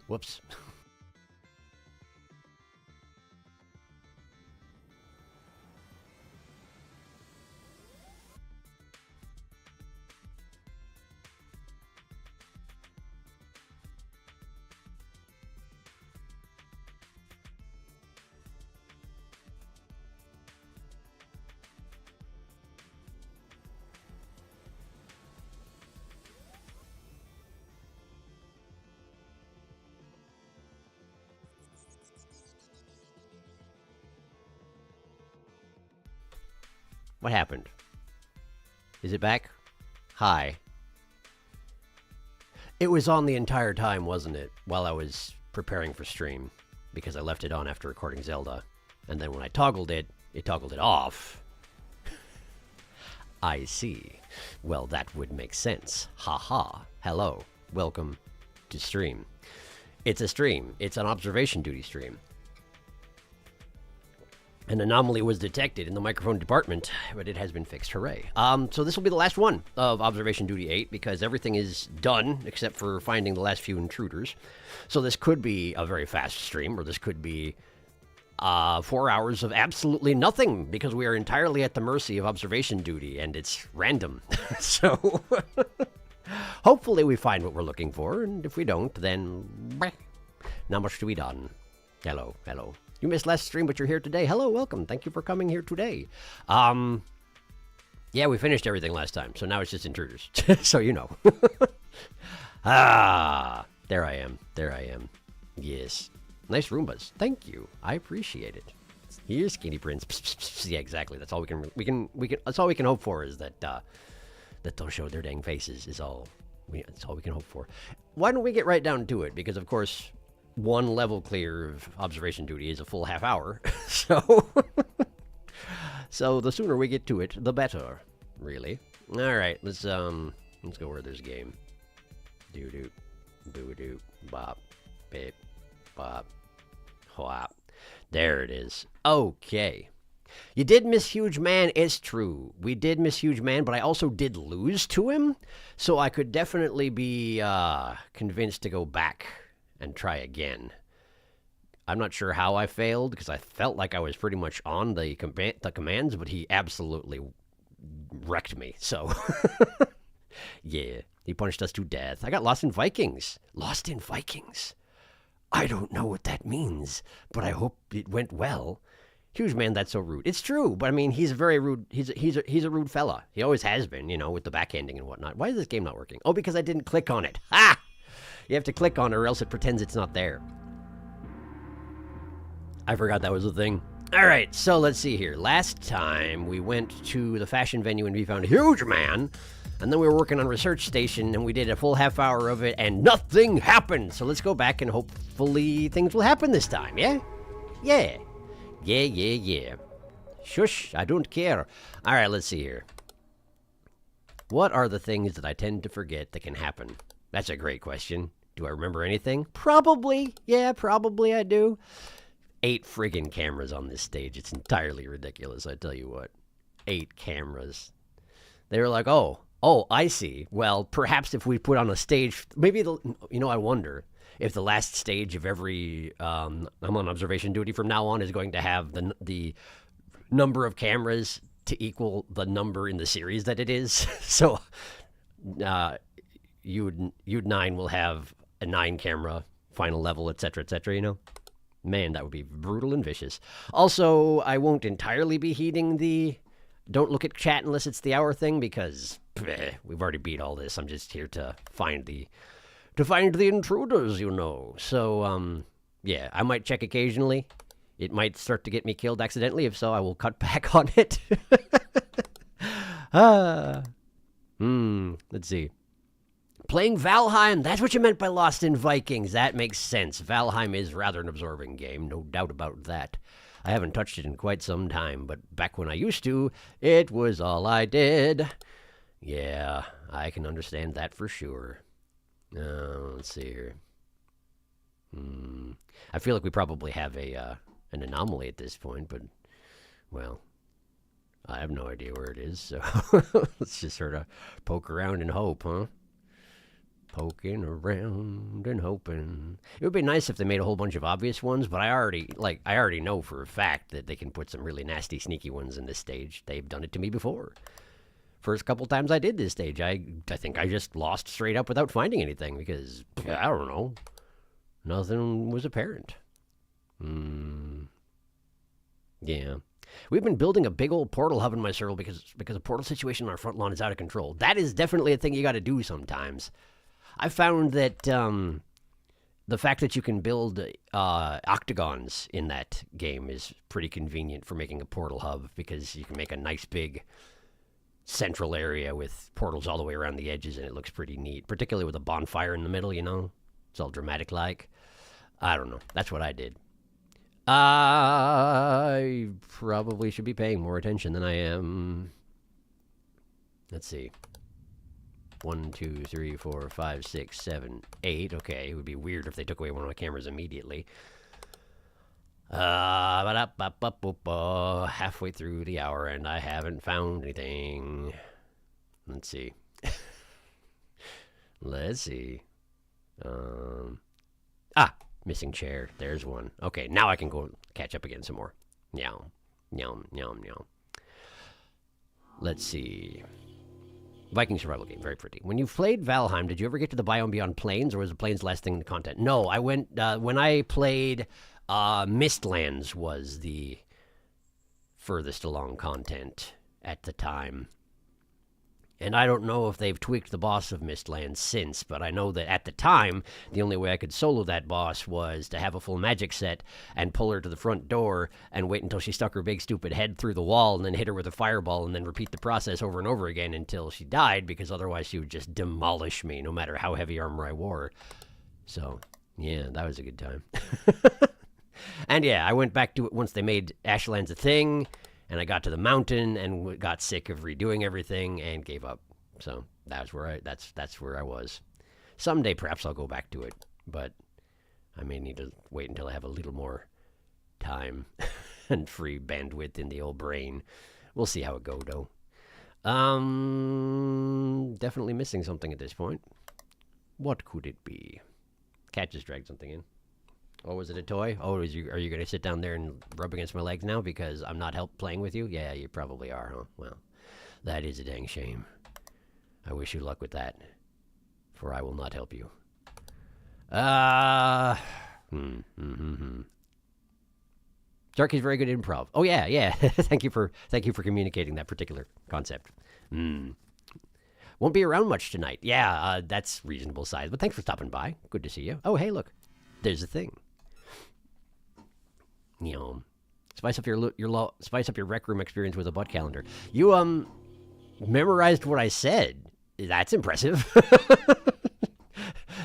Whoops. What happened? Is it back? Hi. It was on the entire time, wasn't it? While I was preparing for stream. Because I left it on after recording Zelda. And then when I toggled it toggled it off. I see. Well, that would make sense. Ha. Hello. Welcome to stream. It's a stream. It's an observation duty stream. An anomaly was detected in the microphone department, but it has been fixed. Hooray. So this will be the last one of Observation Duty 8, because everything is done except for finding the last few intruders. So this could be a very fast stream, or this could be 4 hours of absolutely nothing, because we are entirely at the mercy of Observation Duty, and it's random. So hopefully we find what we're looking for, and if we don't, then not much to be done. Hello. You missed last stream, but you're here today. Hello, welcome. Thank you for coming here today. Yeah, we finished everything last time, so now it's just intruders. So you know. There I am. Yes. Nice Roombas. Thank you. I appreciate it. Here's Skinny Prince. Yeah, exactly. That's all we can that's all we can hope for, is that that they'll show their dang faces that's all we can hope for. Why don't we get right down to it? Because of course, one level clear of observation duty is a full half hour. So the sooner we get to it, the better, really. All right, let's go where there's a game. Doo-doo, boo-doo, bop, bip, bop, whop. There it is. Okay. You did miss Huge Man, it's true. We did miss Huge Man, but I also did lose to him, so I could definitely be convinced to go back and try again. I'm not sure how I failed, because I felt like I was pretty much on the commands, but he absolutely wrecked me, so... Yeah, he punched us to death. I got lost in Vikings. Lost in Vikings. I don't know what that means, but I hope it went well. Huge Man, that's so rude. It's true, but I mean, he's a very rude... He's a rude fella. He always has been, you know, with the backhanding and whatnot. Why is this game not working? Oh, because I didn't click on it. Ha! You have to click on it or else it pretends it's not there. I forgot that was a thing. All right, so let's see here. Last time we went to the fashion venue and we found Huge Man, and then we were working on Research Station and we did a full half hour of it and nothing happened. So let's go back and hopefully things will happen this time, yeah? Yeah. Shush, I don't care. All right, let's see here. What are the things that I tend to forget that can happen? That's a great question. Do I remember anything? Probably. Yeah, probably I do. 8 friggin' cameras on this stage. It's entirely ridiculous, I tell you what. 8 cameras. They were like, oh, I see. Well, perhaps if we put on a stage, maybe, I wonder if the last stage of every, I'm on observation duty from now on, is going to have the number of cameras to equal the number in the series that it is. So, Ude 9 will have a 9 camera final level, etc., you know? Man, that would be brutal and vicious. Also, I won't entirely be heeding the don't look at chat unless it's the hour thing, because we've already beat all this. I'm just here to find the intruders, you know. So, yeah, I might check occasionally. It might start to get me killed accidentally. If so, I will cut back on it. Let's see. Playing Valheim, that's what you meant by Lost in Vikings. That makes sense. Valheim is rather an absorbing game, no doubt about that. I haven't touched it in quite some time, but back when I used to, it was all I did. Yeah, I can understand that for sure. Let's see here. I feel like we probably have an anomaly at this point, but, well, I have no idea where it is, so let's just sort of poke around and hope, huh? Poking around and hoping. It would be nice if they made a whole bunch of obvious ones, but I already know for a fact that they can put some really nasty, sneaky ones in this stage. They've done it to me before. First couple times I did this stage, I think I just lost straight up without finding anything because, I don't know, nothing was apparent. Yeah. We've been building a big old portal hub in my circle because the portal situation on our front lawn is out of control. That is definitely a thing you got to do sometimes. I found that the fact that you can build octagons in that game is pretty convenient for making a portal hub because you can make a nice big central area with portals all the way around the edges and it looks pretty neat, particularly with a bonfire in the middle, you know? It's all dramatic like. I don't know. That's what I did. I probably should be paying more attention than I am. Let's see. 1, 2, 3, 4, 5, 6, 7, 8. Okay, it would be weird if they took away one of my cameras immediately. Halfway through the hour and I haven't found anything. Let's see. Let's see. Missing chair. There's one. Okay, now I can go catch up again some more. Meow. Meow, meow, meow. Let's see. Viking survival game, very pretty. When you played Valheim, did you ever get to the biome beyond plains, or was the plains last thing in the content? No, I went, when I played, Mistlands was the furthest along content at the time. And I don't know if they've tweaked the boss of Mistlands since, but I know that at the time, the only way I could solo that boss was to have a full magic set and pull her to the front door and wait until she stuck her big stupid head through the wall and then hit her with a fireball and then repeat the process over and over again until she died, because otherwise she would just demolish me no matter how heavy armor I wore. So, yeah, that was a good time. And yeah, I went back to it once they made Ashlands a thing. And I got to the mountain and got sick of redoing everything and gave up. So that's where I was. Someday perhaps I'll go back to it, but I may need to wait until I have a little more time and free bandwidth in the old brain. We'll see how it goes, though. Definitely missing something at this point. What could it be? Cat just dragged something in. Oh, was it a toy? Oh, are you going to sit down there and rub against my legs now because I'm not playing with you? Yeah, you probably are, huh? Well, that is a dang shame. I wish you luck with that, for I will not help you. Sharky's very good at improv. Oh, yeah. Thank you for communicating that particular concept. Won't be around much tonight. Yeah, that's reasonable size, but thanks for stopping by. Good to see you. Oh, hey, look. There's a thing. You know, spice up your rec room experience with a butt calendar. You memorized what I said. That's impressive.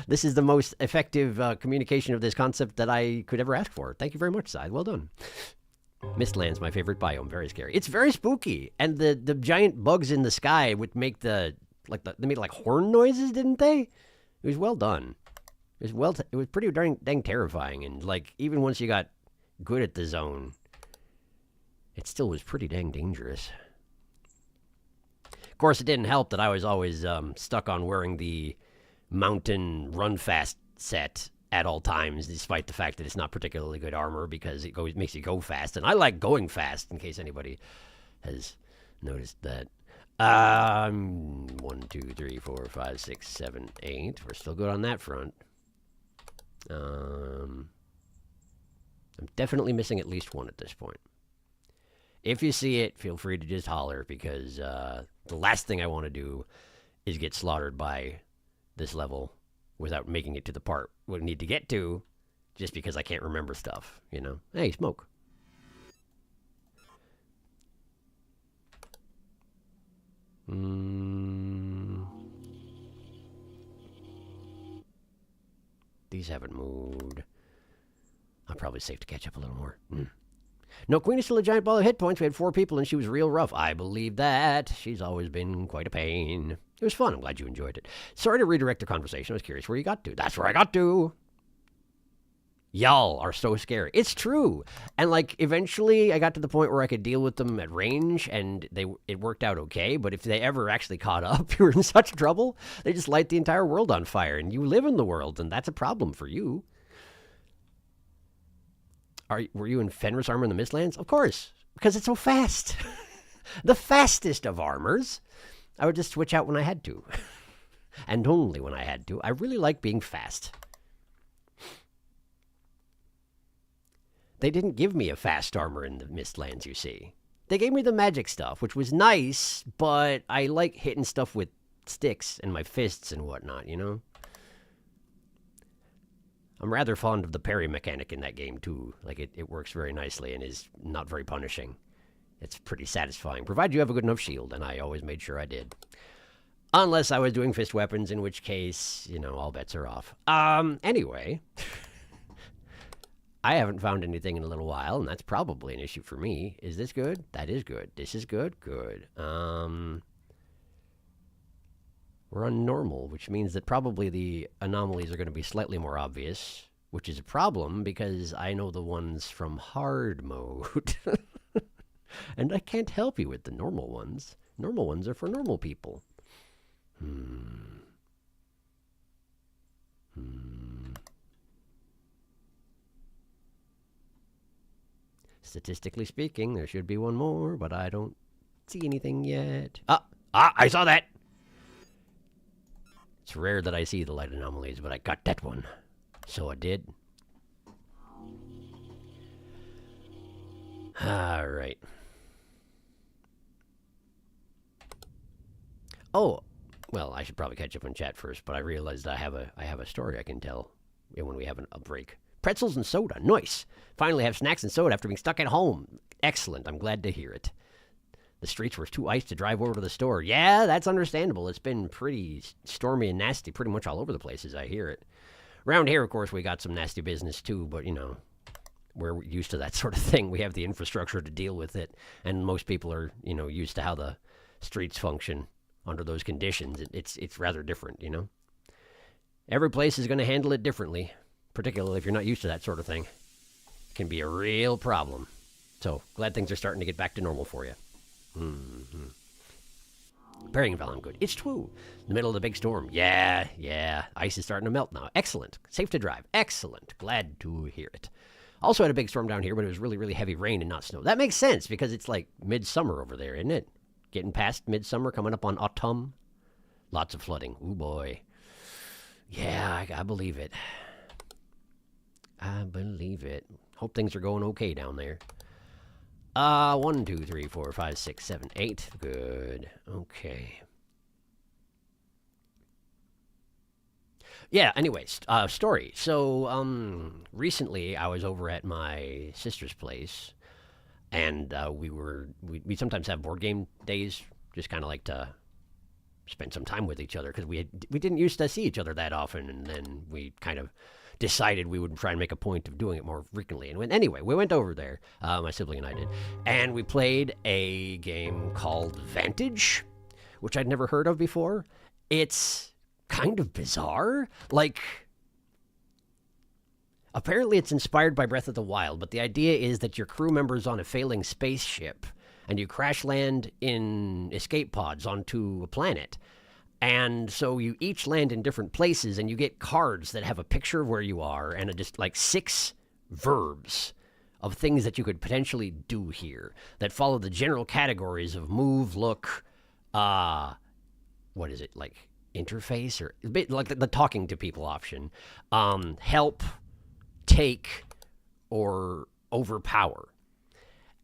This is the most effective communication of this concept that I could ever ask for. Thank you very much, Side. Well done. Mistland's my favorite biome. Very scary. It's very spooky, and the giant bugs in the sky would make they made like horn noises, didn't they? It was well done. It was pretty dang terrifying, and like even once you got good at the zone, it still was pretty dang dangerous. Of course, it didn't help that I was always stuck on wearing the mountain run fast set at all times, despite the fact that it's not particularly good armor because it makes you go fast, and I like going fast. In case anybody has noticed that. 1, 2, 3, 4, 5, 6, 7, 8. We're still good on that front. I'm definitely missing at least one at this point. If you see it, feel free to just holler, because the last thing I want to do is get slaughtered by this level without making it to the part we need to get to, just because I can't remember stuff, you know? Hey, smoke. These haven't moved. I'm probably safe to catch up a little more. No, Queen is still a giant ball of hit points. We had 4 people and she was real rough. I believe that. She's always been quite a pain. It was fun. I'm glad you enjoyed it. Sorry to redirect the conversation. I was curious where you got to. That's where I got to. Y'all are so scary. It's true. And like eventually I got to the point where I could deal with them at range and it worked out okay, but if they ever actually caught up, you were in such trouble. They just light the entire world on fire and you live in the world and that's a problem for you. Were you in Fenris armor in the Mistlands? Of course, because it's so fast. The fastest of armors. I would just switch out when I had to. And only when I had to. I really like being fast. They didn't give me a fast armor in the Mistlands, you see. They gave me the magic stuff, which was nice, but I like hitting stuff with sticks and my fists and whatnot, you know? I'm rather fond of the parry mechanic in that game, too. Like, it works very nicely and is not very punishing. It's pretty satisfying, provided you have a good enough shield, and I always made sure I did. Unless I was doing fist weapons, in which case, you know, all bets are off. Anyway... I haven't found anything in a little while, and that's probably an issue for me. Is this good? That is good. This is good? Good. We're on normal, which means that probably the anomalies are going to be slightly more obvious, which is a problem because I know the ones from hard mode. And I can't help you with the normal ones. Normal ones are for normal people. Statistically speaking, there should be one more, but I don't see anything yet. I saw that! It's rare that I see the light anomalies, but I got that one. So I did. Alright. Oh, well, I should probably catch up on chat first, but I realized I have a story I can tell when we have a break. Pretzels and soda. Nice. Finally have snacks and soda after being stuck at home. Excellent. I'm glad to hear it. The streets were too iced to drive over to the store. Yeah, that's understandable. It's been pretty stormy and nasty pretty much all over the place as I hear it. Around here, of course, we got some nasty business too, but, you know, we're used to that sort of thing. We have the infrastructure to deal with it, and most people are, you know, used to how the streets function under those conditions. It's rather different, you know? Every place is going to handle it differently. Particularly if you're not used to that sort of thing. It can be a real problem. So, glad things are starting to get back to normal for you. Burying Val, I'm good. It's true. In the middle of the big storm. Yeah. Ice is starting to melt now. Excellent. Safe to drive. Excellent. Glad to hear it. Also had a big storm down here, but it was really, really heavy rain and not snow. That makes sense because it's like midsummer over there, isn't it? Getting past midsummer, coming up on autumn. Lots of flooding. Ooh, boy. Yeah, I believe it. I believe it. Hope things are going okay down there. 1, 2, 3, 4, 5, 6, 7, 8. Good. Okay. Yeah, anyways, story. So, recently I was over at my sister's place, and we sometimes have board game days, just kind of like to spend some time with each other, because we didn't used to see each other that often, and then we kind of decided we would try and make a point of doing it more frequently. And anyway, we went over there, my sibling and I did, and we played a game called Vantage, which I'd never heard of before. It's kind of bizarre. Like, apparently it's inspired by Breath of the Wild, but the idea is that your crew member's on a failing spaceship, and you crash land in escape pods onto a planet. And so you each land in different places, and you get cards that have a picture of where you are and just like 6 verbs of things that you could potentially do here that follow the general categories of move, look, what is it, like interface, or a bit like the talking to people option, help, take, or overpower.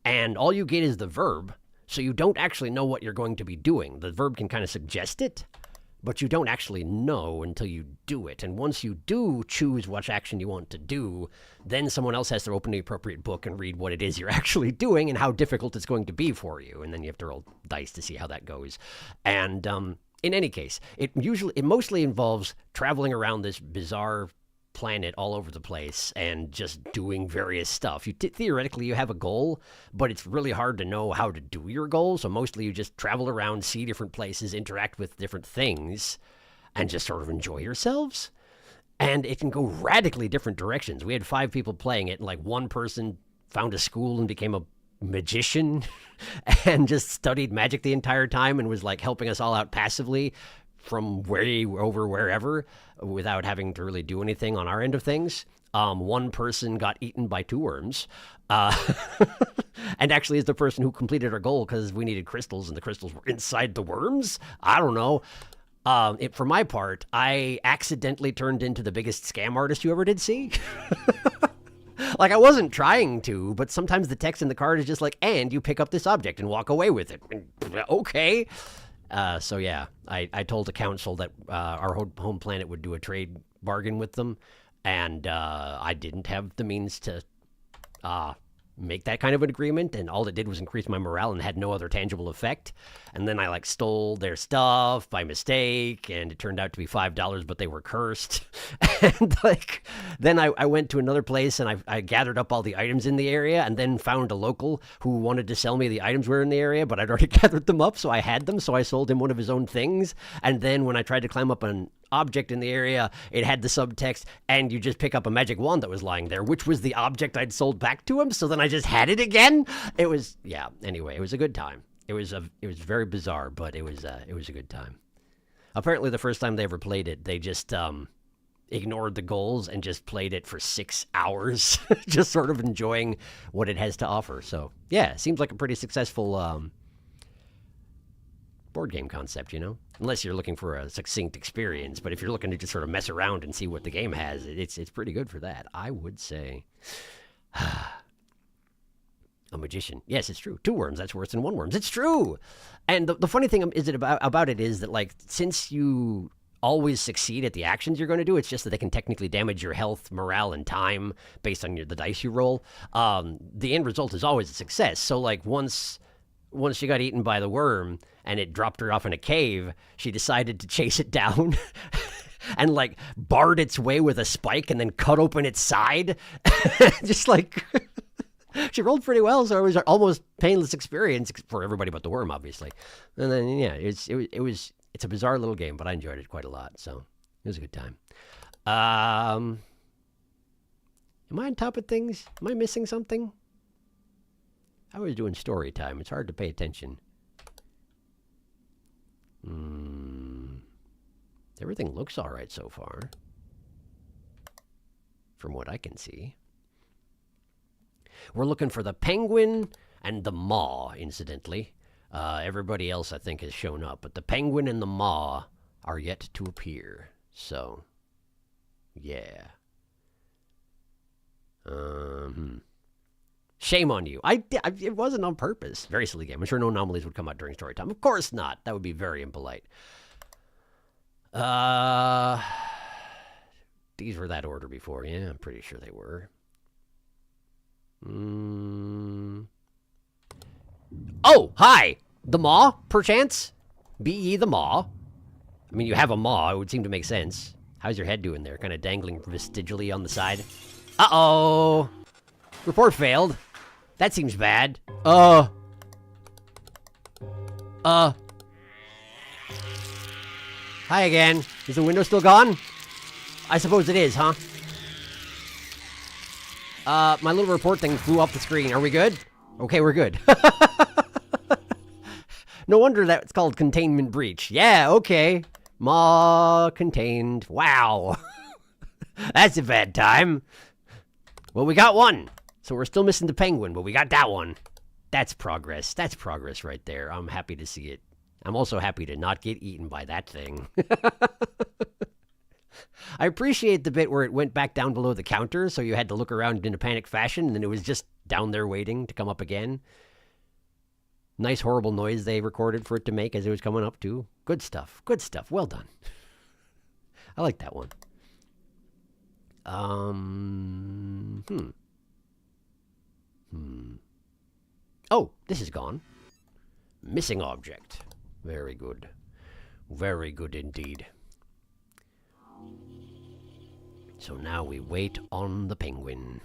And all you get is the verb, so you don't actually know what you're going to be doing. The verb can kind of suggest it, but you don't actually know until you do it. And once you do choose which action you want to do, then someone else has to open the appropriate book and read what it is you're actually doing and how difficult it's going to be for you. And then you have to roll dice to see how that goes. And in any case, it mostly involves traveling around this bizarre planet all over the place and just doing various stuff. Theoretically, you have a goal, but it's really hard to know how to do your goal, so mostly you just travel around, see different places, interact with different things, and just sort of enjoy yourselves. And it can go radically different directions. We had 5 people playing it, and like one person found a school and became a magician and just studied magic the entire time and was like helping us all out passively from way over wherever without having to really do anything on our end of things. One person got eaten by 2 worms. And actually is the person who completed our goal because we needed crystals and the crystals were inside the worms. I don't know. For my part, I accidentally turned into the biggest scam artist you ever did see. Like, I wasn't trying to, but sometimes the text in the card is just like, and you pick up this object and walk away with it. Okay. So yeah, I told the council that our home planet would do a trade bargain with them, and I didn't have the means to make that kind of an agreement, and all it did was increase my morale and had no other tangible effect. And then I like stole their stuff by mistake, and it turned out to be $5, but they were cursed. And like then I went to another place and I gathered up all the items in the area and then found a local who wanted to sell me the items were in the area, but I'd already gathered them up, so I had them, so I sold him one of his own things. And then when I tried to climb up an object in the area, it had the subtext, and you just pick up a magic wand that was lying there, which was the object I'd sold back to him. So then I just had it again. It was, yeah, anyway, it was a good time. It was very bizarre, but it was a good time. Apparently the first time they ever played it, they just ignored the goals and just played it for 6 hours, just sort of enjoying what it has to offer. So yeah, seems like a pretty successful board game concept, you know? Unless you're looking for a succinct experience, but if you're looking to just sort of mess around and see what the game has, it's pretty good for that, I would say. A magician. Yes, it's true. 2 worms, that's worse than 1 worms. It's true! And the funny thing about it is that, like, since you always succeed at the actions you're going to do, it's just that they can technically damage your health, morale, and time based on the dice you roll. The end result is always a success. So, like, once she got eaten by the worm and it dropped her off in a cave, she decided to chase it down and like barred its way with a spike and then cut open its side. Just like she rolled pretty well, so it was an almost painless experience for everybody but the worm, obviously. And then yeah, it's a bizarre little game, but I enjoyed it quite a lot, so it was a good time. Am I on top of things? Am I missing something? I was doing story time. It's hard to pay attention. Everything looks all right so far, from what I can see. We're looking for the penguin and the maw, incidentally. Everybody else, I think, has shown up, but the penguin and the maw are yet to appear. So, yeah. Shame on you. It wasn't on purpose. Very silly game. I'm sure no anomalies would come out during story time. Of course not. That would be very impolite. These were that order before. Yeah, I'm pretty sure they were. Oh, hi! The maw, perchance? B.E. the maw. I mean, you have a maw. It would seem to make sense. How's your head doing there? Kind of dangling vestigially on the side? Uh-oh! Report failed. That seems bad. Hi again. Is the window still gone? I suppose it is, huh? My little report thing flew off the screen. Are we good? Okay, we're good. No wonder that's called containment breach. Yeah, okay. Maw contained. Wow. That's a bad time. Well, we got one. So we're still missing the penguin, but we got that one. That's progress. That's progress right there. I'm happy to see it. I'm also happy to not get eaten by that thing. I appreciate the bit where it went back down below the counter, so you had to look around in a panicked fashion, and then it was just down there waiting to come up again. Nice horrible noise they recorded for it to make as it was coming up, too. Good stuff. Good stuff. Well done. I like that one. Oh, this is gone. Missing object. Very good. Very good indeed. So now we wait on the penguin.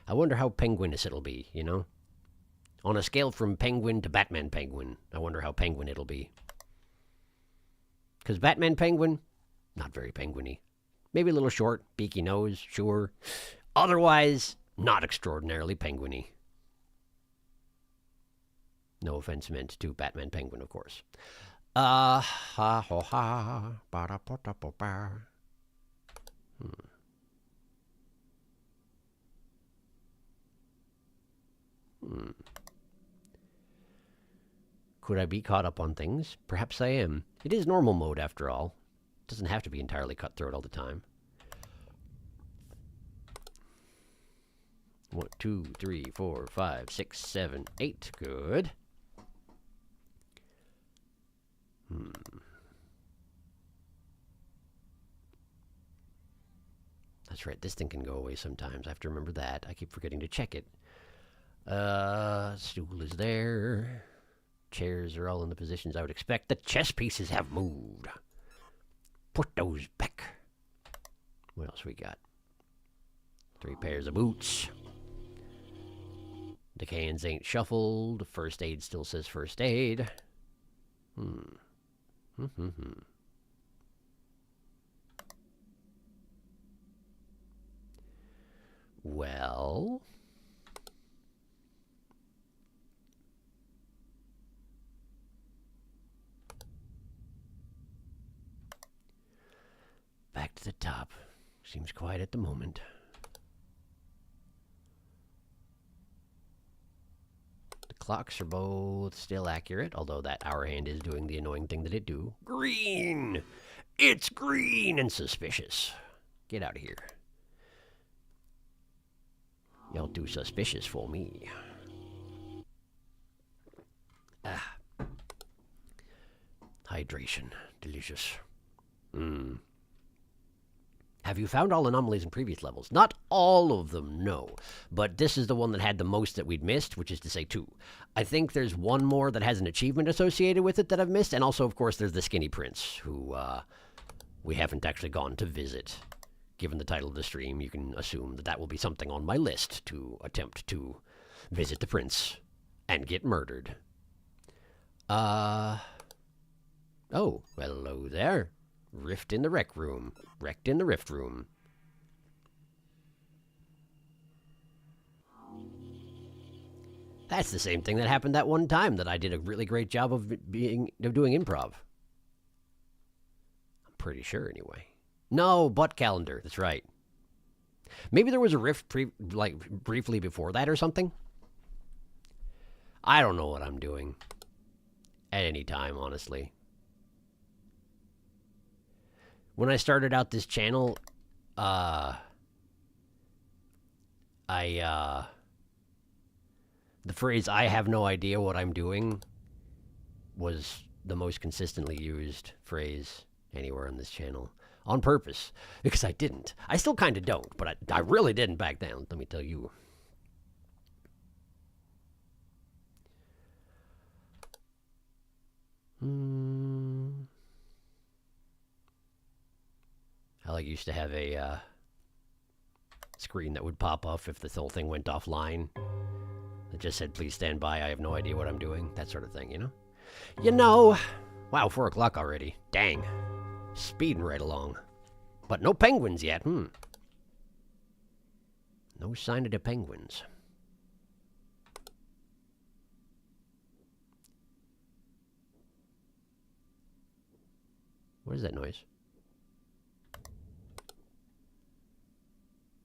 I wonder how penguinous it'll be, you know? On a scale from penguin to Batman penguin, I wonder how penguin it'll be. Because Batman penguin, Not very penguiny. Maybe a little short, beaky nose, sure. Otherwise, not extraordinarily penguiny. No offense meant to Batman Penguin, of course. Ha ha ha. Ba da ba da ba ba. Could I be caught up on things? Perhaps I am. It is normal mode, after all. It doesn't have to be entirely cutthroat all the time. 1, 2, 3, 4, 5, 6, 7, 8. Good. That's right, this thing can go away sometimes. I have to remember that. I keep forgetting to check it. Stool is there. Chairs are all in the positions I would expect. The chess pieces have moved. Put those back. What else we got? 3 pairs of boots. The cans ain't shuffled. First aid still says first aid. Well... back to the top. Seems quiet at the moment. The clocks are both still accurate, although that hour hand is doing the annoying thing that it do. Green! It's green and suspicious. Get out of here. Y'all too suspicious for me. Ah. Hydration. Delicious. Have you found all anomalies in previous levels? Not all of them, no. But this is the one that had the most that we'd missed, which is to say 2. I think there's one more that has an achievement associated with it that I've missed, and also, of course, there's the Skinny Prince, who we haven't actually gone to visit. Given the title of the stream, you can assume that that will be something on my list to attempt to visit the prince and get murdered. Oh, hello there. Rift in the rec room. Wrecked in the rift room. That's the same thing that happened that one time that I did a really great job of doing improv. I'm pretty sure, anyway. No, butt calendar. That's right. Maybe there was a rift briefly before that or something. I don't know what I'm doing. At any time, honestly. When I started out this channel, the phrase, I have no idea what I'm doing, was the most consistently used phrase anywhere on this channel. On purpose. Because I didn't. I still kind of don't, but I really didn't back down, let me tell you. I used to have a screen that would pop up if the whole thing went offline. It just said, please stand by, I have no idea what I'm doing. That sort of thing, you know? You know! Wow, 4 o'clock already. Dang. Speeding right along. But no penguins yet, No sign of the penguins. What is that noise?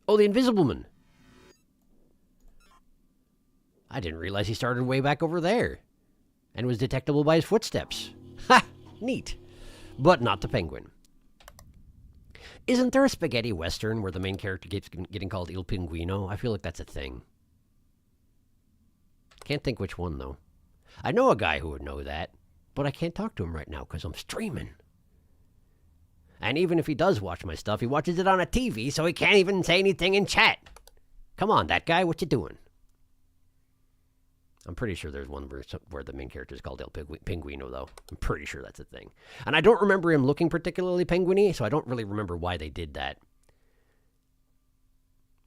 Oh, the Invisible Man. I didn't realize he started way back over there. And was detectable by his footsteps. Ha! Neat. But not the penguin. Isn't there a spaghetti western where the main character keeps getting called Il Pinguino? I feel like that's a thing. Can't think which one, though. I know a guy who would know that, but I can't talk to him right now because I'm streaming. And even if he does watch my stuff, he watches it on a TV, so he can't even say anything in chat. Come on, that guy, what you doing? I'm pretty sure there's one where the main character is called El Pinguino, though. I'm pretty sure that's a thing. And I don't remember him looking particularly penguiny, so I don't really remember why they did that.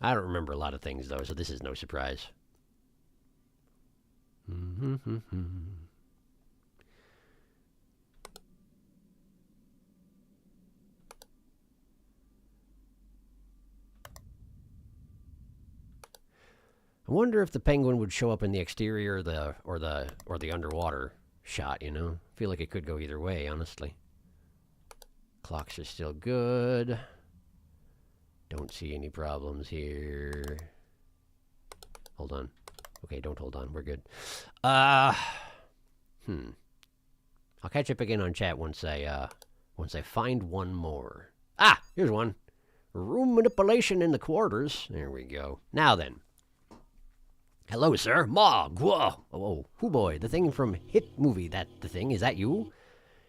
I don't remember a lot of things, though, so this is no surprise. I wonder if the penguin would show up in the exterior or the underwater shot, you know? I feel like it could go either way, honestly. Clocks are still good. Don't see any problems here. Hold on. Okay, don't hold on. We're good. I'll catch up again on chat once I find one more. Ah, here's one. Room manipulation in the quarters. There we go. Now then. Hello, sir. Ma, whoa. Oh, who boy? The Thing from Hit Movie. That The Thing? Is that you?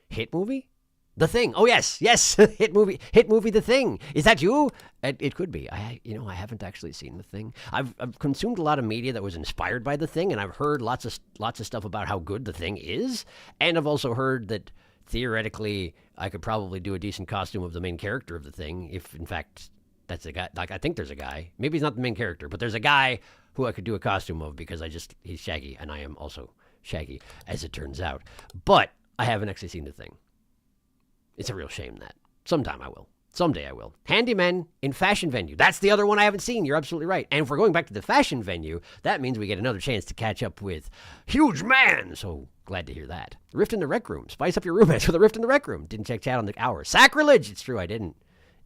Hit Movie? The Thing. Oh, yes. Hit movie. The Thing. Is that you? It could be. I haven't actually seen The Thing. I've consumed a lot of media that was inspired by The Thing, and I've heard lots of stuff about how good The Thing is, and I've also heard that theoretically I could probably do a decent costume of the main character of The Thing if, in fact, that's a guy. Like, I think there's a guy. Maybe he's not the main character, but there's a guy who I could do a costume of because he's Shaggy, and I am also Shaggy, as it turns out. But I haven't actually seen The Thing. It's a real shame that. Sometime I will. Someday I will. Handyman in Fashion Venue. That's the other one I haven't seen. You're absolutely right. And if we're going back to the Fashion Venue, that means we get another chance to catch up with Huge Man. So glad to hear that. Rift in the Rec Room. Spice up your roommates with a Rift in the Rec Room. Didn't check chat on the hour. Sacrilege. It's true, I didn't.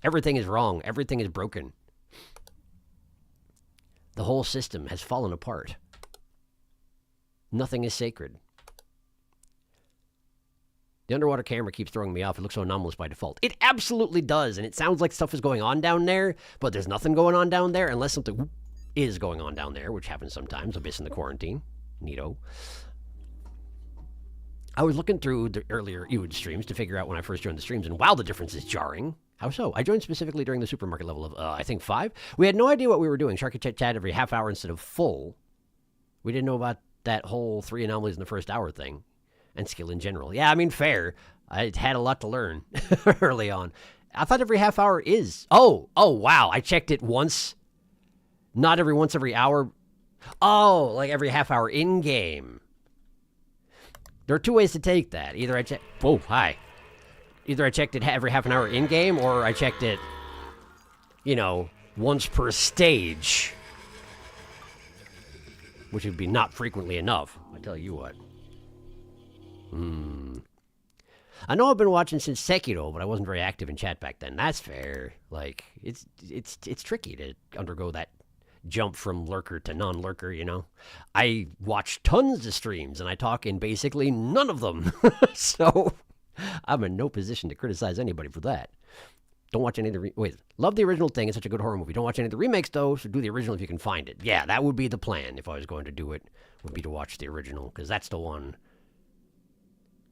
Everything is wrong. Everything is broken. The whole system has fallen apart. Nothing is sacred. The underwater camera keeps throwing me off. It looks so anomalous by default. It absolutely does, and it sounds like stuff is going on down there, but there's nothing going on down there unless something is going on down there, which happens sometimes. Abyss in the Quarantine. Neato. I was looking through the earlier Ewd streams to figure out when I first joined the streams, and wow, the difference is jarring. How so? I joined specifically during the supermarket level of, I think, 5. We had no idea what we were doing. Sharky chat every half hour instead of full. We didn't know about that whole 3 anomalies in the first hour thing. And skill in general. Yeah, I mean, fair. I had a lot to learn early on. I thought every half hour is. Oh, wow. I checked it once. Not every hour. Oh, like every half hour in-game. There are 2 ways to take that. Either I check. Oh, hi. Either I checked it every half an hour in-game, or I checked it, once per stage. Which would be not frequently enough. I tell you what. I know I've been watching since Sekiro, but I wasn't very active in chat back then. That's fair. Like, it's tricky to undergo that jump from lurker to non-lurker, I watch tons of streams, and I talk in basically none of them. So, I'm in no position to criticize anybody for that. Don't watch any of the... love the original Thing. It's such a good horror movie. Don't watch any of the remakes, though, so do the original if you can find it. Yeah, that would be the plan if I was going to do it, would be to watch the original, because that's the one...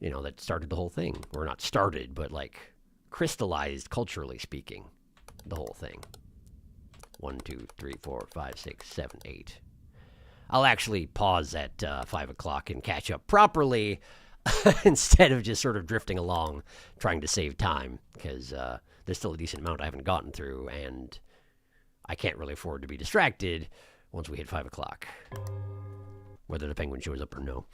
that started the whole thing. Or not started, but, crystallized, culturally speaking, the whole thing. 1, 2, 3, 4, 5, 6, 7, 8. I'll actually pause at 5 o'clock and catch up properly instead of just sort of drifting along, trying to save time, because there's still a decent amount I haven't gotten through, and I can't really afford to be distracted once we hit 5 o'clock. Whether the penguin shows up or no.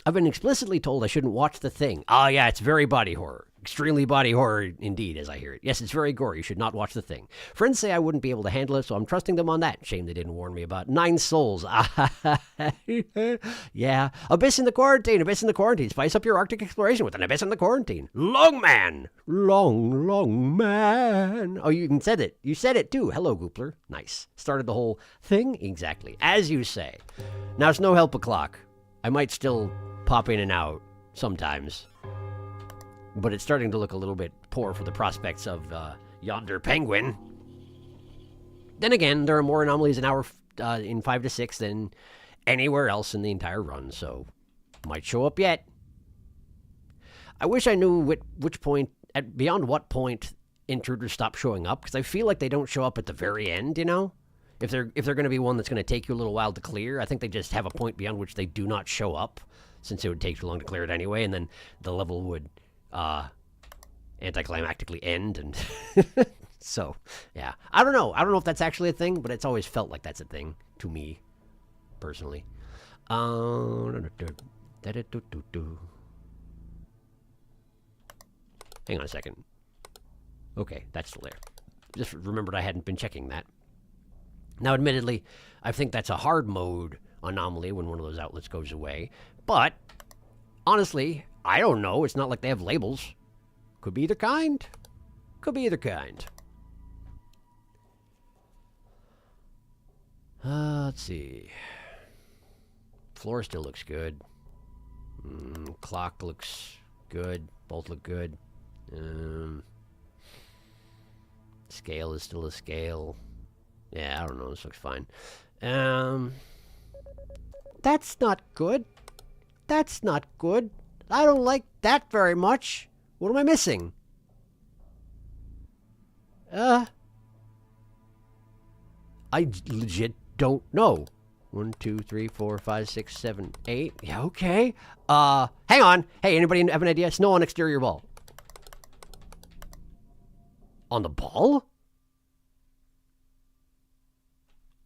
I've been explicitly told I shouldn't watch The Thing. Oh, yeah, it's very body horror. Extremely body horror indeed, as I hear it. Yes, it's very gory. You should not watch The Thing. Friends say I wouldn't be able to handle it, so I'm trusting them on that. Shame they didn't warn me about 9 Souls. Yeah. Abyss in the Quarantine. Spice up your Arctic exploration with an Abyss in the Quarantine. Long Man. Long man. Oh, you said it. You said it, too. Hello, Goopler. Nice. Started the whole thing? Exactly. As you say. Now, it's no help o'clock. I might still pop in and out sometimes, but it's starting to look a little bit poor for the prospects of yonder penguin. Then again, there are more anomalies an hour in 5 to 6 than anywhere else in the entire run, so might show up yet. I wish I knew which point, beyond what point intruders stop showing up, because I feel like they don't show up at the very end, If they're going to be one that's going to take you a little while to clear, I think they just have a point beyond which they do not show up, since it would take too long to clear it anyway, and then the level would anticlimactically end, and so, yeah. I don't know if that's actually a thing, but it's always felt like that's a thing, to me, personally. Hang on a second. Okay, that's still there. Just remembered I hadn't been checking that. Now, admittedly, I think that's a hard mode anomaly when one of those outlets goes away. But, honestly, I don't know. It's not like they have labels. Could be either kind. Could be either kind. Let's see. Floor still looks good. Clock looks good. Both look good. Scale is still a scale. Yeah, I don't know. This looks fine. That's not good. That's not good. I don't like that very much. What am I missing? I legit don't know. 1, 2, 3, 4, 5, 6, 7, 8. Yeah, okay. Hang on. Hey, anybody have an idea? Snow on exterior ball. On the ball?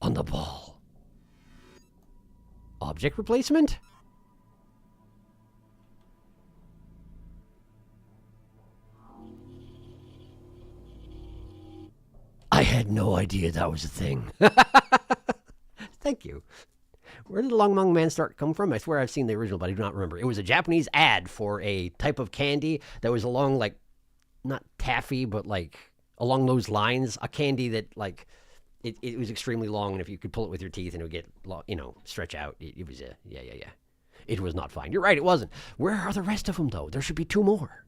On the ball. Object replacement? I had no idea that was a thing. Thank you. Where did the Long Long Man start come from? I swear I've seen the original, but I do not remember. It was a Japanese ad for a type of candy that was along, like, not taffy, but, like, along those lines. A candy that, like, it was extremely long, and if you could pull it with your teeth and it would get, you know, stretch out. It was a, yeah. It was not fine. You're right, it wasn't. Where are the rest of them, though? There should be 2 more.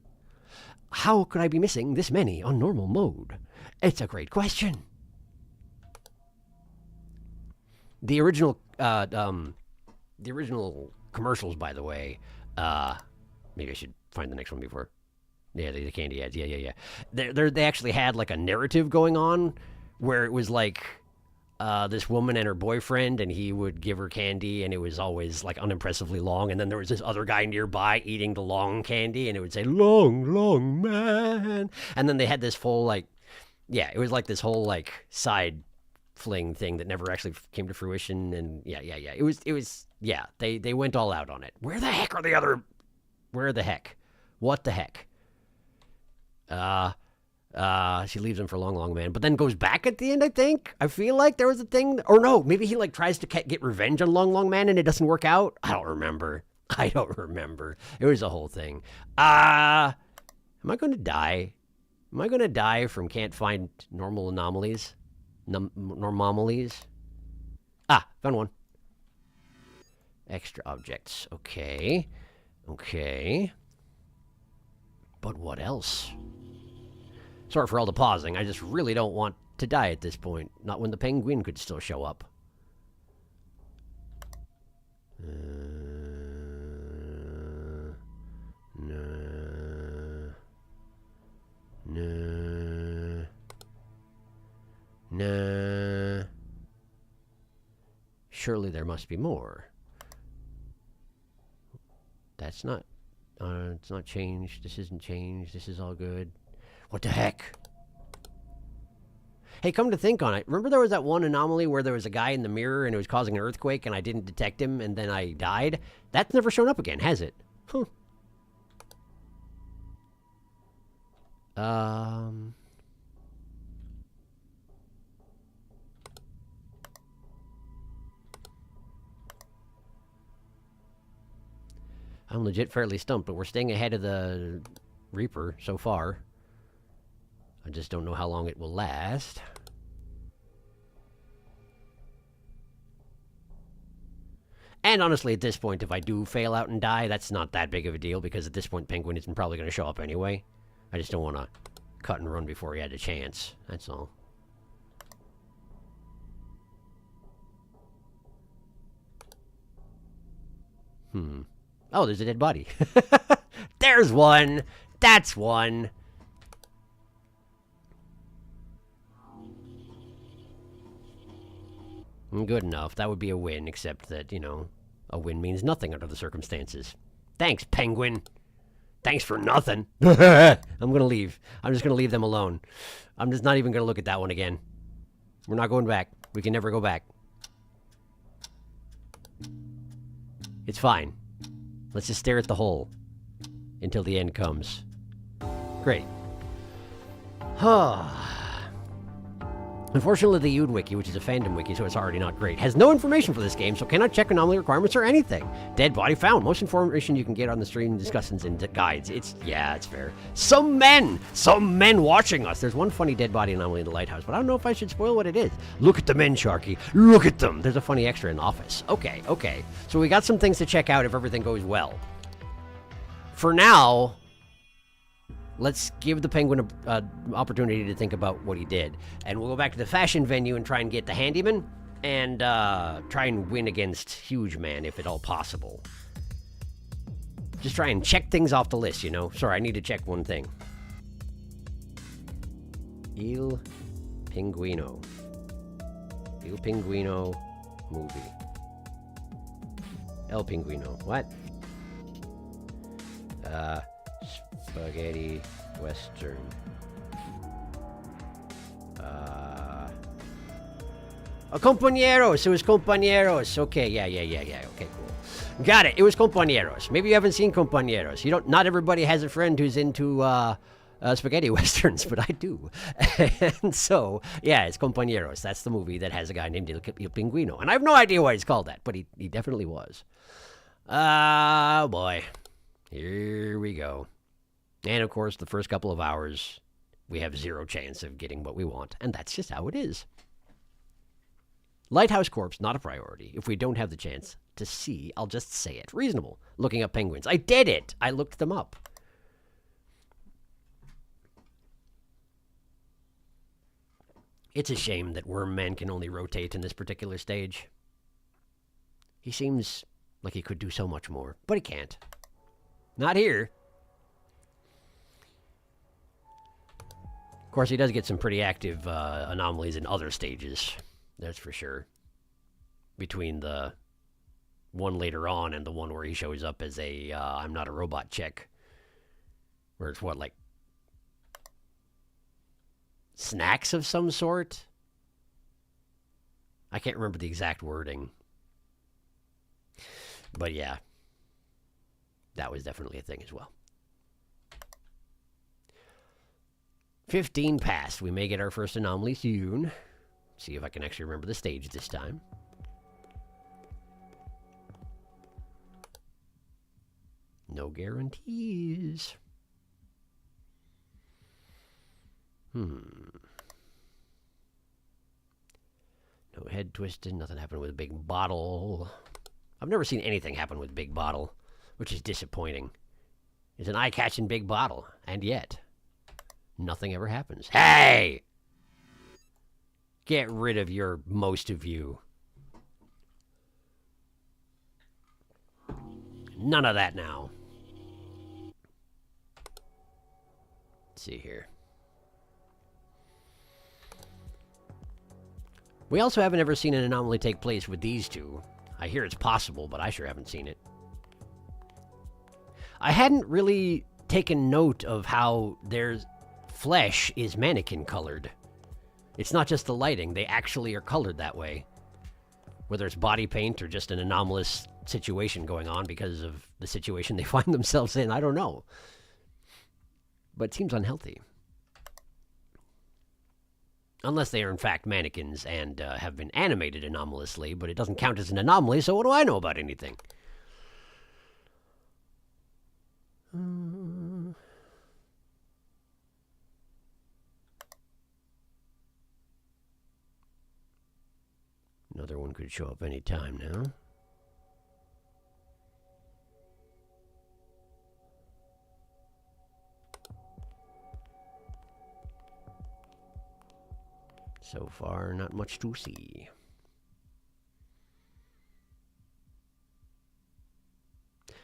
How could I be missing this many on normal mode? It's a great question. The original commercials, by the way, maybe I should find the next one before. Yeah, the candy ads. Yeah. They actually had like a narrative going on where it was like this woman and her boyfriend, and he would give her candy, and it was always like unimpressively long. And then there was this other guy nearby eating the long candy, and it would say "Long, long man." And then they had this whole like, yeah, it was like this whole like side fling thing that never actually came to fruition. And yeah. It was yeah. They went all out on it. Where the heck are the other? Where the heck? What the heck? She leaves him for Long Long Man, but then goes back at the end, I think. I feel like there was a thing. Or no, maybe he like tries to get revenge on Long Long Man and it doesn't work out. I don't remember. It was a whole thing. Am I going to die? Am I going to die from can't find normal anomalies? Normalies? Found one. Extra objects. Okay. But what else? Sorry for all the pausing. I just really don't want to die at this point. Not when the penguin could still show up. Nah. Surely there must be more. That's not... it's not changed. This isn't changed. This is all good. What the heck? Hey, come to think on it, remember there was that one anomaly where there was a guy in the mirror and it was causing an earthquake and I didn't detect him and then I died? That's never shown up again, has it? Huh. I'm legit fairly stumped, but we're staying ahead of the Reaper so far. I just don't know how long it will last. And honestly, at this point, if I do fail out and die, that's not that big of a deal, because at this point, Penguin isn't probably going to show up anyway. I just don't want to cut and run before he had a chance. That's all. Oh, there's a dead body. There's one! That's one! Good enough. That would be a win, except that, you know, a win means nothing under the circumstances. Thanks, Penguin. Thanks for nothing. I'm gonna leave. I'm just gonna leave them alone. I'm just not even gonna look at that one again. We're not going back. We can never go back. It's fine. Let's just stare at the hole until the end comes. Great. Unfortunately, the Ude Wiki, which is a fandom wiki, so it's already not great, has no information for this game, so cannot check anomaly requirements or anything. Dead body found. Most information you can get on the stream discussions and guides. It's fair. Some men watching us. There's one funny dead body anomaly in the lighthouse, but I don't know if I should spoil what it is. Look at the men, Sharky. Look at them. There's a funny extra in Office. Okay. So we got some things to check out if everything goes well. For now, let's give the penguin an opportunity to think about what he did. And we'll go back to the fashion venue and try and get the handyman and try and win against Huge Man if at all possible. Just try and check things off the list, you know? Sorry, I need to check one thing. Il Pinguino movie. El Pinguino. What? Spaghetti Western. Compañeros. It was Compañeros. Okay, yeah. Okay, cool. Got it. It was Compañeros. Maybe you haven't seen Compañeros. Not everybody has a friend who's into spaghetti westerns, but I do. And so, yeah, it's Compañeros. That's the movie that has a guy named Il Pinguino. And I have no idea why it's called that, but he definitely was. Oh, boy. Here we go. And, of course, the first couple of hours, we have zero chance of getting what we want. And that's just how it is. Lighthouse Corps, not a priority. If we don't have the chance to see, I'll just say it. Reasonable. Looking up penguins. I did it! I looked them up. It's a shame that Worm Man can only rotate in this particular stage. He seems like he could do so much more, but he can't. Not here. Of course, he does get some pretty active anomalies in other stages. That's for sure. Between the one later on and the one where he shows up as a I'm not a robot chick. Where it's what, like snacks of some sort? I can't remember the exact wording. But yeah. That was definitely a thing as well. 15 passed. We may get our first anomaly soon. See if I can actually remember the stage this time. No guarantees. No head twisted. Nothing happened with Big Bottle. I've never seen anything happen with Big Bottle, which is disappointing. It's an eye-catching Big Bottle, and yet nothing ever happens. Hey! Get rid of your most of you. None of that now. Let's see here. We also haven't ever seen an anomaly take place with these two. I hear it's possible, but I sure haven't seen it. I hadn't really taken note of how their flesh is mannequin colored. It's not just the lighting, they actually are colored that way. Whether it's body paint or just an anomalous situation going on because of the situation they find themselves in, I don't know. But it seems unhealthy. Unless they are in fact mannequins and have been animated anomalously, but it doesn't count as an anomaly, so what do I know about anything? Another one could show up any time now. So far, not much to see.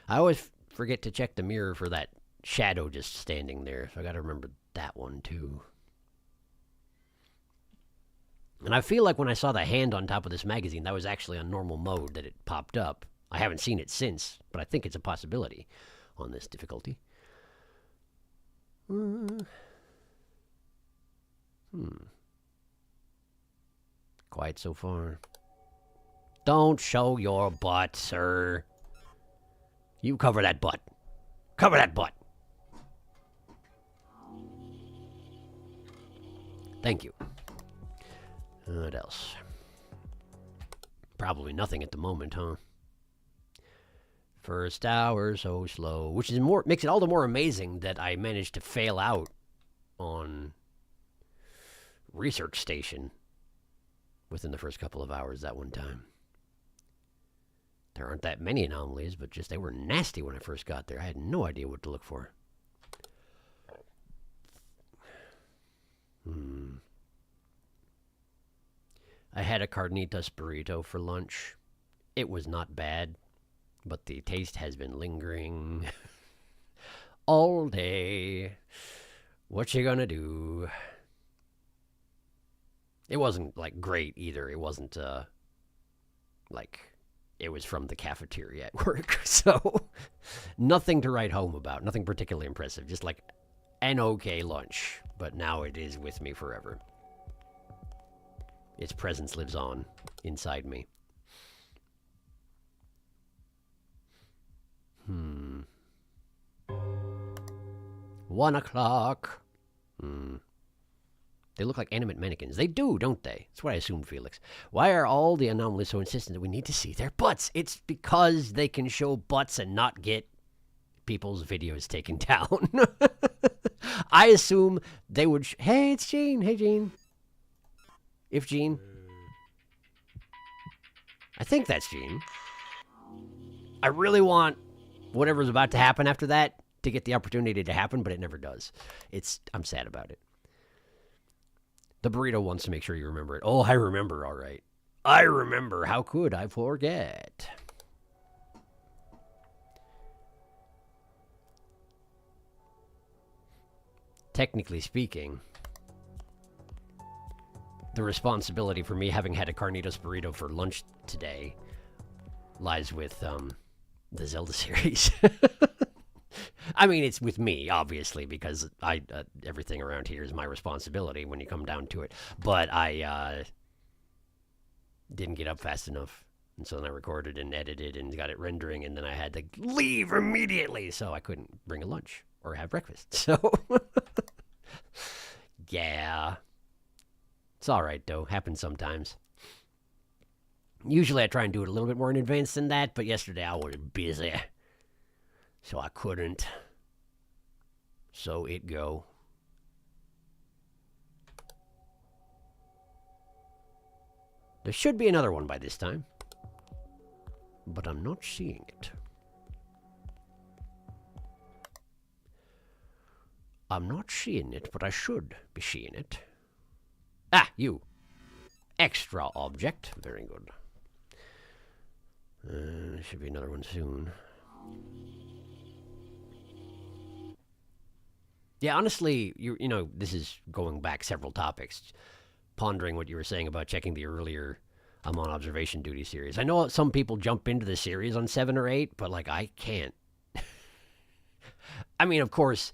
I always forget to check the mirror for that shadow just standing there, so I gotta remember that one too. And I feel like when I saw the hand on top of this magazine, that was actually on normal mode that it popped up. I haven't seen it since, but I think it's a possibility on this difficulty. Quiet so far. Don't show your butt, sir. You cover that butt. Cover that butt. Thank you. What else? Probably nothing at the moment, huh? First hour, so slow. Which is makes it all the more amazing that I managed to fail out on Research Station within the first couple of hours that one time. There aren't that many anomalies, but just they were nasty when I first got there. I had no idea what to look for. I had a carnitas burrito for lunch. It was not bad, but the taste has been lingering all day. What you gonna do? It wasn't, like, great either. It wasn't, like, it was from the cafeteria at work. So, nothing to write home about. Nothing particularly impressive. Just, like, an okay lunch. But now it is with me forever. Its presence lives on inside me. 1 o'clock. They look like animate mannequins. They do, don't they? That's what I assumed, Felix. Why are all the anomalies so insistent that we need to see their butts? It's because they can show butts and not get people's videos taken down. I assume they would... Hey, it's Gene. Hey, Gene. If Gene. I think that's Gene. I really want whatever's about to happen after that to get the opportunity to happen, but it never does. I'm sad about it. The burrito wants to make sure you remember it. Oh, I remember, all right. I remember. How could I forget? Technically speaking, the responsibility for me having had a carnitas burrito for lunch today lies with the Zelda series. I mean, it's with me, obviously, because everything around here is my responsibility when you come down to it. But I didn't get up fast enough, and so then I recorded and edited and got it rendering, and then I had to leave immediately, so I couldn't bring a lunch or have breakfast. So, yeah. It's all right, though. Happens sometimes. Usually I try and do it a little bit more in advance than that, but yesterday I was busy. So I couldn't. So it go. There should be another one by this time. But I'm not seeing it. I'm not seeing it, but I should be seeing it. Ah, you. Extra object. Very good. There should be another one soon. Yeah, honestly, you know, this is going back several topics. Pondering what you were saying about checking the earlier I'm on observation duty series. I know some people jump into the series on 7 or 8, but, like, I can't. I mean, of course,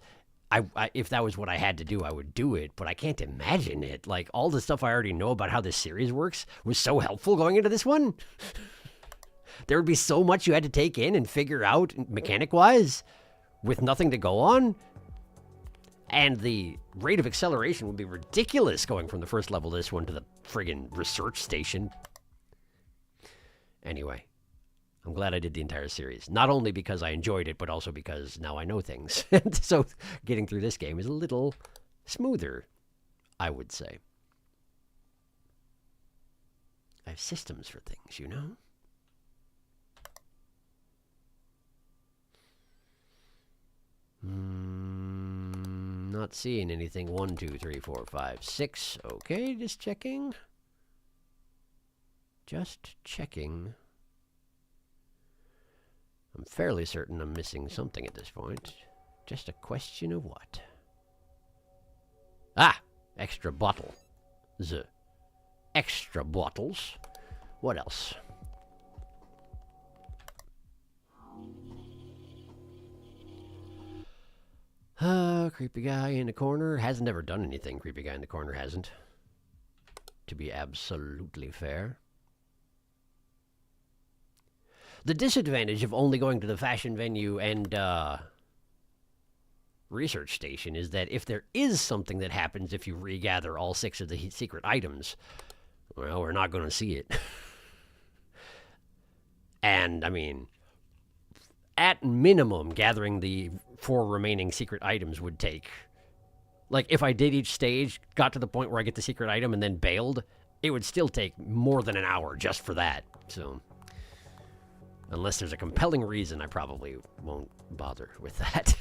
if that was what I had to do, I would do it, but I can't imagine it. Like, all the stuff I already know about how this series works was so helpful going into this one. There would be so much you had to take in and figure out mechanic-wise with nothing to go on. And the rate of acceleration would be ridiculous going from the first level of this one to the friggin' research station. Anyway, I'm glad I did the entire series. Not only because I enjoyed it, but also because now I know things. So getting through this game is a little smoother, I would say. I have systems for things, you know? Not seeing anything. 1, 2, 3, 4, 5, 6. Okay, just checking. Just checking. I'm fairly certain I'm missing something at this point. Just a question of what? Ah! Extra bottle. The extra bottles. What else? Creepy guy in the corner. Hasn't ever done anything, creepy guy in the corner hasn't. To be absolutely fair. The disadvantage of only going to the fashion venue and, research station is that if there is something that happens if you regather all 6 of the secret items, Well, we're not going to see it. And, I mean, at minimum, gathering the 4 remaining secret items would take... Like, if I did each stage, got to the point where I get the secret item and then bailed, it would still take more than an hour just for that. So, unless there's a compelling reason, I probably won't bother with that.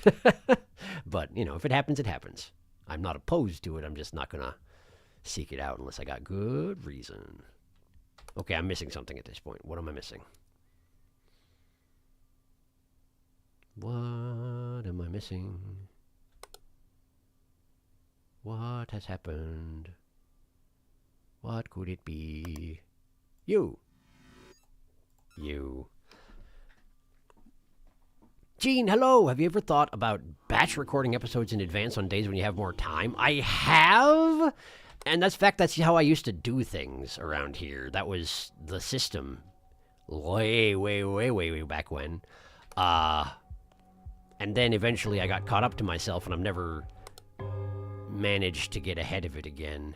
But, you know, if it happens, it happens. I'm not opposed to it. I'm just not going to seek it out unless I got good reason. Okay, I'm missing something at this point. What am I missing? What am I missing? What has happened? What could it be? You. Gene, hello. Have you ever thought about batch recording episodes in advance on days when you have more time? I have. And that's how I used to do things around here. That was the system. Way back when. And then eventually I got caught up to myself and I've never managed to get ahead of it again.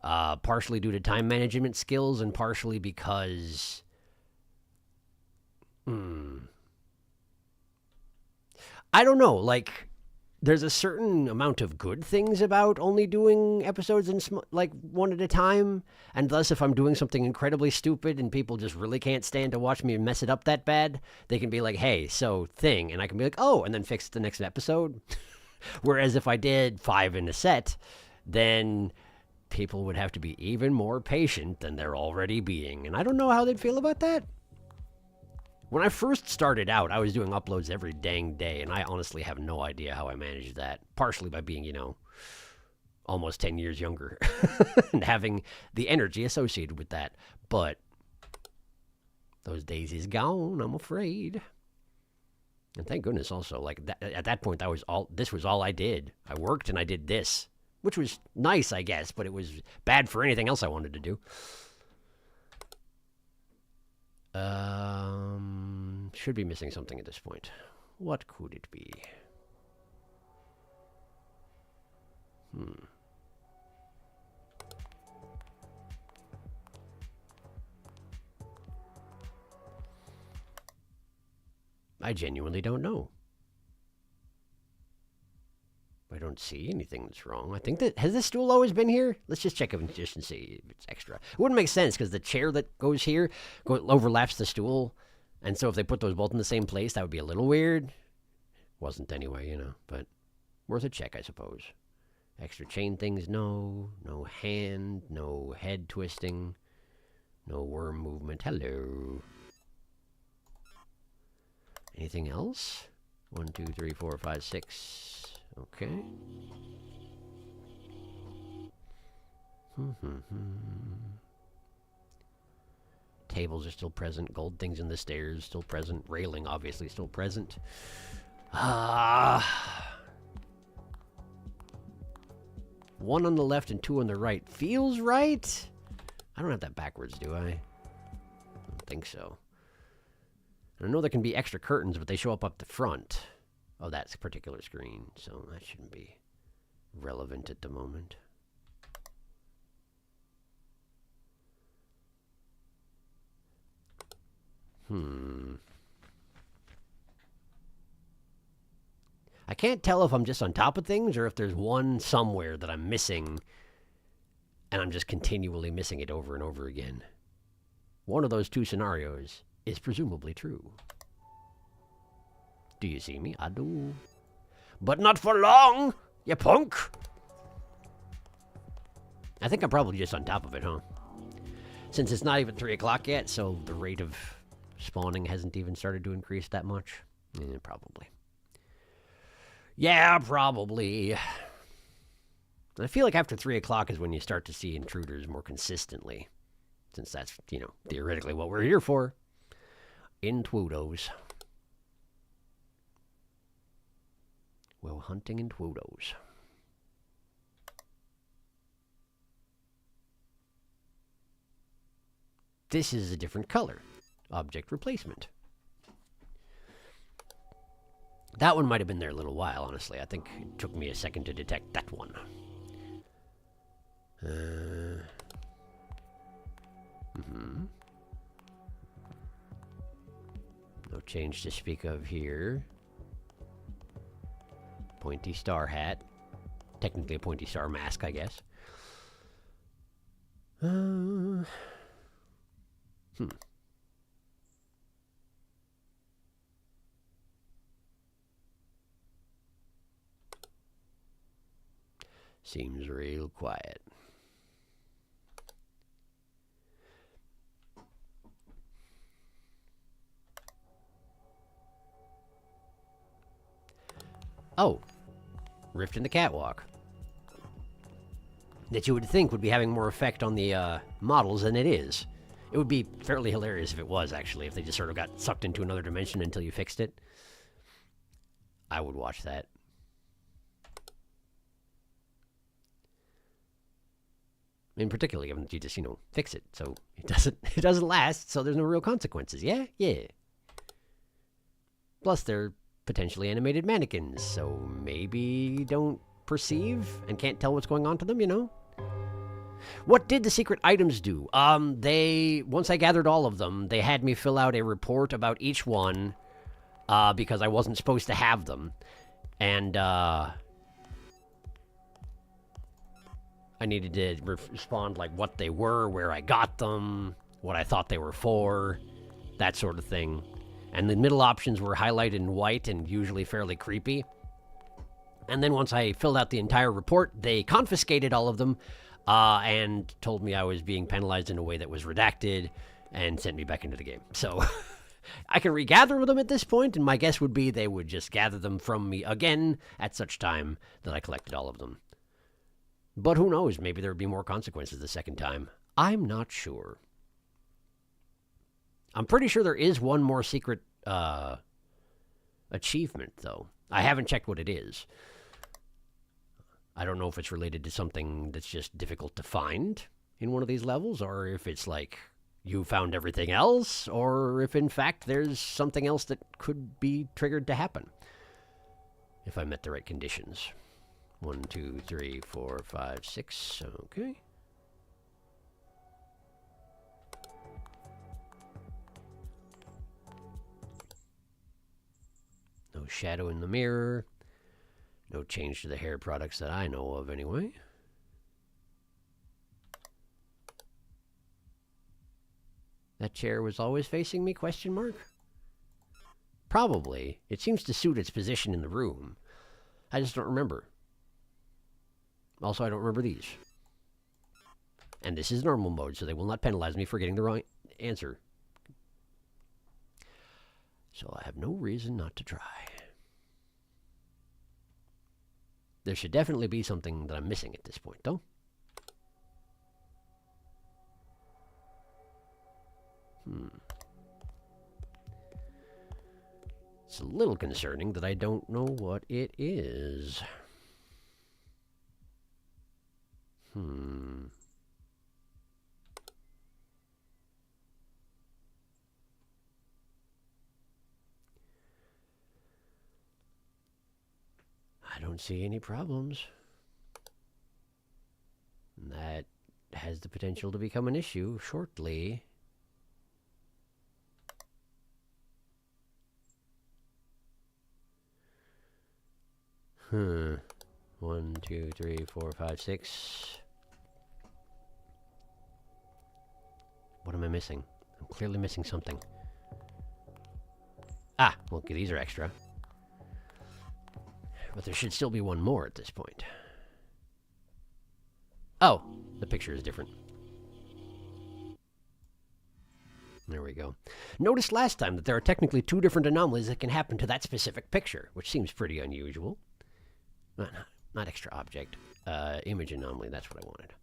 Partially due to time management skills and partially because... I don't know, like, there's a certain amount of good things about only doing episodes in, like, one at a time, and thus if I'm doing something incredibly stupid and people just really can't stand to watch me mess it up that bad, they can be like, hey, so thing, and I can be like, oh, and then fix the next episode. Whereas if I did 5 in a set, then people would have to be even more patient than they're already being, and I don't know how they'd feel about that. When I first started out, I was doing uploads every dang day, and I honestly have no idea how I managed that. Partially by being, you know, almost 10 years younger and having the energy associated with that. But those days is gone, I'm afraid. And thank goodness also, like, at that point, this was all I did. I worked and I did this, which was nice, I guess, but it was bad for anything else I wanted to do. Should be missing something at this point. What could it be? I genuinely don't know. I don't see anything that's wrong. I think that... Has this stool always been here? Let's just check it just and see if it's extra. It wouldn't make sense, because the chair that goes here overlaps the stool. And so if they put those both in the same place, that would be a little weird. Wasn't anyway, you know. But worth a check, I suppose. Extra chain things, no. No hand, no head twisting. No worm movement. Hello. Anything else? 1, 2, 3, 4, 5, 6... Okay. Tables are still present. Gold things in the stairs still present. Railing obviously still present. One on the left and 2 on the right. Feels right? I don't have that backwards, do I? I don't think so. I know there can be extra curtains, but they show up the front of that particular screen, so that shouldn't be relevant at the moment. I can't tell if I'm just on top of things or if there's one somewhere that I'm missing and I'm just continually missing it over and over again. One of those 2 scenarios is presumably true. Do you see me? I do. But not for long, you punk! I think I'm probably just on top of it, huh? Since it's not even 3 o'clock yet, so the rate of spawning hasn't even started to increase that much. Probably. Yeah, probably. I feel like after 3 o'clock is when you start to see intruders more consistently. Since that's, you know, theoretically what we're here for. Intrudos. Well, hunting in Twudos. This is a different color. Object replacement. That one might have been there a little while, honestly. I think it took me a second to detect that one. No change to speak of here. Pointy star hat. Technically a pointy star mask, I guess. Seems real quiet. Oh, rift in the catwalk. That you would think would be having more effect on the models than it is. It would be fairly hilarious if it was, actually, if they just sort of got sucked into another dimension until you fixed it. I would watch that. In particular, given that you just, fix it, so it doesn't last, so there's no real consequences. Yeah? Yeah. Plus, they're potentially animated mannequins, so maybe don't perceive and can't tell what's going on to them, What did the secret items do? Once I gathered all of them, they had me fill out a report about each one, because I wasn't supposed to have them. And, I needed to respond, like, what they were, where I got them, what I thought they were for, that sort of thing. And the middle options were highlighted in white and usually fairly creepy. And then once I filled out the entire report, they confiscated all of them and told me I was being penalized in a way that was redacted and sent me back into the game. So I can regather them at this point, and my guess would be they would just gather them from me again at such time that I collected all of them. But who knows, maybe there would be more consequences the second time. I'm not sure. I'm pretty sure there is one more secret achievement, though. I haven't checked what it is. I don't know if it's related to something that's just difficult to find in one of these levels, or if it's like you found everything else, or if in fact there's something else that could be triggered to happen. If I met the right conditions. 1, 2, 3, 4, 5, 6. Okay. No shadow in the mirror. No change to the hair products that I know of, anyway. That chair was always facing me, question mark? Probably. It seems to suit its position in the room. I just don't remember. Also, I don't remember these. And this is normal mode, so they will not penalize me for getting the wrong answer. So I have no reason not to try. There should definitely be something that I'm missing at this point, though. It's a little concerning that I don't know what it is. I don't see any problems. And that has the potential to become an issue shortly. One, 2, 3, 4, 5, 6. What am I missing? I'm clearly missing something. Ah, well, okay, these are extra. But there should still be one more at this point. Oh, the picture is different. There we go. Noticed last time that there are technically 2 different anomalies that can happen to that specific picture, which seems pretty unusual. Not extra object. Image anomaly, that's what I wanted.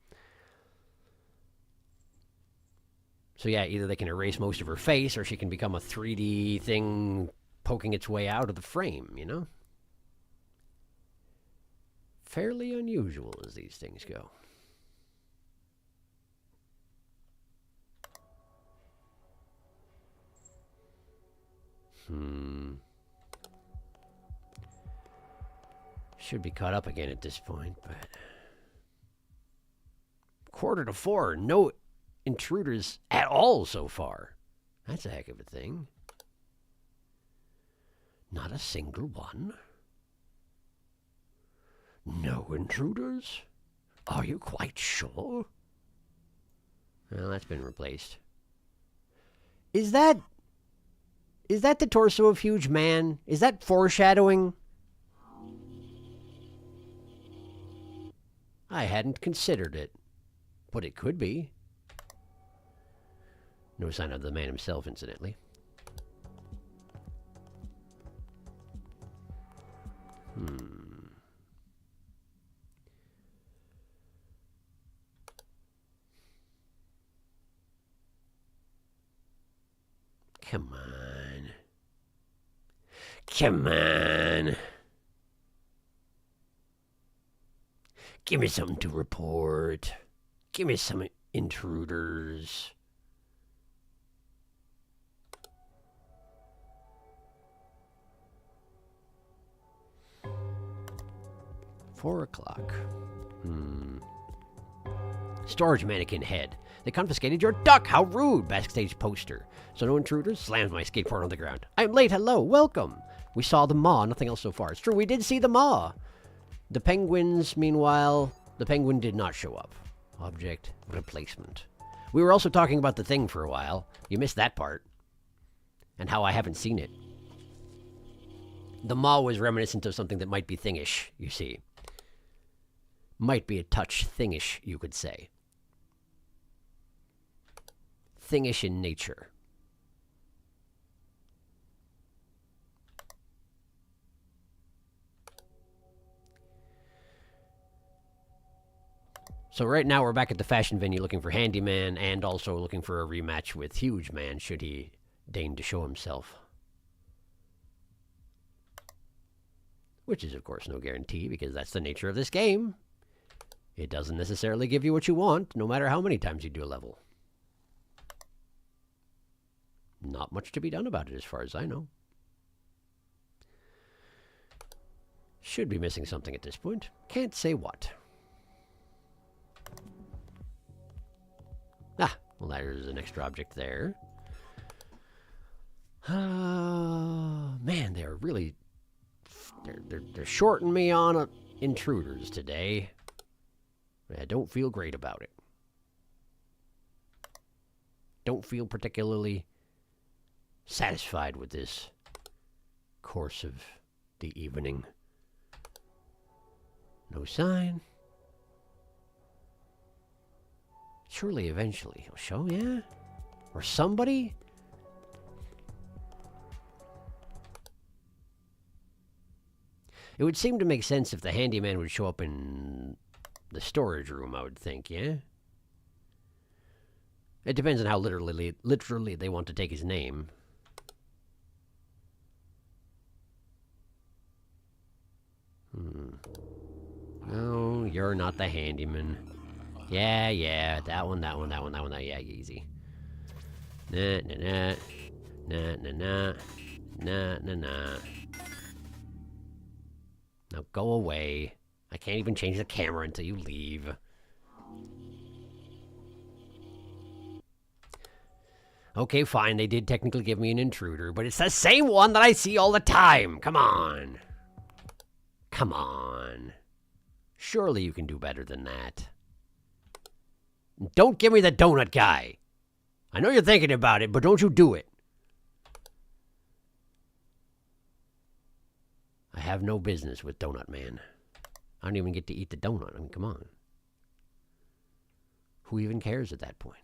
So yeah, either they can erase most of her face, or she can become a 3D thing poking its way out of the frame, you know? Fairly unusual as these things go. Should be caught up again at this point, but... 3:45, no intruders at all so far. That's a heck of a thing. Not a single one? No intruders? Are you quite sure? Well, that's been replaced. Is that the torso of Huge Man? Is that foreshadowing? I hadn't considered it, but it could be. No sign of the man himself, incidentally. Come on. Come on. Give me something to report. Give me some intruders. $4:00. Storage mannequin head. They confiscated your duck. How rude. Backstage poster. So no intruders. Slams my skateboard on the ground. I'm late. Hello. Welcome. We saw the maw. Nothing else so far. It's true. We did see the maw. The penguins, meanwhile, the penguin did not show up. Object replacement. We were also talking about the thing for a while. You missed that part. And how I haven't seen it. The maw was reminiscent of something that might be thingish, you see. Might be a touch thingish, you could say. Thingish in nature. So right now we're back at the fashion venue looking for Handyman and also looking for a rematch with Huge Man should he deign to show himself. Which is, of course, no guarantee because that's the nature of this game. It doesn't necessarily give you what you want, no matter how many times you do a level. Not much to be done about it as far as I know. Should be missing something at this point. Can't say what. Ah, well, there's an extra object there. Man, they're really... They're shorting me on intruders today. I don't feel great about it. Don't feel particularly satisfied with this course of the evening. No sign. Surely eventually he'll show, yeah? Or somebody? It would seem to make sense if the handyman would show up in the storage room, I would think, yeah? It depends on how literally they want to take his name. No, you're not the handyman. Yeah, that one, yeah, easy. Nah. Now go away. I can't even change the camera until you leave. Okay, fine, they did technically give me an intruder, but it's the same one that I see all the time! Come on! Come on. Surely you can do better than that. Don't give me the donut guy! I know you're thinking about it, but don't you do it. I have no business with Donut Man. I don't even get to eat the donut. I mean, come on. Who even cares at that point?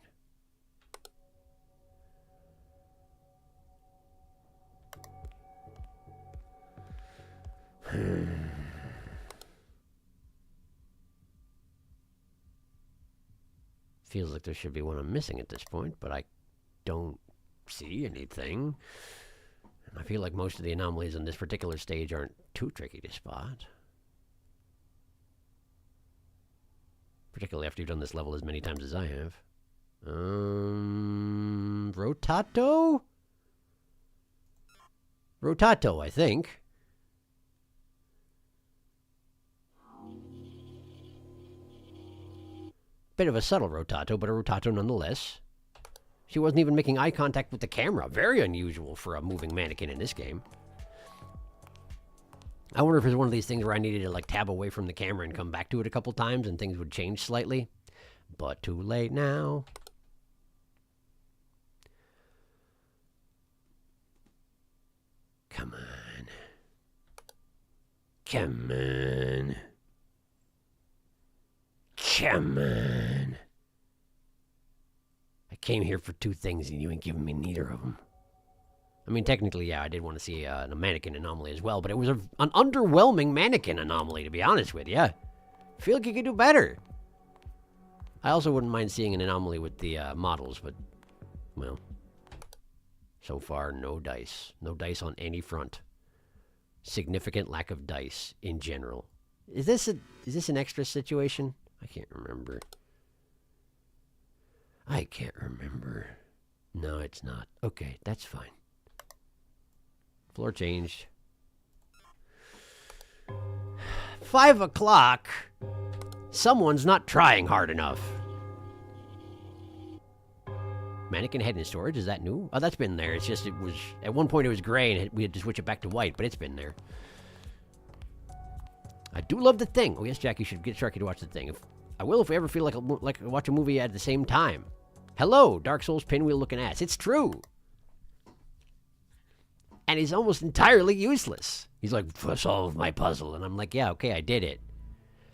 Feels like there should be one I'm missing at this point, but I don't see anything. And I feel like most of the anomalies on this particular stage aren't too tricky to spot. Particularly after you've done this level as many times as I have. Rotato? Rotato, I think. Bit of a subtle Rotato, but a Rotato nonetheless. She wasn't even making eye contact with the camera. Very unusual for a moving mannequin in this game. I wonder if it's one of these things where I needed to like tab away from the camera and come back to it a couple times and things would change slightly. But too late now. Come on. Come on. Come on. I came here for two things and you ain't giving me neither of them. I mean, technically, yeah, I did want to see a mannequin anomaly as well, but it was an underwhelming mannequin anomaly, to be honest with you. I feel like you could do better. I also wouldn't mind seeing an anomaly with the models, but, well, so far, no dice. No dice on any front. Significant lack of dice in general. Is this an extra situation? I can't remember. I can't remember. No, it's not. Okay, that's fine. Floor changed. 5 o'clock. Someone's not trying hard enough. Mannequin head in storage, is that new? Oh, that's been there. It's just, it was, at one point it was gray and we had to switch it back to white, but it's been there. I do love The Thing. Oh yes, Jack, you should get Sharky to watch The Thing. I will if we ever feel like watch a movie at the same time. Hello, Dark Souls pinwheel looking ass. It's true. And he's almost entirely useless. He's like, solve my puzzle. And I'm like, yeah, okay, I did it.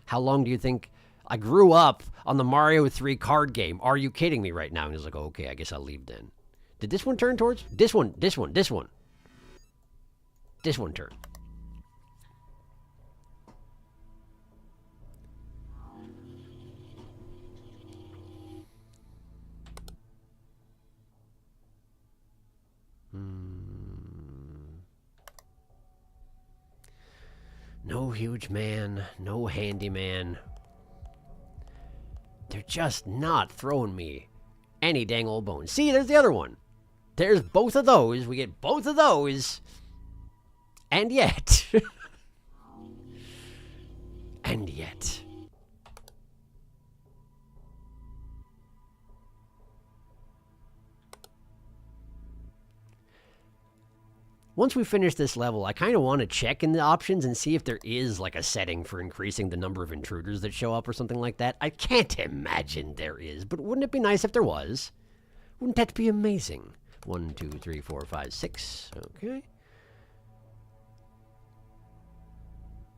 How long do you think? I grew up on the Mario 3 card game. Are you kidding me right now? And he's like, oh, okay, I guess I'll leave then. Did this one turn towards? This one. This one turned. No huge man, no handyman. They're just not throwing me any dang old bones. See, there's the other one. There's both of those. We get both of those. And yet. And yet. Once we finish this level, I kind of want to check in the options and see if there is like a setting for increasing the number of intruders that show up or something like that. I can't imagine there is, but wouldn't it be nice if there was? Wouldn't that be amazing? 1, 2, 3, 4, 5, 6. Okay.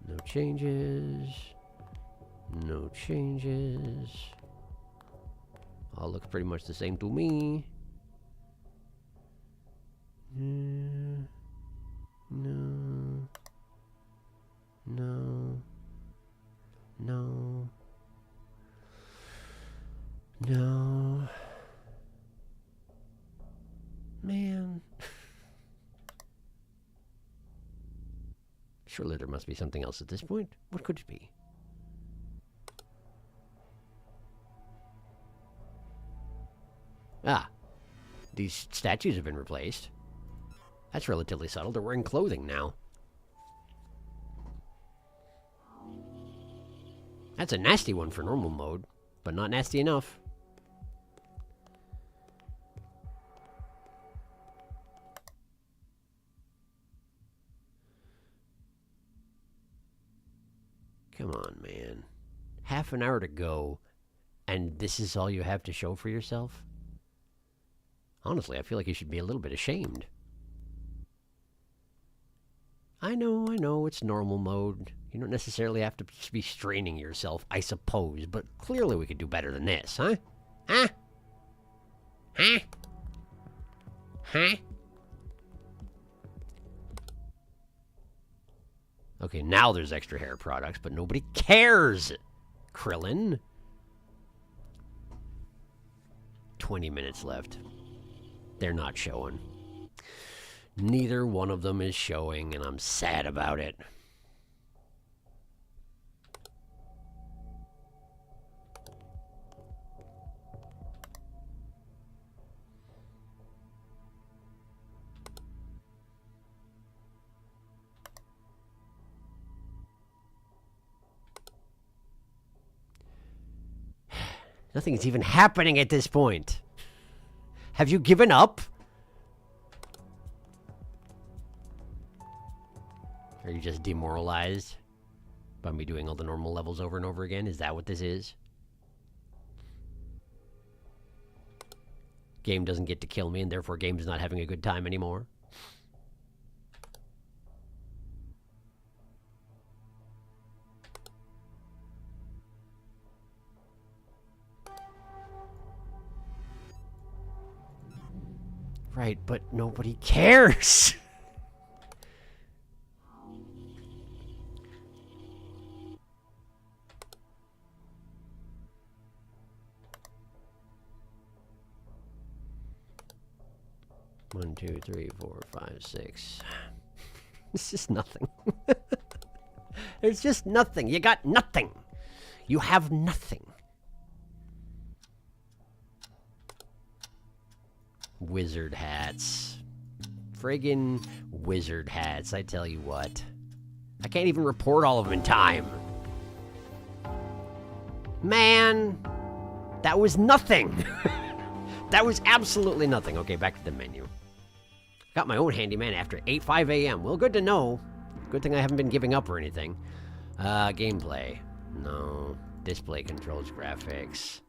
No changes. No changes. All looks pretty much the same to me. No. No. No. No. Man. Surely there must be something else at this point. What could it be? Ah. These statues have been replaced. That's relatively subtle. They're wearing clothing now. That's a nasty one for normal mode, but not nasty enough. Come on, man. Half an hour to go, and this is all you have to show for yourself? Honestly, I feel like you should be a little bit ashamed. I know, it's normal mode. You don't necessarily have to be straining yourself, I suppose, but clearly we could do better than this, huh? Huh? Huh? Huh? Okay, now there's extra hair products, but nobody cares, Krillin. 20 minutes left. They're not showing. Neither one of them is showing, and I'm sad about it. Nothing's even happening at this point. Have you given up? Are you just demoralized by me doing all the normal levels over and over again? Is that what this is? Game doesn't get to kill me, and therefore game's not having a good time anymore. Right, but nobody cares. One, two, three, 4, 5, 6. It's just nothing. There's just nothing. You got nothing. You have nothing. Wizard hats. Friggin' wizard hats, I tell you what. I can't even report all of them in time. Man, that was nothing. That was absolutely nothing. Okay, back to the menu. Got my own handyman after 5 a.m. Well, good to know. Good thing I haven't been giving up or anything. Gameplay. No. Display controls, graphics.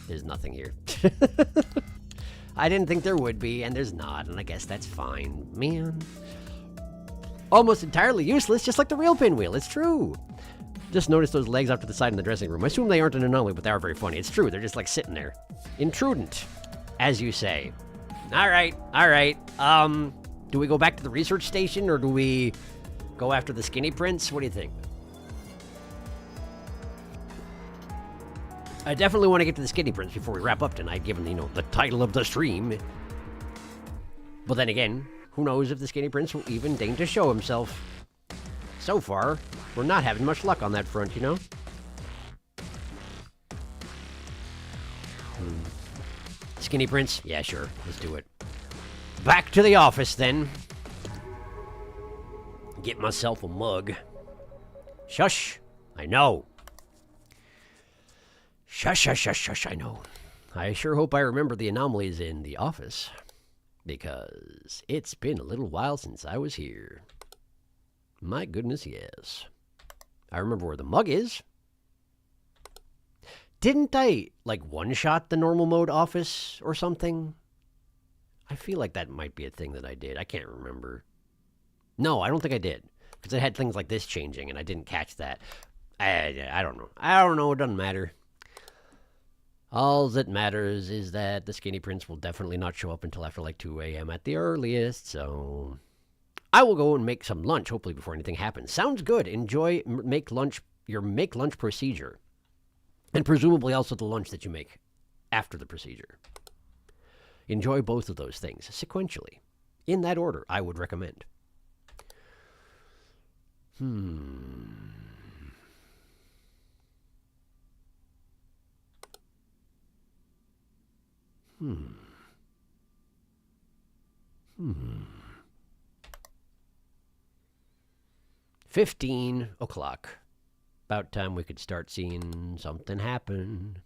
There's nothing here. I didn't think there would be, and there's not, and I guess that's fine. Man. Almost entirely useless, just like the real pinwheel. It's true. Just notice those legs off to the side in the dressing room. I assume they aren't an anomaly, but they are very funny. It's true. They're just like sitting there. Intrudent, as you say. All right. Do we go back to the research station, or do we go after the skinny prince? What do you think? I definitely want to get to the skinny prince before we wrap up tonight, given, the title of the stream. But then again, who knows if the skinny prince will even deign to show himself. So far, we're not having much luck on that front, Skinny prince? Yeah, sure. Let's do it. Back to the office, then. Get myself a mug. Shush. I know. Shush, I know. I sure hope I remember the anomalies in the office, because it's been a little while since I was here. My goodness, yes. I remember where the mug is. Didn't I, one-shot the normal mode office or something? I feel like that might be a thing that I did. I can't remember. No, I don't think I did, because it had things like this changing, and I didn't catch that. I don't know. It doesn't matter. All that matters is that the skinny prince will definitely not show up until after 2 a.m. at the earliest, so I will go and make some lunch, hopefully before anything happens. Sounds good. Enjoy your make lunch procedure. And presumably also the lunch that you make after the procedure. Enjoy both of those things sequentially. In that order, I would recommend. Hmm. 15 o'clock. About time we could start seeing something happen.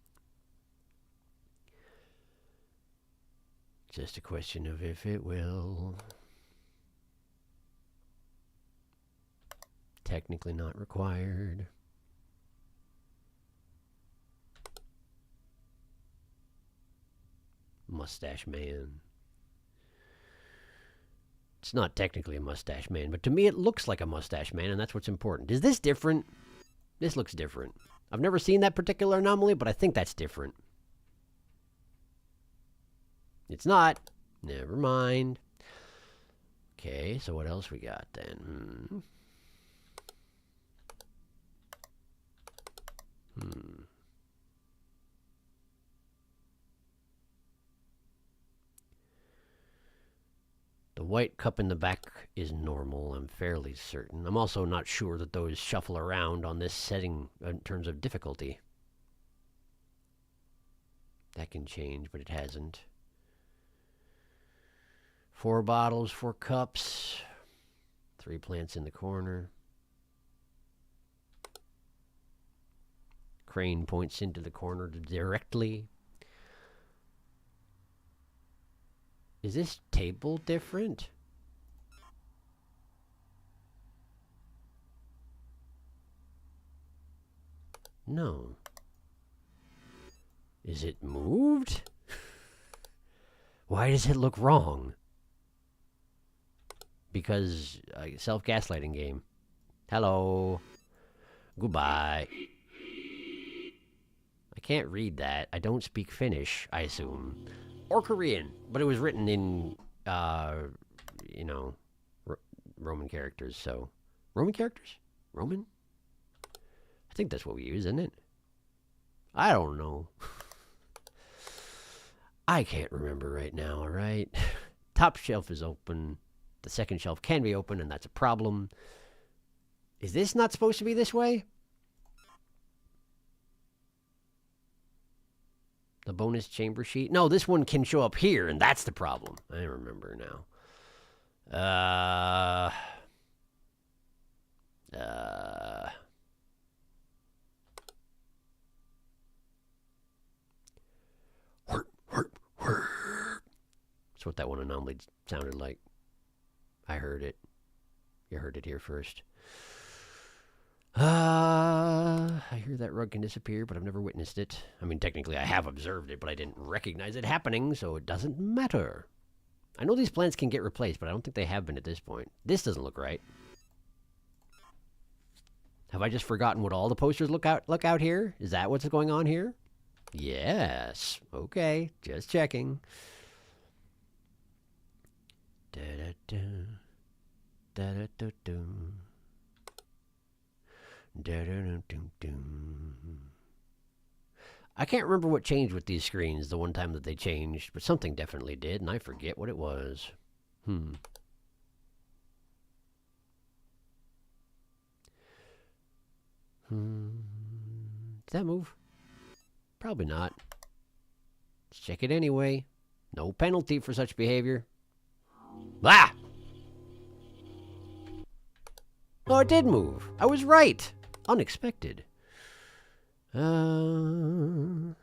Just a question of if it will. Technically not required. Mustache man. It's not technically a mustache man, but to me it looks like a mustache man, and that's what's important. Is this different? This looks different. I've never seen that particular anomaly, but I think that's different. It's not. Never mind. Okay, so what else we got then? The white cup in the back is normal, I'm fairly certain. I'm also not sure that those shuffle around on this setting in terms of difficulty. That can change, but it hasn't. 4 bottles, 4 cups. 3 plants in the corner. Crane points into the corner directly. Is this table different? No. Is it moved? Why does it look wrong? Because self-gaslighting game. Hello. Goodbye. I can't read that. I don't speak Finnish, I assume. Or Korean. But it was written in, you know, Roman characters, so... Roman characters? Roman? I think that's what we use, isn't it? I don't know. I can't remember right now, alright? Top shelf is open. The second shelf can be open, and that's a problem. Is this not supposed to be this way? The bonus chamber sheet? No, this one can show up here, and that's the problem. I remember now. That's what that one anomaly sounded like. I heard it. You heard it here first. I hear that rug can disappear, but I've never witnessed it. I mean, technically I have observed it, but I didn't recognize it happening, so it doesn't matter. I know these plants can get replaced, but I don't think they have been at this point. This doesn't look right. Have I just forgotten what all the posters look out here? Is that what's going on here? Yes. Okay. Just checking. Da-da-da. Da-da-da-da. Da-da-da-da-da. I can't remember what changed with these screens the one time that they changed, but something definitely did, and I forget what it was. Did that move? Probably not. Let's check it anyway. No penalty for such behavior. Ah! Oh, it did move. I was right. Unexpected. Hello,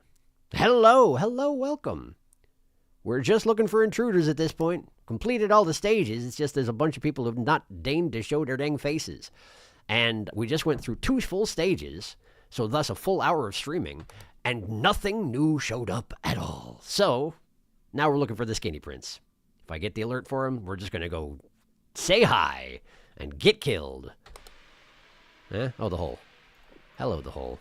welcome. We're just looking for intruders at this point. Completed all the stages. It's just there's a bunch of people who've not deigned to show their dang faces. And we just went through 2 full stages, so thus a full hour of streaming, and nothing new showed up at all. So, now we're looking for the Skinny Prince. If I get the alert for him, we're just going to go say hi and get killed. Oh, the hole. Hello, the hole.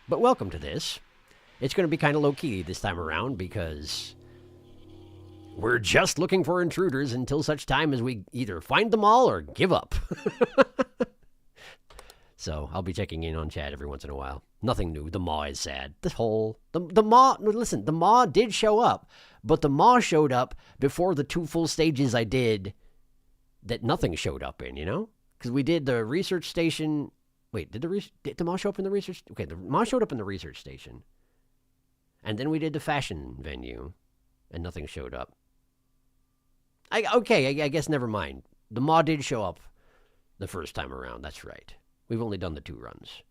But welcome to this. It's going to be kind of low-key this time around because we're just looking for intruders until such time as we either find them all or give up. So I'll be checking in on chat every once in a while. Nothing new. The maw is sad. The maw, listen, the maw did show up, but the maw showed up before the 2 full stages I did that nothing showed up in, you know? Because we did the research station. Wait, did the maw show up in the research? Okay, the maw showed up in the research station. And then we did the fashion venue, and nothing showed up. I guess never mind. The maw did show up the first time around. That's right. We've only done the 2 runs.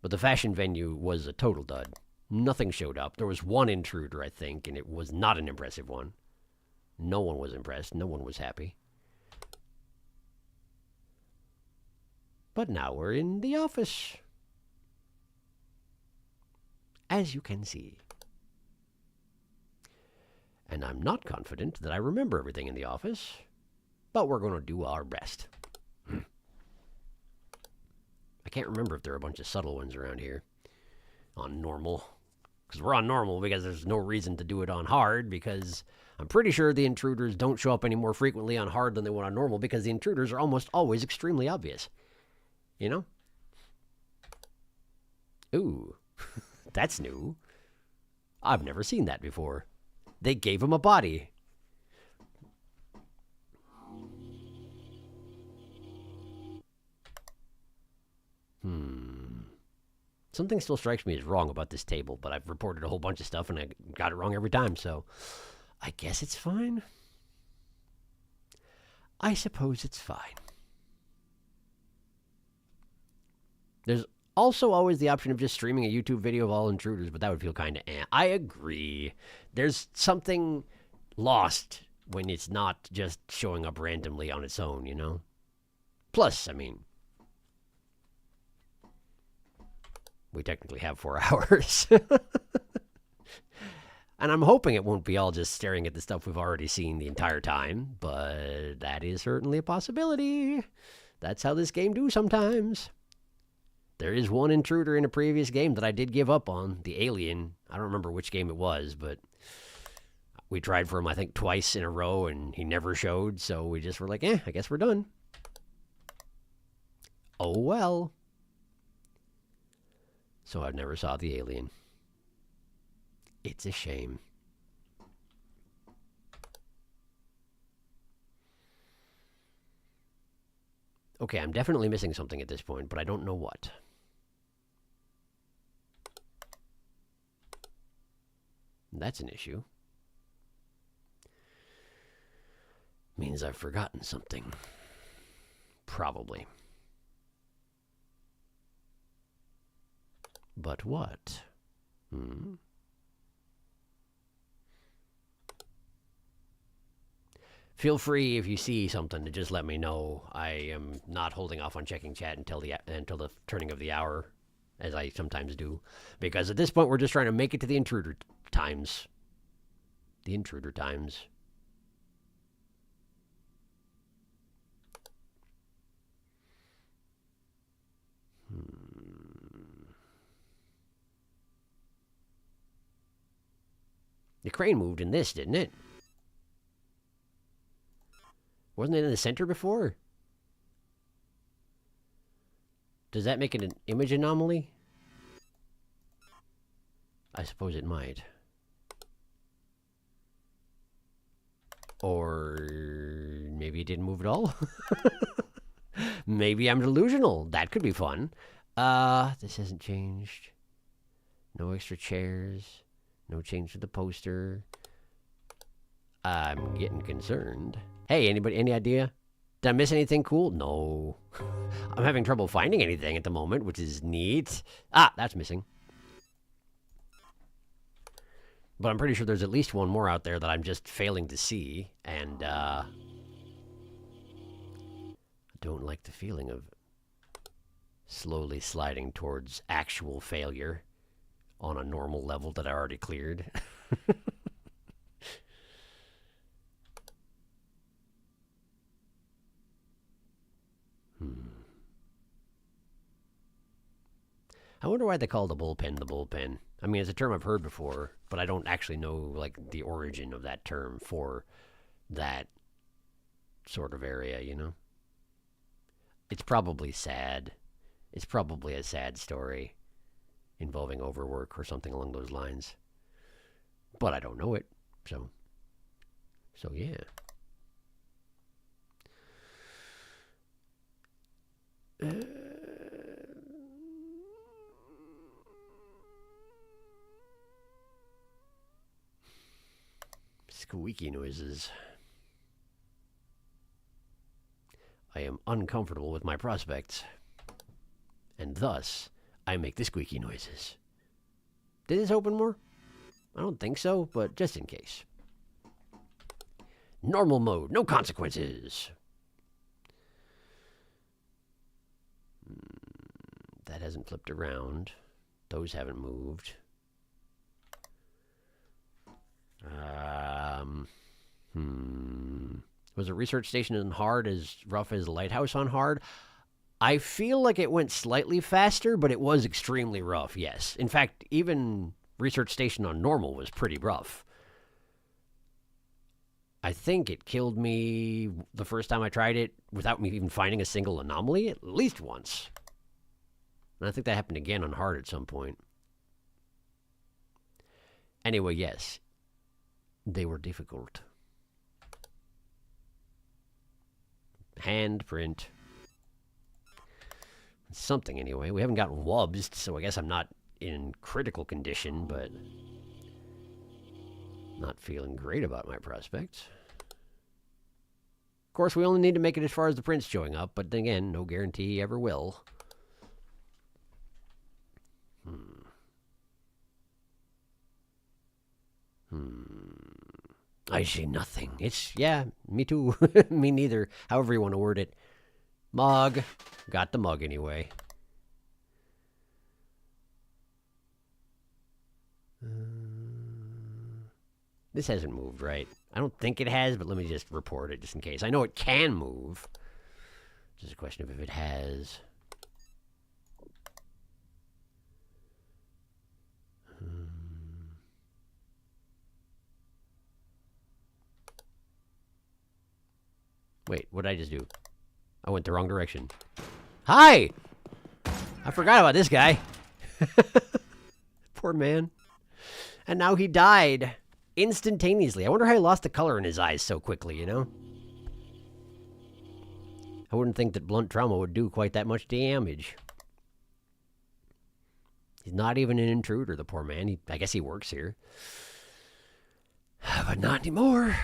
But the fashion venue was a total dud. Nothing showed up. There was 1 intruder, I think, and it was not an impressive one. No one was impressed. No one was happy. But now we're in the office. As you can see. And I'm not confident that I remember everything in the office, but we're going to do our best. I can't remember if there are a bunch of subtle ones around here on normal. Because we're on normal because there's no reason to do it on hard, because I'm pretty sure the intruders don't show up any more frequently on hard than they would on normal, because the intruders are almost always extremely obvious. You know? Ooh, that's new. I've never seen that before. They gave him a body. Something still strikes me as wrong about this table, but I've reported a whole bunch of stuff and I got it wrong every time, so I guess it's fine. I suppose it's fine. There's Also, always the option of just streaming a YouTube video of all intruders, but that would feel kind of eh. I agree. There's something lost when it's not just showing up randomly on its own, you know? Plus, I mean, we technically have 4 hours. And I'm hoping it won't be all just staring at the stuff we've already seen the entire time, but that is certainly a possibility. That's how this game do sometimes. There is one intruder in a previous game that I did give up on, the alien. I don't remember which game it was, but we tried for him, I think, twice in a row, and he never showed, so we just were like, I guess we're done. Oh well. So I never saw the alien. It's a shame. Okay, I'm definitely missing something at this point, but I don't know what. That's an issue. Means I've forgotten something. Probably. But what? Feel free, if you see something, to just let me know. I am not holding off on checking chat until the turning of the hour, as I sometimes do. Because at this point, we're just trying to make it to the intruder times. The intruder times. The crane moved in this, didn't it? Wasn't it in the center before? Does that make it an image anomaly? I suppose it might. Or maybe it didn't move at all? Maybe I'm delusional. That could be fun. This hasn't changed. No extra chairs. No change to the poster. I'm getting concerned. Hey, anybody, any idea? Did I miss anything cool? No. I'm having trouble finding anything at the moment, which is neat. Ah, that's missing. But I'm pretty sure there's at least one more out there that I'm just failing to see. And, I don't like the feeling of slowly sliding towards actual failure on a normal level that I already cleared. I wonder why they call the bullpen the bullpen. I mean, it's a term I've heard before, but I don't actually know, like, the origin of that term for that sort of area, you know? It's probably sad. It's probably a sad story involving overwork or something along those lines. But I don't know it, so yeah. Squeaky noises. I am uncomfortable with my prospects, and thus I make the squeaky noises. Did this open more? I don't think so, but just in case. Normal mode, no consequences. That hasn't flipped around. Those haven't moved. Was a research station on hard as rough as Lighthouse on hard? I feel like it went slightly faster, but it was extremely rough, yes. In fact, even research station on normal was pretty rough. I think it killed me the first time I tried it without me even finding a single anomaly, at least once. And I think that happened again on hard at some point. Anyway, yes. They were difficult. Handprint. Something anyway. We haven't gotten wubs, so I guess I'm not in critical condition, but not feeling great about my prospects. Of course, we only need to make it as far as the prints showing up, but then again, no guarantee he ever will. I see nothing. It's, yeah, me too. Me neither. However you want to word it. Mug. Got the mug anyway. This hasn't moved, right? I don't think it has, but let me just report it just in case. I know it can move. Just a question of if it has. Wait, what did I just do? I went the wrong direction. Hi! I forgot about this guy. Poor man. And now he died instantaneously. I wonder how he lost the color in his eyes so quickly, you know? I wouldn't think that blunt trauma would do quite that much damage. He's not even an intruder, the poor man. I guess he works here. But not anymore.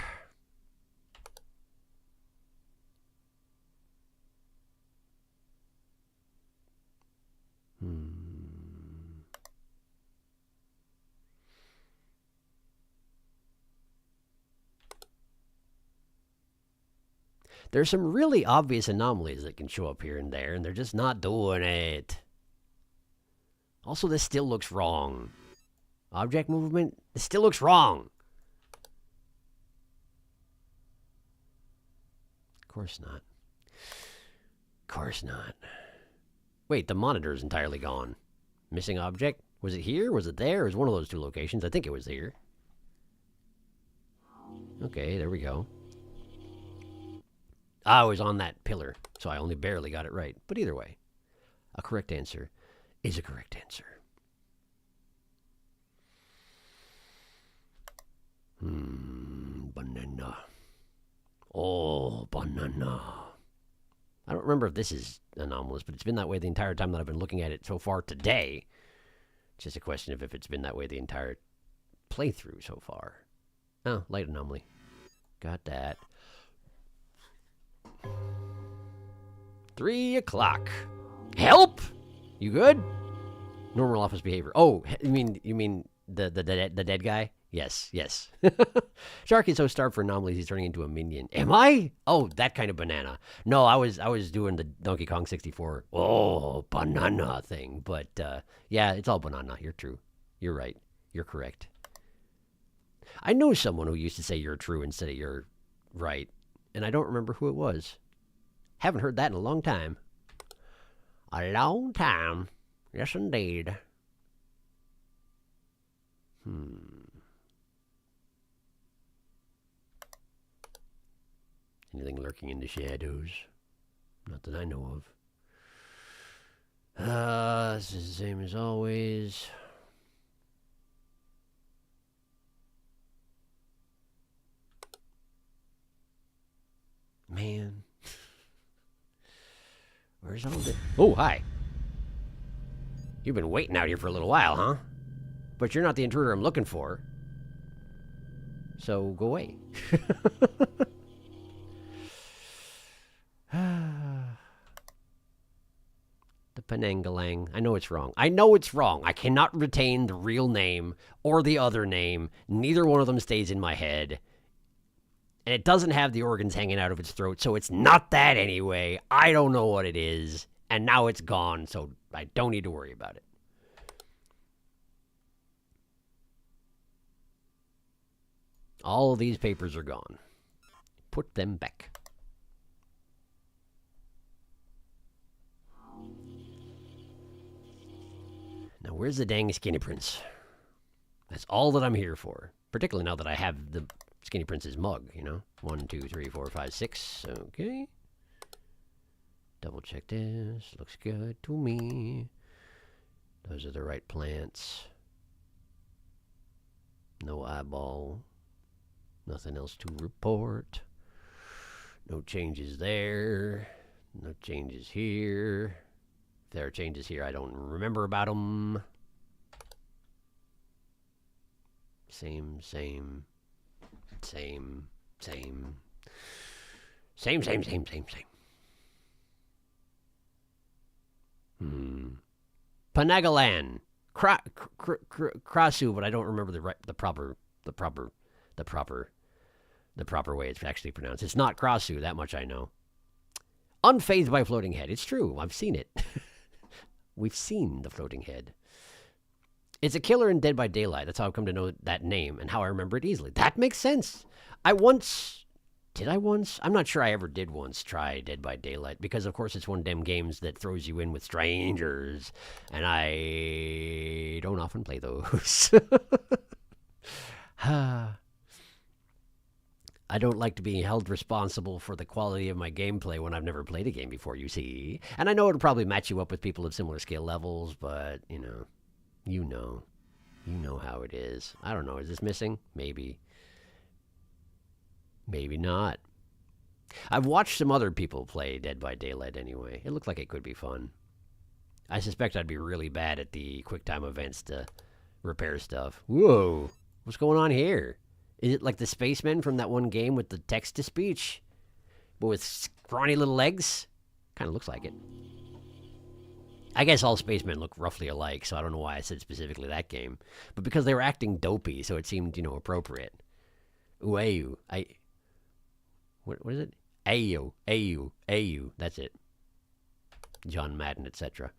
There's some really obvious anomalies that can show up here and there, and they're just not doing it. Also, this still looks wrong. Object movement? This still looks wrong. Of course not. Of course not. Wait, the monitor is entirely gone. Missing object? Was it here? Was it there? It was one of those two locations. I think it was here. Okay, there we go. I was on that pillar, so I only barely got it right. But either way, a correct answer is a correct answer. Banana. Oh, banana. I don't remember if this is anomalous, but it's been that way the entire time that I've been looking at it so far today. It's just a question of if it's been that way the entire playthrough so far. Oh, light anomaly. Got that. 3 o'clock. Help! You good? Normal office behavior. Oh, you mean the dead guy? Yes. Sharky's so starved for anomalies he's turning into a minion. Am I? Oh, that kind of banana. No, I was doing the Donkey Kong 64. Oh, banana thing. But yeah, it's all banana. You're true. You're right. You're correct. I know someone who used to say you're true instead of you're right, and I don't remember who it was. Haven't heard that in a long time. A long time. Yes, indeed. Anything lurking in the shadows? Not that I know of. This is the same as always. Man. Where's all the... Oh, hi. You've been waiting out here for a little while, huh? But you're not the intruder I'm looking for. So, go away. The Penangalang. I know it's wrong. I know it's wrong. I cannot retain the real name or the other name. Neither one of them stays in my head. And it doesn't have the organs hanging out of its throat, so it's not that anyway. I don't know what it is. And now it's gone, so I don't need to worry about it. All of these papers are gone. Put them back. Now, where's the dang Skinny Prince? That's all that I'm here for. Particularly now that I have the Skinny Prince's mug, you know? 1, 2, 3, 4, 5, 6. Okay. Double check this. Looks good to me. Those are the right plants. No eyeball. Nothing else to report. No changes there. No changes here. If there are changes here, I don't remember about them. Same. Same. Panagalan. Krasu, but I don't remember the proper The proper way it's actually pronounced. It's not Krassu, that much I know. Unfazed by floating head. It's true. I've seen it. We've seen the floating head. It's a killer in Dead by Daylight. That's how I've come to know that name and how I remember it easily. That makes sense. Did I once? I'm not sure I ever did once try Dead by Daylight because, of course, it's one of them games that throws you in with strangers, and I don't often play those. I don't like to be held responsible for the quality of my gameplay when I've never played a game before, you see. And I know it'll probably match you up with people of similar skill levels, but, you know how it is. I don't know. Is this missing? Maybe. Maybe not. I've watched some other people play Dead by Daylight anyway. It looked like it could be fun. I suspect I'd be really bad at the quick time events to repair stuff. Whoa. What's going on here? Is it like the spacemen from that one game with the text-to-speech? But with scrawny little legs? Kind of looks like it. I guess all spacemen look roughly alike, so I don't know why I said specifically that game. But because they were acting dopey, so it seemed, appropriate. Ooh, what is it? Ayu. That's it. John Madden, etc.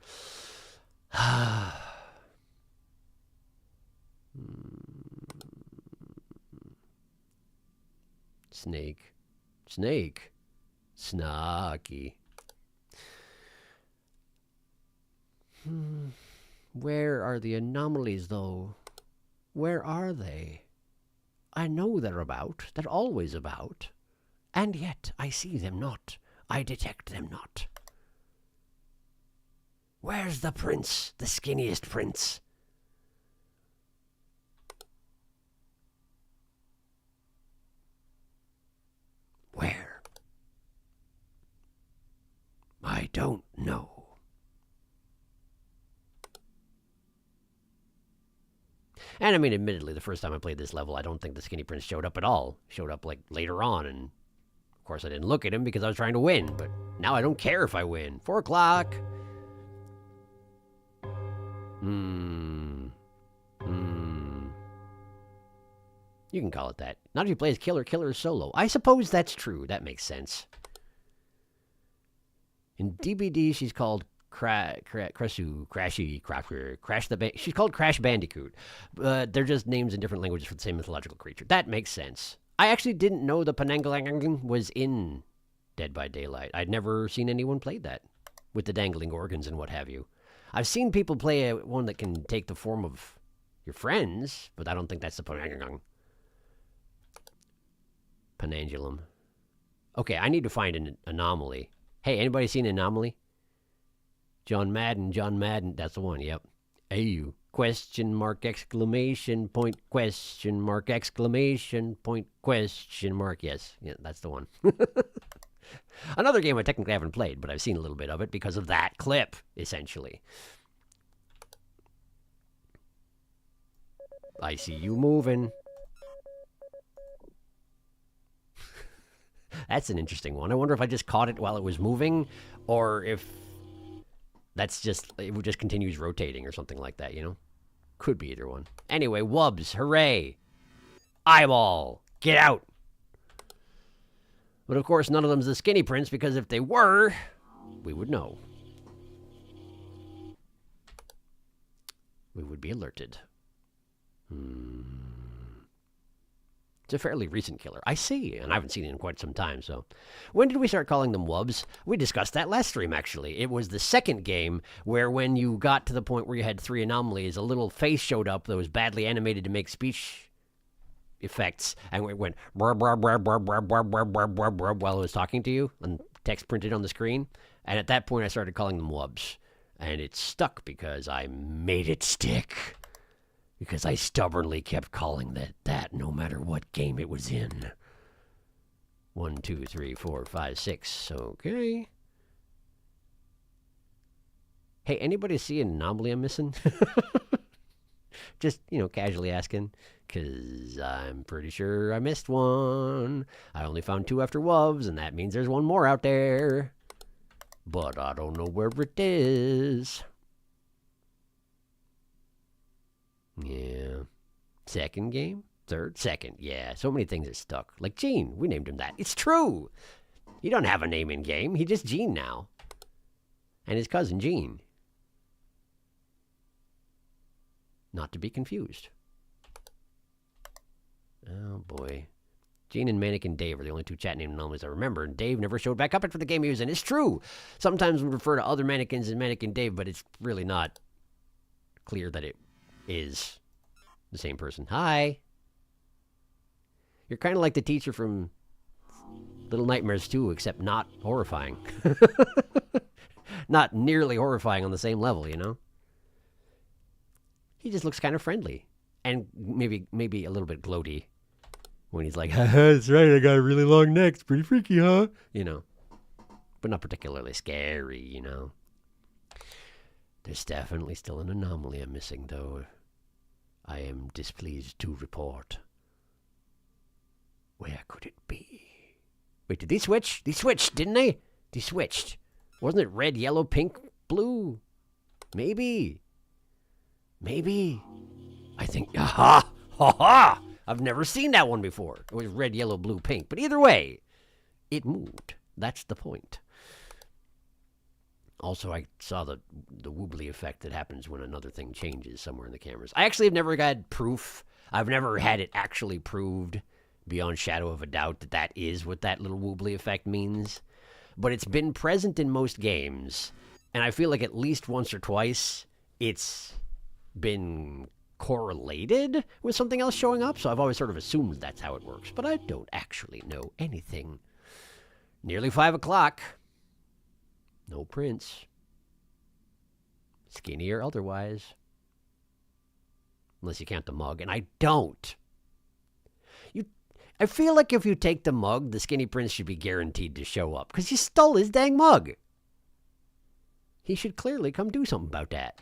Snake. Snarky. Where are the anomalies, though? Where are they? I know they're about. They're always about. And yet I see them not. I detect them not. Where's the prince? The skinniest prince? Where? I don't know. And I mean, admittedly, the first time I played this level, I don't think the skinny prince showed up at all. Showed up, like, later on, and of course I didn't look at him because I was trying to win, but now I don't care if I win. 4 o'clock. You can call it that. Not if you play as killer solo. I suppose that's true. That makes sense. In DBD, she's called Crash she's called Crash Bandicoot. They're just names in different languages for the same mythological creature. That makes sense. I actually didn't know the Panangalang was in Dead by Daylight. I'd never seen anyone play that with the dangling organs and what have you. I've seen people play one that can take the form of your friends, but I don't think that's the Panangalang. Panangulum. Okay, I need to find an anomaly. Hey, anybody seen Anomaly? John Madden, that's the one, yep. AU, question mark, exclamation point, question mark, exclamation point, question mark, yes. Yeah, that's the one. Another game I technically haven't played, but I've seen a little bit of it because of that clip, essentially. I see you moving. That's an interesting one. I wonder if I just caught it while it was moving, or if it just continues rotating or something like that, Could be either one. Anyway, Wubs, hooray. Eyeball, get out. But of course, none of them's the skinny prince, because if they were, we would know. We would be alerted. It's a fairly recent killer. I see, and I haven't seen it in quite some time, so. When did we start calling them Wubs? We discussed that last stream, actually. It was the second game where when you got to the point where you had 3 anomalies, a little face showed up that was badly animated to make speech effects, and it went while it was talking to you, and text printed on the screen. And at that point, I started calling them Wubs. And it stuck because I made it stick. Because I stubbornly kept calling that no matter what game it was in. 1, 2, 3, 4, 5, 6. Okay. Hey, anybody see an anomaly I'm missing? Just, casually asking. Because I'm pretty sure I missed one. I only found 2 after Wubs, and that means there's one more out there. But I don't know where it is. Yeah. Second game? third, second. Yeah, so many things are stuck. Like Gene, we named him that. It's true. He don't have a name in game. He just Gene now. And his cousin Gene. Not to be confused. Oh boy. Gene and Mannequin Dave are the only two chat name anomalies I remember, and Dave never showed back up after the game he was in. It's true. Sometimes we refer to other mannequins as Mannequin Dave, but it's really not clear that it is the same person. Hi. You're kind of like the teacher from Little Nightmares 2, except not horrifying. Not nearly horrifying on the same level, you know? He just looks kind of friendly. And maybe a little bit gloaty. When he's like, haha, that's right, I got a really long neck. It's pretty freaky, huh? You know. But not particularly scary, you know. There's definitely still an anomaly I'm missing, though. I am displeased to report. Where could it be? Wait, did they switch? They switched, didn't they? They switched. Wasn't it red, yellow, pink, blue? Maybe. Maybe. I think, aha! Ha ha! I've never seen that one before. It was red, yellow, blue, pink. But either way, it moved. That's the point. Also, I saw the woobly effect that happens when another thing changes somewhere in the cameras. I actually have never had proof. I've never had it actually proved beyond shadow of a doubt that that is what that little woobly effect means. But it's been present in most games. And I feel like at least once or twice, it's been correlated with something else showing up, so I've always sort of assumed that's how it works, but I don't actually know anything. Nearly 5 o'clock. No prints. Skinny or otherwise. Unless you count the mug, and I don't. I feel like if you take the mug, the skinny prince should be guaranteed to show up, because you stole his dang mug. He should clearly come do something about that.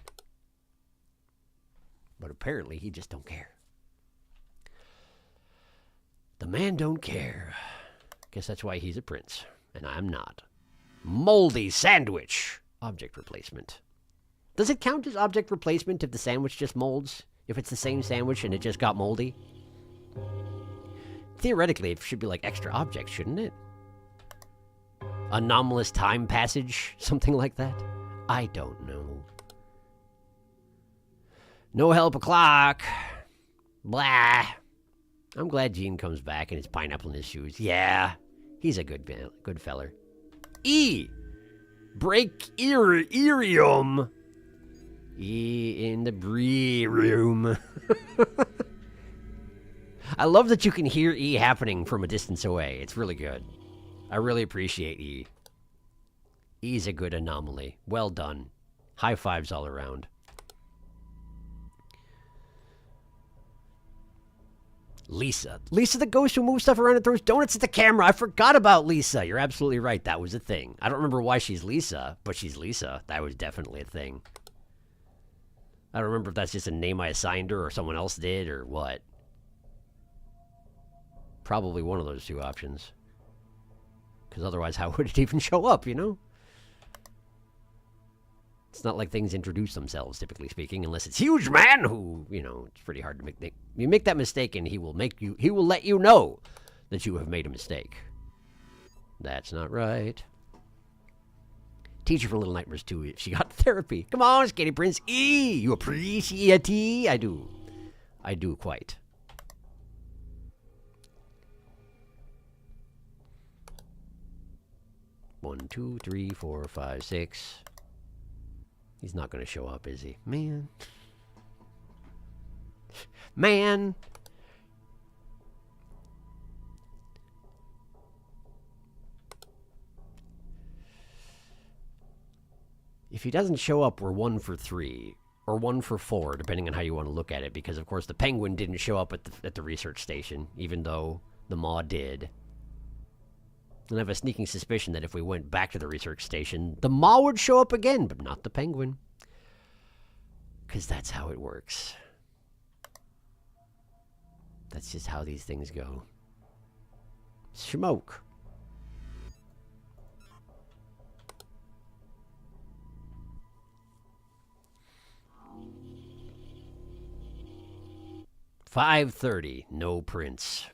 But apparently he just don't care. The man don't care. Guess that's why he's a prince, and I'm not. Moldy sandwich. Object replacement. Does it count as object replacement if the sandwich just molds? If it's the same sandwich and it just got moldy? Theoretically, it should be like extra objects, shouldn't it? Anomalous time passage? Something like that? I don't know. No help o'clock. Blah. I'm glad Gene comes back and his pineapple in his shoes. Yeah, he's a good feller. E. Break-irium. E in the bree room. I love that you can hear E happening from a distance away. It's really good. I really appreciate E. E's a good anomaly. Well done. High fives all around. Lisa. Lisa the ghost who moves stuff around and throws donuts at the camera. I forgot about Lisa. You're absolutely right. That was a thing. I don't remember why she's Lisa, but she's Lisa. That was definitely a thing. I don't remember if that's just a name I assigned her or someone else did or what. Probably one of those two options. Because otherwise, how would it even show up, you know? It's not like things introduce themselves, typically speaking, unless it's Huge Man, who, you know, it's pretty hard to make. You make that mistake, and he will let you know that you have made a mistake. That's not right. Teacher from Little Nightmares 2, she got therapy. Come on, Skinny Prince. E, you appreciate it? I do. I do quite. One, two, three, 4, 5, 6. He's not going to show up, is he? Man. Man. If he doesn't show up, we're 1 for 3. Or 1 for 4, depending on how you want to look at it. Because, of course, the penguin didn't show up at the research station, even though the maw did. And I have a sneaking suspicion that if we went back to the research station, the maw would show up again, but not the penguin. Because that's how it works. That's just how these things go. Smoke. 5:30, no Prince.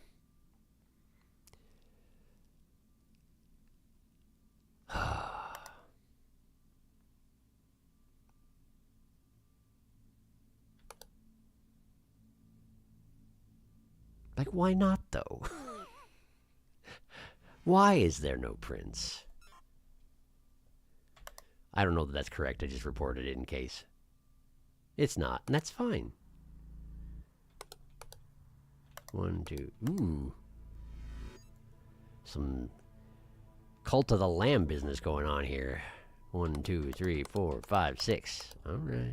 Like, why not, though? Why is there no Prince? I don't know that that's correct. I just reported it in case. It's not, and that's fine. 1, 2. Ooh. Some Cult of the Lamb business going on here. 1, 2, 3, 4, 5, 6. All right.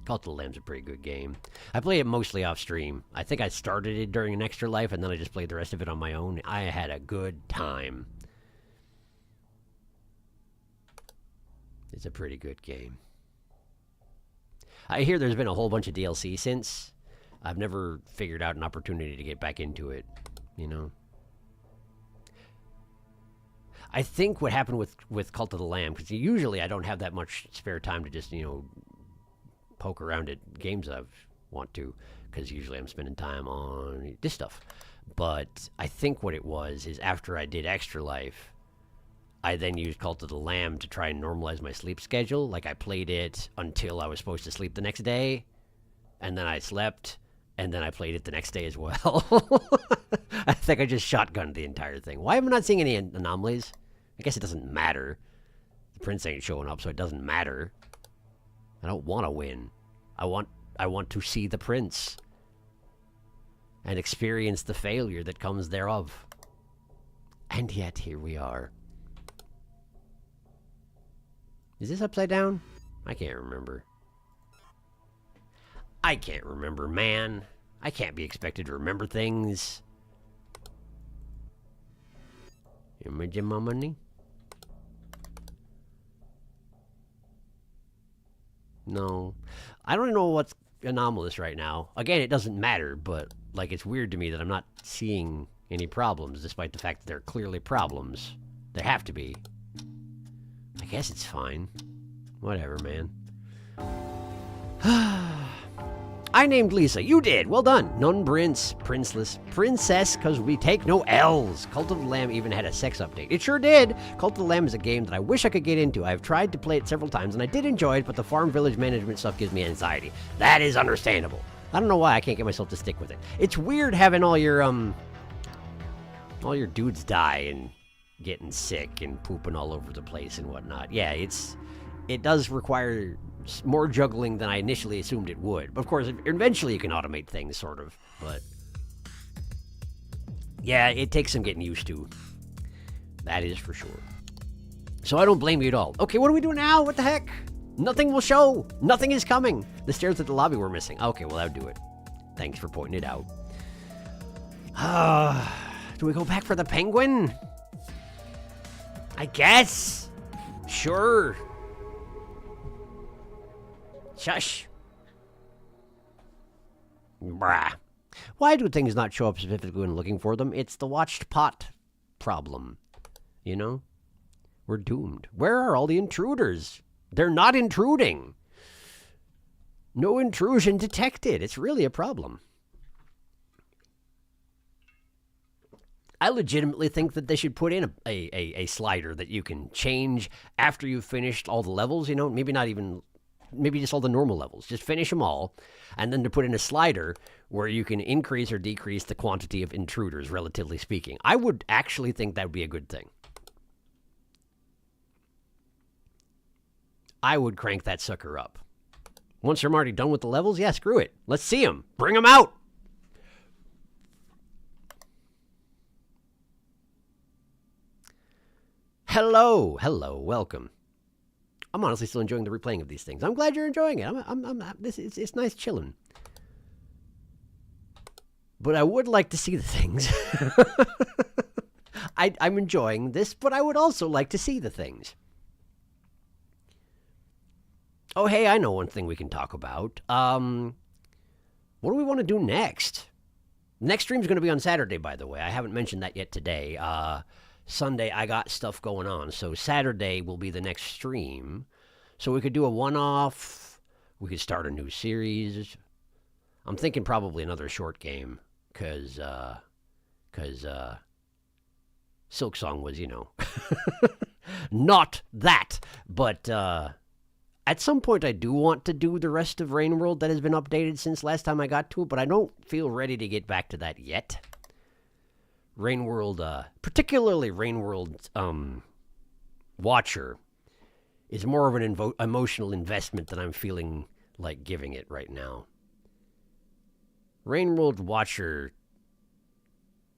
Cult of the Lamb's a pretty good game. I play it mostly off stream. I think I started it during an Extra Life, and then I just played the rest of it on my own. I had a good time. It's a pretty good game. I hear there's been a whole bunch of DLC since. I've never figured out an opportunity to get back into it, you know? I think what happened with Cult of the Lamb, because usually I don't have that much spare time to just, you know, poke around at games I want to, because usually I'm spending time on this stuff. But I think what it was is after I did Extra Life, I then used Cult of the Lamb to try and normalize my sleep schedule. Like, I played it until I was supposed to sleep the next day, and then I slept, and then I played it the next day as well. I think I just shotgunned the entire thing. Why am I not seeing any anomalies? I guess it doesn't matter. The Prince ain't showing up, so it doesn't matter. I don't want to win. I want to see the Prince and experience the failure that comes thereof. And yet, here we are. Is this upside down? I can't remember. I can't remember, man. I can't be expected to remember things. Image in my money? No. I don't know what's anomalous right now. Again, it doesn't matter, but, like, it's weird to me that I'm not seeing any problems, despite the fact that there are clearly problems. There have to be. I guess it's fine. Whatever, man. I named Lisa. You did. Well done. None prince, princeless, princess, because we take no L's. Cult of the Lamb even had a sex update. It sure did. Cult of the Lamb is a game that I wish I could get into. I've tried to play it several times, and I did enjoy it, but the farm village management stuff gives me anxiety. That is understandable. I don't know why I can't get myself to stick with it. It's weird having all your dudes die and getting sick and pooping all over the place and whatnot. Yeah, it does require more juggling than I initially assumed it would. But of course, eventually you can automate things, sort of. But yeah, it takes some getting used to. That is for sure. So I don't blame you at all. Okay, what do we do now? What the heck? Nothing will show. Nothing is coming. The stairs at the lobby were missing. Okay, well, that'll do it. Thanks for pointing it out. Do we go back for the penguin? I guess. Sure. Shush. Brah. Why do things not show up specifically when looking for them? It's the watched pot problem. You know? We're doomed. Where are all the intruders? They're not intruding. No intrusion detected. It's really a problem. I legitimately think that they should put in a slider that you can change after you've finished all the levels, you know? Maybe just all the normal levels. Just finish them all, and then to put in a slider where you can increase or decrease the quantity of intruders, relatively speaking. I would actually think that would be a good thing. I would crank that sucker up. Once I'm already done with the levels, yeah, screw it. Let's see them. Bring them out. Hello, welcome. I'm honestly still enjoying the replaying of these things. I'm glad you're enjoying it. It's nice chilling. But I would like to see the things. I'm enjoying this, but I would also like to see the things. Oh, hey, I know one thing we can talk about. What do we want to do next? Next stream's going to be on Saturday, by the way. I haven't mentioned that yet today. Sunday, I got stuff going on. So Saturday will be the next stream. So we could do a one-off We could start a new series. I'm thinking probably another short game, because Silk Song was, not that. But at some point, I do want to do the rest of Rain World that has been updated since last time I got to it, but I don't feel ready to get back to that yet. Rain World, particularly Rain World Watcher, is more of an emotional investment than I'm feeling like giving it right now. Rain World Watcher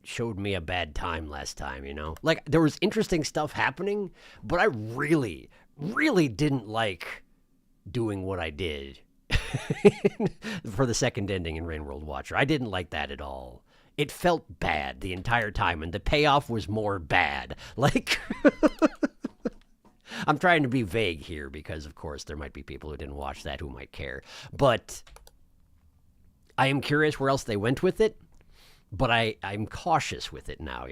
showed me a bad time last time, Like, there was interesting stuff happening, but I really, really didn't like doing what I did for the second ending in Rain World Watcher. I didn't like that at all. It felt bad the entire time, and the payoff was more bad. Like, I'm trying to be vague here because, of course, there might be people who didn't watch that who might care. But I am curious where else they went with it. But I'm cautious with it now,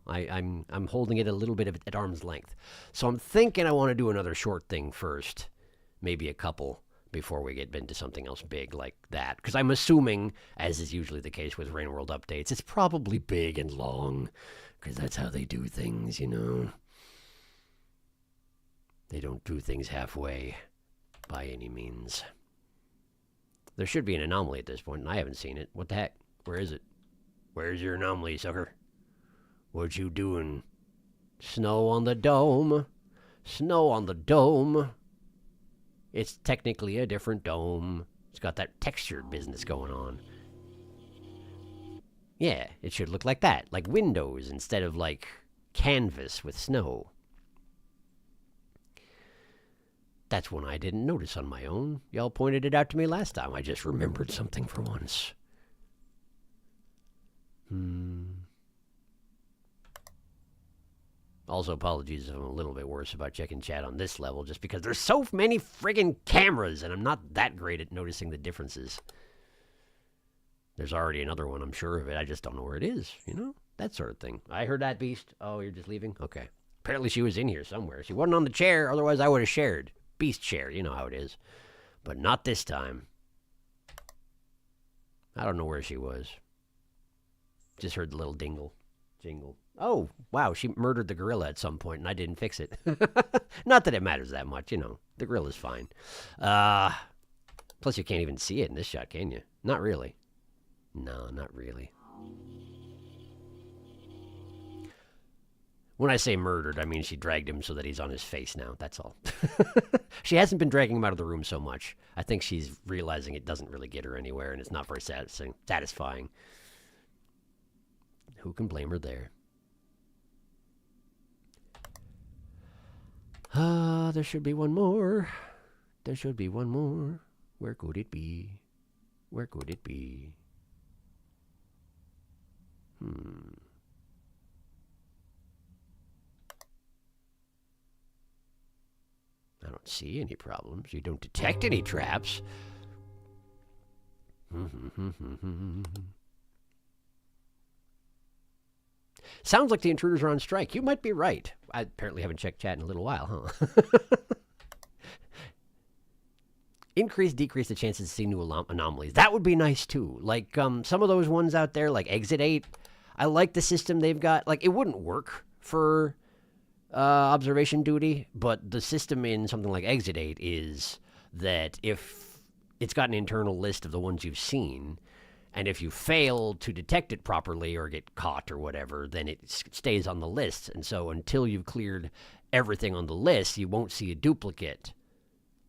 I'm holding it a little bit at arm's length. So I'm thinking I want to do another short thing first, maybe a couple, before we get into something else big like that. Because I'm assuming, as is usually the case with Rain World updates, it's probably big and long, because that's how they do things, They don't do things halfway, by any means. There should be an anomaly at this point, and I haven't seen it. What the heck? Where is it? Where's your anomaly, sucker? What you doing? Snow on the dome. Snow on the dome. It's technically a different dome. It's got that textured business going on. Yeah, it should look like that. Like windows instead of like canvas with snow. That's one I didn't notice on my own. Y'all pointed it out to me last time. I just remembered something for once. Also, apologies if I'm a little bit worse about checking chat on this level, just because there's so many friggin' cameras, and I'm not that great at noticing the differences. There's already another one, I'm sure of it. I just don't know where it is, That sort of thing. I heard that, Beast. Oh, you're just leaving? Okay. Apparently she was in here somewhere. She wasn't on the chair, otherwise I would have shared. Beast share, you know how it is. But not this time. I don't know where she was. Just heard the little jingle. Oh, wow, she murdered the gorilla at some point, and I didn't fix it. Not that it matters that much, The gorilla's fine. Plus, you can't even see it in this shot, can you? Not really. No, not really. When I say murdered, I mean she dragged him so that he's on his face now. That's all. She hasn't been dragging him out of the room so much. I think she's realizing it doesn't really get her anywhere, and it's not very satisfying. Who can blame her there? There should be one more. There should be one more. Where could it be? Where could it be? I don't see any problems. You don't detect any traps. Sounds like the intruders are on strike. You might be right. I apparently haven't checked chat in a little while, huh? Increase, decrease the chances to see new anomalies. That would be nice, too. Like, some of those ones out there, like Exit 8, I like the system they've got. Like, it wouldn't work for observation duty, but the system in something like Exit 8 is that if it's got an internal list of the ones you've seen, and if you fail to detect it properly or get caught or whatever, then it stays on the list. And so until you've cleared everything on the list, you won't see a duplicate.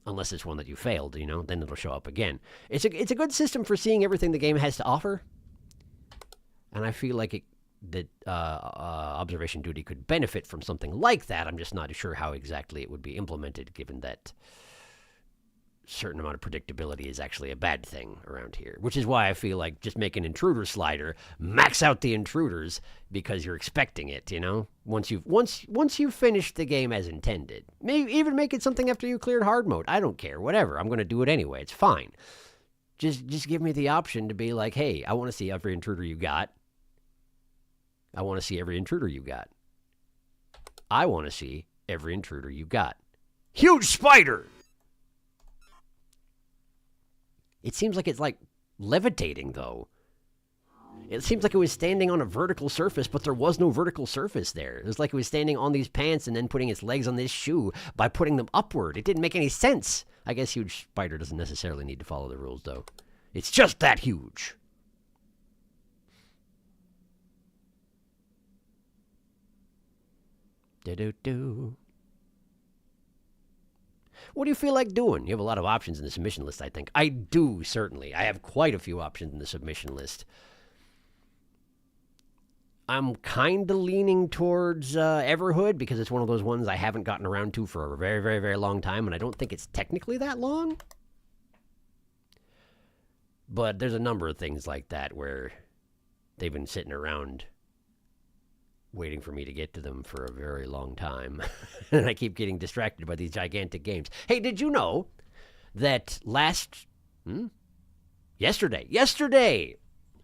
Unless it's one that you failed, then it'll show up again. It's a good system for seeing everything the game has to offer. And I feel like that observation duty could benefit from something like that. I'm just not sure how exactly it would be implemented, given that certain amount of predictability is actually a bad thing around here. Which is why I feel like just make an intruder slider, max out the intruders, because you're expecting it, Once you've finished the game as intended. Maybe even make it something after you cleared hard mode. I don't care, whatever. I'm going to do it anyway. It's fine. Just give me the option to be like, hey, I want to see every intruder you got. I want to see every intruder you got. I want to see every intruder you got. Huge spider! It seems like it's like levitating, though. It seems like it was standing on a vertical surface, but there was no vertical surface there. It was like it was standing on these pants and then putting its legs on this shoe by putting them upward. It didn't make any sense. I guess huge spider doesn't necessarily need to follow the rules, though. It's just that huge. Do-do-do. What do you feel like doing? You have a lot of options in the submission list, I think. I do, certainly. I have quite a few options in the submission list. I'm kind of leaning towards Everhood because it's one of those ones I haven't gotten around to for a very, very, very long time, and I don't think it's technically that long. But there's a number of things like that where they've been sitting around waiting for me to get to them for a very long time. And I keep getting distracted by these gigantic games. Hey, did you know that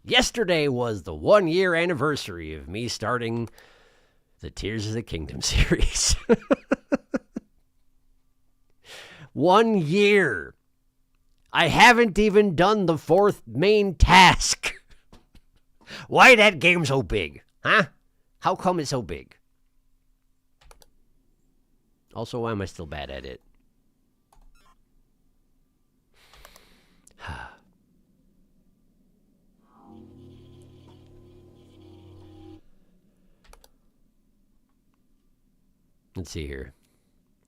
Yesterday was the 1-year anniversary of me starting the Tears of the Kingdom series. 1 year. I haven't even done the 4th main task. Why that game so big? Huh? How come it's so big? Also, why am I still bad at it? Let's see here.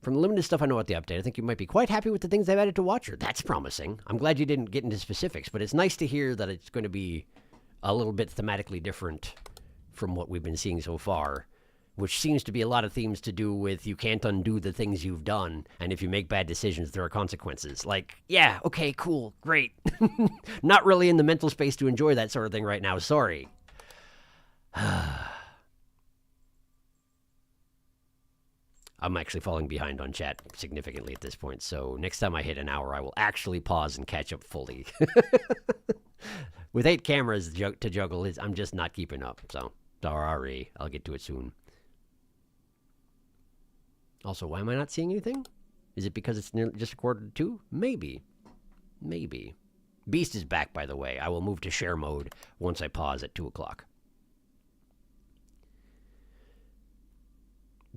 From the limited stuff I know about the update, I think you might be quite happy with the things they've added to Watcher. That's promising. I'm glad you didn't get into specifics, but it's nice to hear that it's going to be a little bit thematically different from what we've been seeing so far, which seems to be a lot of themes to do with you can't undo the things you've done, and if you make bad decisions, there are consequences. Like, yeah, okay, cool, great. Not really in the mental space to enjoy that sort of thing right now, sorry. I'm actually falling behind on chat significantly at this point, so next time I hit an hour, I will actually pause and catch up fully. With 8 cameras to juggle, I'm just not keeping up, so sorry. I'll get to it soon. Also, why am I not seeing anything? Is it because it's nearly just 1:45? Maybe. Maybe. Beast is back, by the way. I will move to share mode once I pause at 2 o'clock.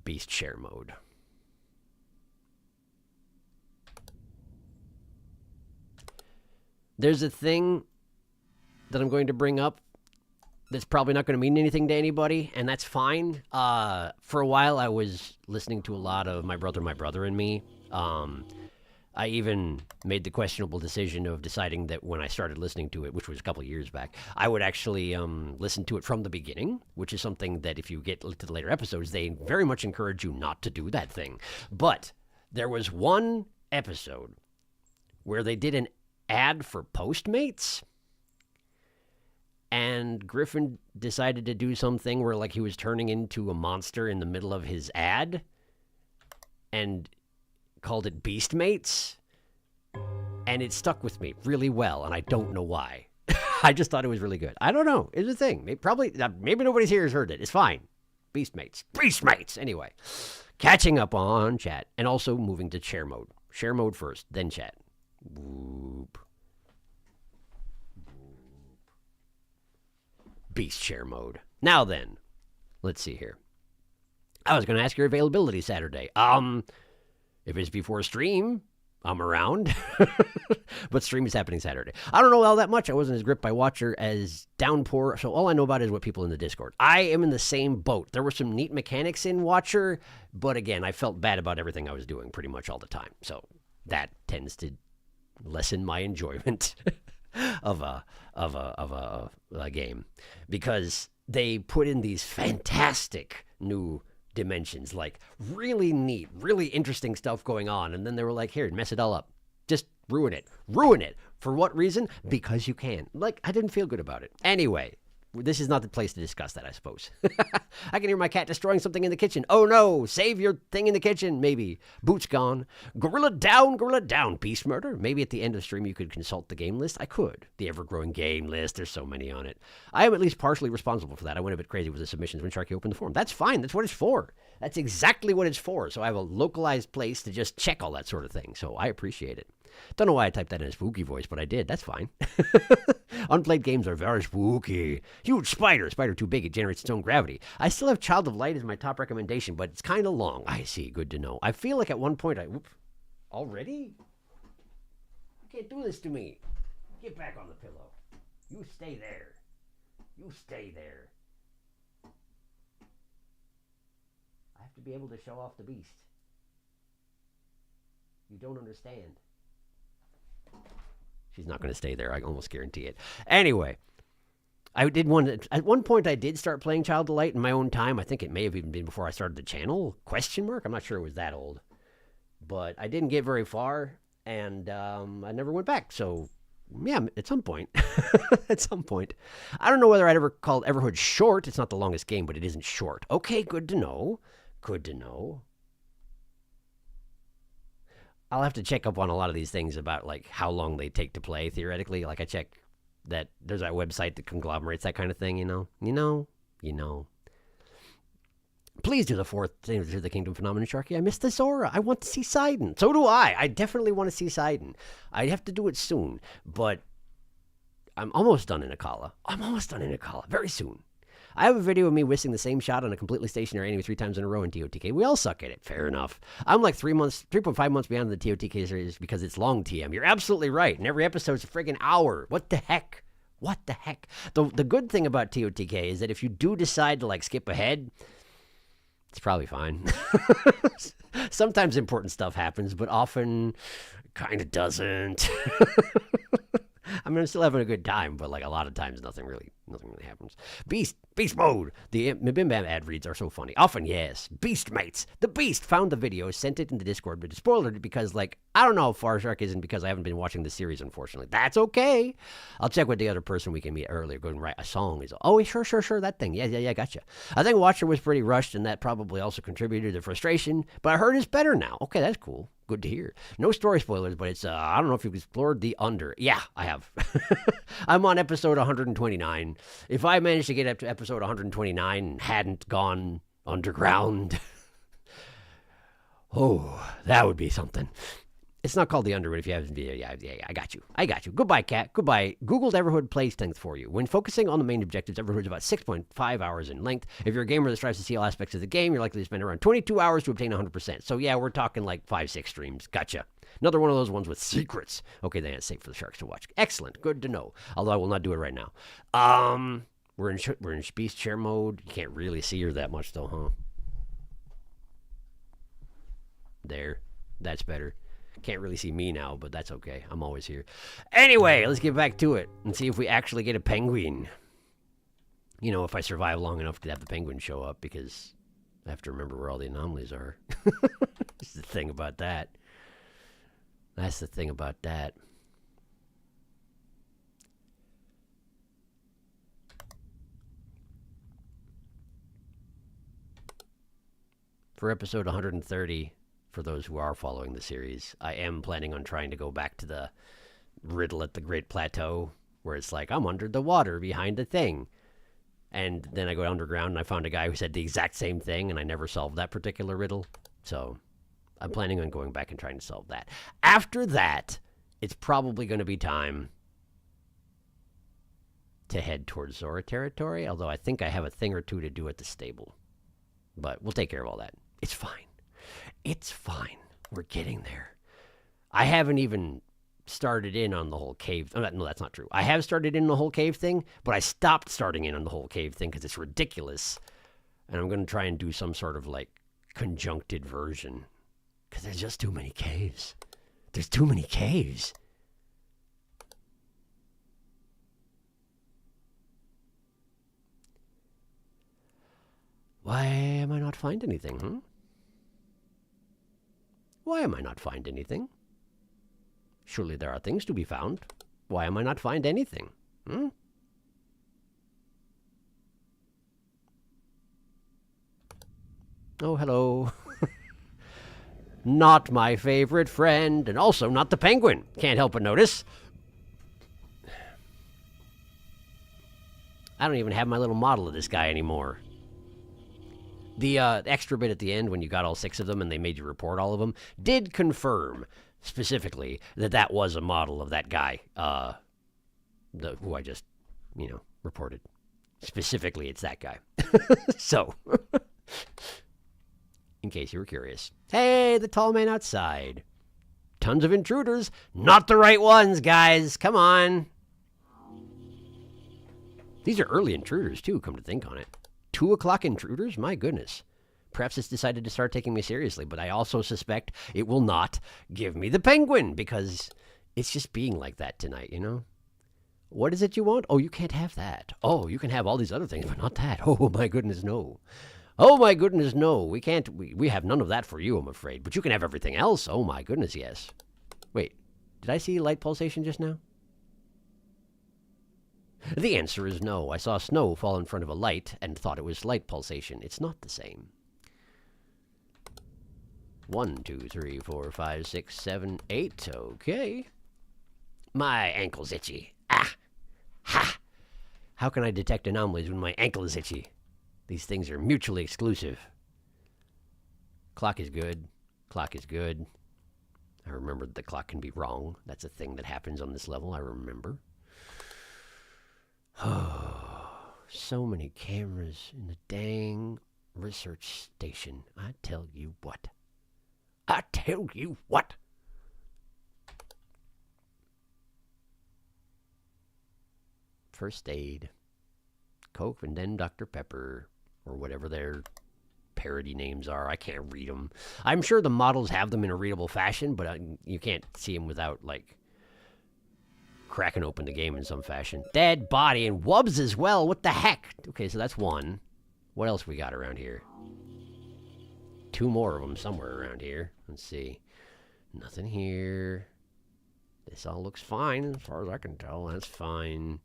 Beast share mode. There's a thing that I'm going to bring up that's probably not going to mean anything to anybody, and that's fine. For a while, I was listening to a lot of My Brother, and Me. I even made the questionable decision of deciding that when I started listening to it, which was a couple of years back, I would actually listen to it from the beginning, which is something that if you get to the later episodes, they very much encourage you not to do that thing. But there was one episode where they did an ad for Postmates, and Griffin decided to do something where like he was turning into a monster in the middle of his ad and called it Beastmates, and it stuck with me really well, and I don't know why. I just thought it was really good. I don't know. It's a thing. Maybe nobody's here has heard it. It's fine. Beastmates. Anyway, catching up on chat, and also moving to share mode. Share mode first, then chat. Whoop. Beast share mode. Now then, let's see here. I was going to ask your availability Saturday. If it's before stream, I'm around. But stream is happening Saturday. I don't know all that much. I wasn't as gripped by Watcher as Downpour, so all I know about is what people in the Discord. I am in the same boat. There were some neat mechanics in Watcher, but again, I felt bad about everything I was doing pretty much all the time. So that tends to lessen my enjoyment of a game, because they put in these fantastic new dimensions, like really neat, really interesting stuff going on, and then they were like, here, mess it all up, just ruin it. For what reason? Because you can. Like, I didn't feel good about it. Anyway, this is not the place to discuss that, I suppose. I can hear my cat destroying something in the kitchen. Oh no, save your thing in the kitchen, maybe. Boots gone. Gorilla down, beast murder. Maybe at the end of the stream you could consult the game list. I could. The ever-growing game list, there's so many on it. I am at least partially responsible for that. I went a bit crazy with the submissions when Sharky opened the forum. That's fine, that's what it's for. That's exactly what it's for. So I have a localized place to just check all that sort of thing. So I appreciate it. Don't know why I typed that in a spooky voice, but I did. That's fine. Unplayed games are very spooky. Huge spider. Spider too big. It generates its own gravity. I still have Child of Light as my top recommendation, but it's kind of long. I see. Good to know. I feel like at one point already? You can't do this to me. Get back on the pillow. You stay there. You stay there. I have to be able to show off the beast. You don't understand. She's not going to stay there. I almost guarantee it. Anyway, at one point I did start playing Child of Light in my own time. I think it may have even been before I started the channel. ? I'm not sure it was that old. But I didn't get very far, and I never went back. So, yeah, at some point. At some point. I don't know whether I'd ever called Everhood short. It's not the longest game, but it isn't short. Okay, good to know. Good to know. I'll have to check up on a lot of these things about like how long they take to play theoretically. Like I check that there's that website that conglomerates that kind of thing, you know. Please do the fourth thing to the Kingdom Phenomenon, Sharky. I missed the Zora. I want to see Sidon. So do I. I definitely want to see Sidon. I have to do it soon, but I'm almost done in Akala. Very soon. I have a video of me whistling the same shot on a completely stationary enemy 3 times in a row in TOTK. We all suck at it. Fair enough. I'm like 3.5 months behind the TOTK series because it's long TM. You're absolutely right. And every episode's a friggin' hour. What the heck? The good thing about TOTK is that if you do decide to like skip ahead, it's probably fine. Sometimes important stuff happens, but often kind of doesn't. I mean, I'm still having a good time, but like a lot of times, nothing really happens. Beast mode. The Bim Bam ad reads are so funny. Often, yes. Beast mates. The Beast found the video, sent it in the Discord, but spoiled it because, like, I don't know how far Shark is, and because I haven't been watching the series, unfortunately. That's okay. I'll check with the other person we can meet earlier. Go and write a song. Oh, sure, that thing. Yeah, gotcha. I think Watcher was pretty rushed, and that probably also contributed to the frustration, but I heard it's better now. Okay, that's cool. Good to hear. No story spoilers, but it's, I don't know if you've explored the Under. Yeah, I have. I'm on episode 129. If I managed to get up to episode 129 and hadn't gone underground, oh, that would be something. It's not called the Under, but if you haven't, yeah, I got you. Goodbye, cat. Goodbye. Googled Everhood plays things for you. When focusing on the main objectives, Everhood is about 6.5 hours in length. If you're a gamer that strives to see all aspects of the game, you're likely to spend around 22 hours to obtain 100%. So yeah, we're talking like 5-6 streams. Gotcha. Another one of those ones with secrets. Okay, then it's safe for the sharks to watch. Excellent. Good to know. Although I will not do it right now. We're in beast chair mode. You can't really see her that much though, huh? There. That's better. Can't really see me now, but that's okay. I'm always here. Anyway, let's get back to it and see if we actually get a penguin. You know, if I survive long enough to have the penguin show up, because I have to remember where all the anomalies are. That's the thing about that. For episode 130... for those who are following the series, I am planning on trying to go back to the riddle at the Great Plateau, where it's like, I'm under the water behind the thing. And then I go underground and I found a guy who said the exact same thing, and I never solved that particular riddle. So I'm planning on going back and trying to solve that. After that, it's probably going to be time to head towards Zora territory, although I think I have a thing or two to do at the stable. But we'll take care of all that. It's fine. It's fine. We're getting there. I haven't even started in on the whole cave. Oh, no, that's not true. I have started in the whole cave thing, but I stopped starting in on the whole cave thing because it's ridiculous. And I'm going to try and do some sort of like conjuncted version because there's just too many caves. There's too many caves. Why am I not finding anything, Why am I not find anything? Surely there are things to be found. Why am I not find anything? Oh, hello. Not my favorite friend, and also not the penguin. Can't help but notice. I don't even have my little model of this guy anymore. The extra bit at the end when you got all 6 of them and they made you report all of them did confirm specifically that that was a model of that guy, who I just, reported. Specifically, it's that guy. So, in case you were curious. Hey, the tall man outside. Tons of intruders. Not the right ones, guys. Come on. These are early intruders, too, come to think on it. 2 o'clock intruders? My goodness. Perhaps it's decided to start taking me seriously, but I also suspect it will not give me the penguin, because it's just being like that tonight, What is it you want? Oh, you can't have that. Oh, you can have all these other things, but not that. Oh, my goodness, no. Oh, my goodness, no. We can't. We have none of that for you, I'm afraid. But you can have everything else. Oh, my goodness, yes. Wait, did I see light pulsation just now? The answer is no. I saw snow fall in front of a light and thought it was light pulsation. It's not the same. 1, 2, 3, 4, 5, 6, 7, 8. Okay. My ankle's itchy. Ah! Ha! How can I detect anomalies when my ankle is itchy? These things are mutually exclusive. Clock is good. Clock is good. I remember that the clock can be wrong. That's a thing that happens on this level, I remember. Oh, so many cameras in the dang research station. I tell you what. I tell you what. First aid. Coke and then Dr. Pepper. Or whatever their parody names are. I can't read them. I'm sure the models have them in a readable fashion, but you can't see them without, cracking open the game in some fashion. Dead body and wubs as well. What the heck? Okay, so that's 1. What else we got around here? 2 more of them somewhere around here. Let's see. Nothing here. This all looks fine as far as I can tell. That's fine.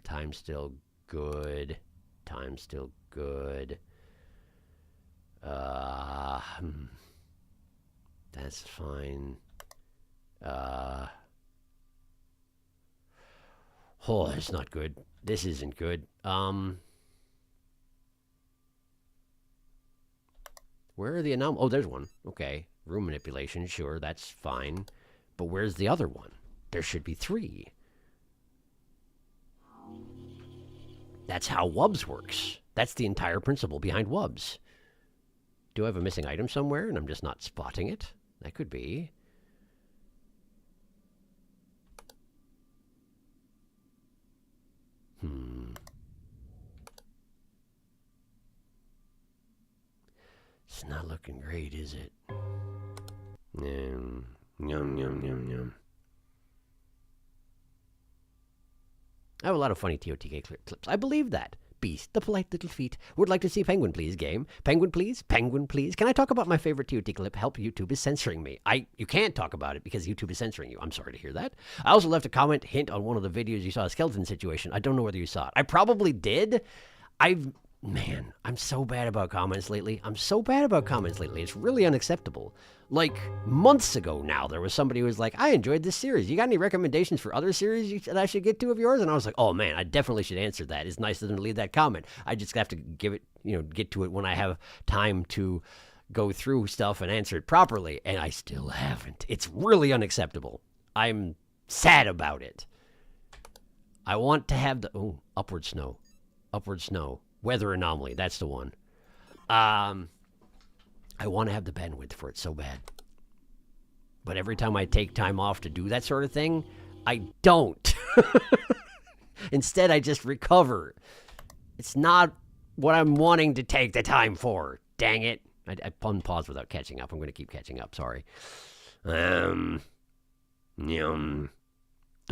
Time's still good. Time's still good. That's fine. Oh, that's not good. This isn't good. Where are the anomalies? Oh, there's one. Okay. Room manipulation. Sure, that's fine. But where's the other one? There should be 3. That's how Wubs works. That's the entire principle behind Wubs. Do I have a missing item somewhere and I'm just not spotting it? That could be. It's not looking great, is it? Yum, yum, yum, yum. I have a lot of funny TOTK clips. I believe that. Beast, the polite little feet. Would like to see Penguin, please, game. Penguin, please. Penguin, please. Can I talk about my favorite TOT clip? Help, YouTube is censoring me. You can't talk about it because YouTube is censoring you. I'm sorry to hear that. I also left a comment hint on one of the videos you saw a skeleton situation. I don't know whether you saw it. I probably did. Man, I'm so bad about comments lately. It's really unacceptable. Like, months ago now, there was somebody who was like, I enjoyed this series. You got any recommendations for other series that I should get to of yours? And I was like, oh man, I definitely should answer that. It's nice of them to leave that comment. I just have to get to it when I have time to go through stuff and answer it properly. And I still haven't. It's really unacceptable. I'm sad about it. I want to have the, upward snow. Weather anomaly, that's the one. I want to have the bandwidth for it so bad. But every time I take time off to do that sort of thing, I don't. Instead, I just recover. It's not what I'm wanting to take the time for. Dang it. I paused without catching up. I'm going to keep catching up, sorry. The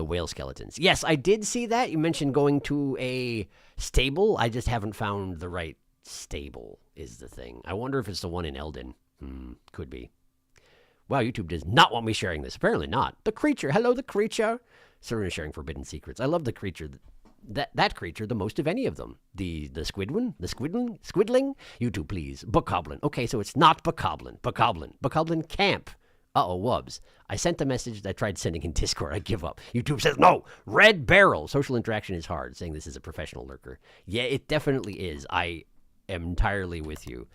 whale skeletons. Yes, I did see that. You mentioned going to a stable. I just haven't found the right stable is the thing. I wonder if it's the one in Eldon. Could be. Wow, YouTube does not want me sharing this. Apparently not. The creature. Hello, the creature. Serena sharing forbidden secrets. I love the creature. That creature the most of any of them. The squidwin? The squidling? YouTube, please. Bokoblin. Okay, so it's not Bokoblin. Bokoblin Camp. Uh-oh, Wubs. I sent the message that I tried sending in Discord. I give up. YouTube says, no, red barrel. Social interaction is hard, saying this is a professional lurker. Yeah, it definitely is. I am entirely with you.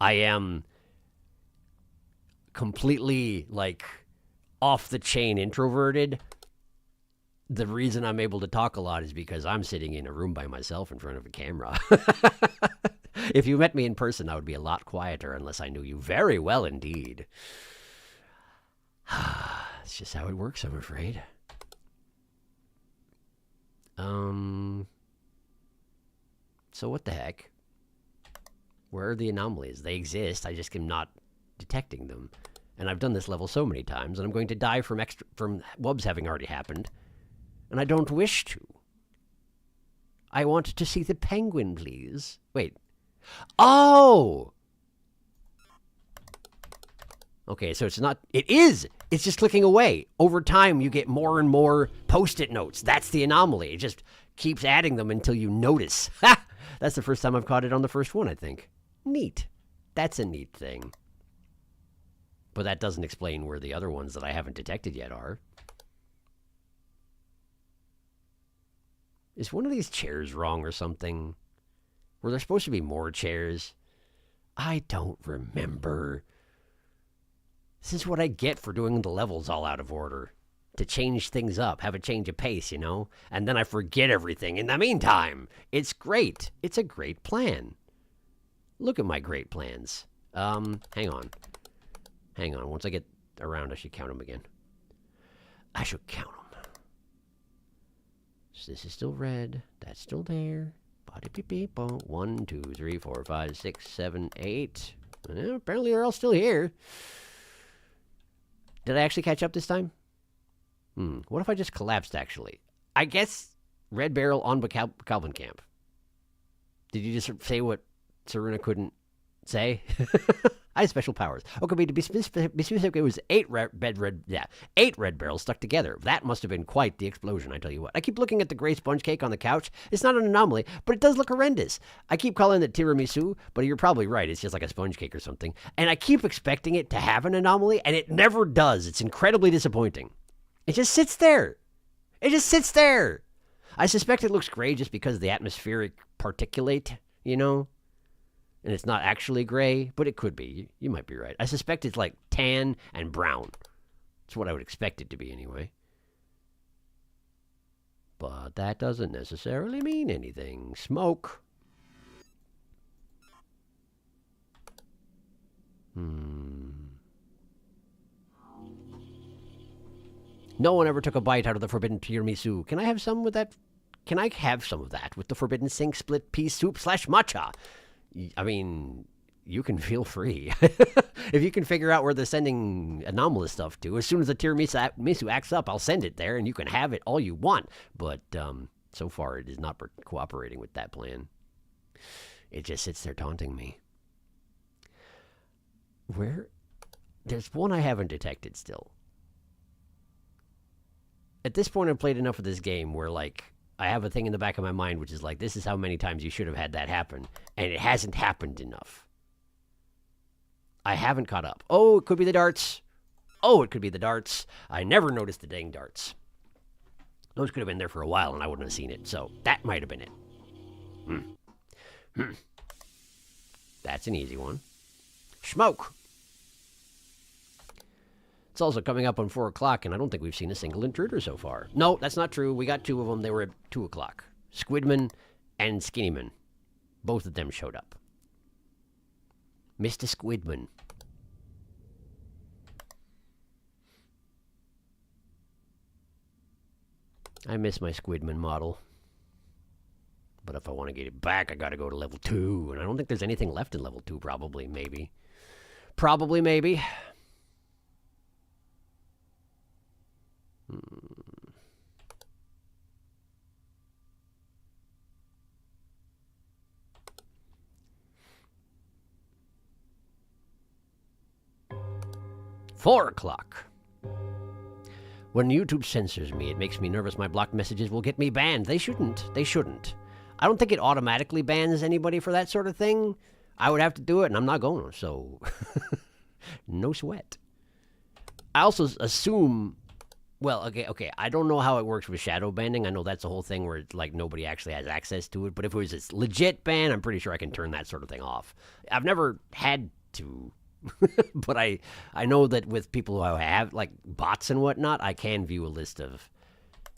I am completely, like, off the chain introverted. The reason I'm able to talk a lot is because I'm sitting in a room by myself in front of a camera. If you met me in person, I would be a lot quieter unless I knew you very well indeed. It's just how it works, I'm afraid. So what the heck? Where are the anomalies? They exist, I just am not detecting them. And I've done this level so many times, and I'm going to die from Wubs having already happened. And I don't wish to. I want to see the penguin, please. Wait. Oh! Okay, so it's not... It is! It's just clicking away. Over time, you get more and more Post-it notes. That's the anomaly. It just keeps adding them until you notice. Ha! That's the first time I've caught it on the first one, I think. Neat. That's a neat thing. But that doesn't explain where the other ones that I haven't detected yet are. Is one of these chairs wrong or something? Were there supposed to be more chairs? I don't remember. This is what I get for doing the levels all out of order. To change things up, have a change of pace, you know? And then I forget everything in the meantime. It's great. It's a great plan. Look at my great plans. Hang on. Hang on. Once I get around, I should count them again. I should count them. So this is still red. That's still there. Body beep beep. 1, 2, 3, 4, 5, 6, 7, 8. Well, apparently they're all still here. Did I actually catch up this time? What if I just collapsed, actually? I guess red barrel on Calvin Camp. Did you just say what Saruna couldn't say? I have special powers. Okay, to be specific, it was 8 red barrels stuck together. That must have been quite the explosion, I tell you what. I keep looking at the gray sponge cake on the couch. It's not an anomaly, but it does look horrendous. I keep calling it tiramisu, but you're probably right. It's just like a sponge cake or something. And I keep expecting it to have an anomaly, and it never does. It's incredibly disappointing. It just sits there. It just sits there. I suspect it looks gray just because of the atmospheric particulate, you know? And it's not actually gray, but it could be. You might be right. I suspect it's like tan and brown. That's what I would expect it to be anyway. But that doesn't necessarily mean anything. Smoke. No one ever took a bite out of the forbidden tiramisu. Can I have some with that? Can I have some of that with the forbidden sink split pea soup / matcha? I mean, you can feel free. If you can figure out where they're sending anomalous stuff to, as soon as the tiramisu acts up, I'll send it there, and you can have it all you want. But so far, it is not cooperating with that plan. It just sits there taunting me. There's one I haven't detected still. At this point, I've played enough of this game where, like, I have a thing in the back of my mind which is like, this is how many times you should have had that happen, and it hasn't happened enough. I haven't caught up. Oh, it could be the darts. Oh, it could be the darts. I never noticed the dang darts. Those could have been there for a while, and I wouldn't have seen it, so that might have been it. That's an easy one. Smoke. It's also coming up on 4 o'clock, and I don't think we've seen a single intruder so far. No, that's not true. We got 2 of them. They were at 2 o'clock. Squidman and Skinnyman. Both of them showed up. Mr. Squidman. I miss my Squidman model. But if I want to get it back, I gotta go to level 2. And I don't think there's anything left in level 2, probably, maybe. Probably, maybe. 4 o'clock. When YouTube censors me, it makes me nervous my blocked messages will get me banned. They shouldn't. They shouldn't. I don't think it automatically bans anybody for that sort of thing. I would have to do it, and I'm not going to, so no sweat. I also assume. Well, okay. I don't know how it works with shadow banning. I know that's a whole thing where it's like nobody actually has access to it. But if it was a legit ban, I'm pretty sure I can turn that sort of thing off. I've never had to, but I know that with people who have like bots and whatnot, I can view a list of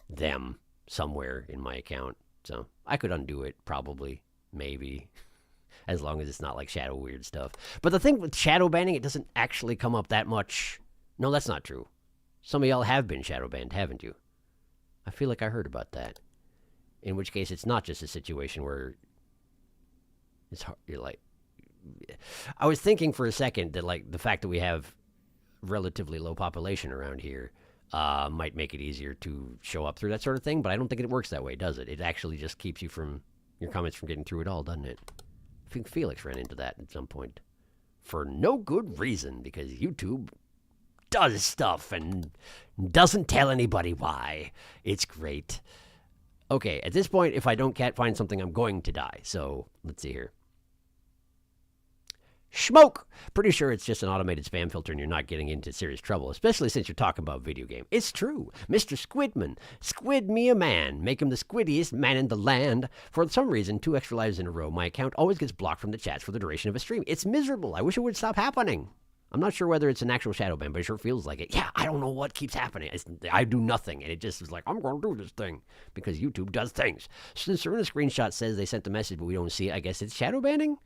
them somewhere in my account. So I could undo it probably, maybe, as long as it's not like shadow weird stuff. But the thing with shadow banning, it doesn't actually come up that much. No, that's not true. Some of y'all have been shadow banned, haven't you? I feel like I heard about that. In which case, it's not just a situation where it's hard. You're like, I was thinking for a second that like the fact that we have relatively low population around here might make it easier to show up through that sort of thing. But I don't think it works that way, does it? It actually just keeps you from your comments from getting through it all, doesn't it? I think Felix ran into that at some point for no good reason because YouTube does stuff and doesn't tell anybody why. It's great. Okay, at this point, if I can't find something, I'm going to die. So, let's see here. Smoke! Pretty sure it's just an automated spam filter and you're not getting into serious trouble, especially since you're talking about video game. It's true. Mr. Squidman. Squid me a man. Make him the squiddiest man in the land. For some reason, 2 extra lives in a row, my account always gets blocked from the chats for the duration of a stream. It's miserable. I wish it would stop happening. I'm not sure whether it's an actual shadow ban, but it sure feels like it. Yeah, I don't know what keeps happening. I do nothing, and it just is like, I'm going to do this thing, because YouTube does things. Since the screenshot says they sent the message, but we don't see it, I guess it's shadow banning?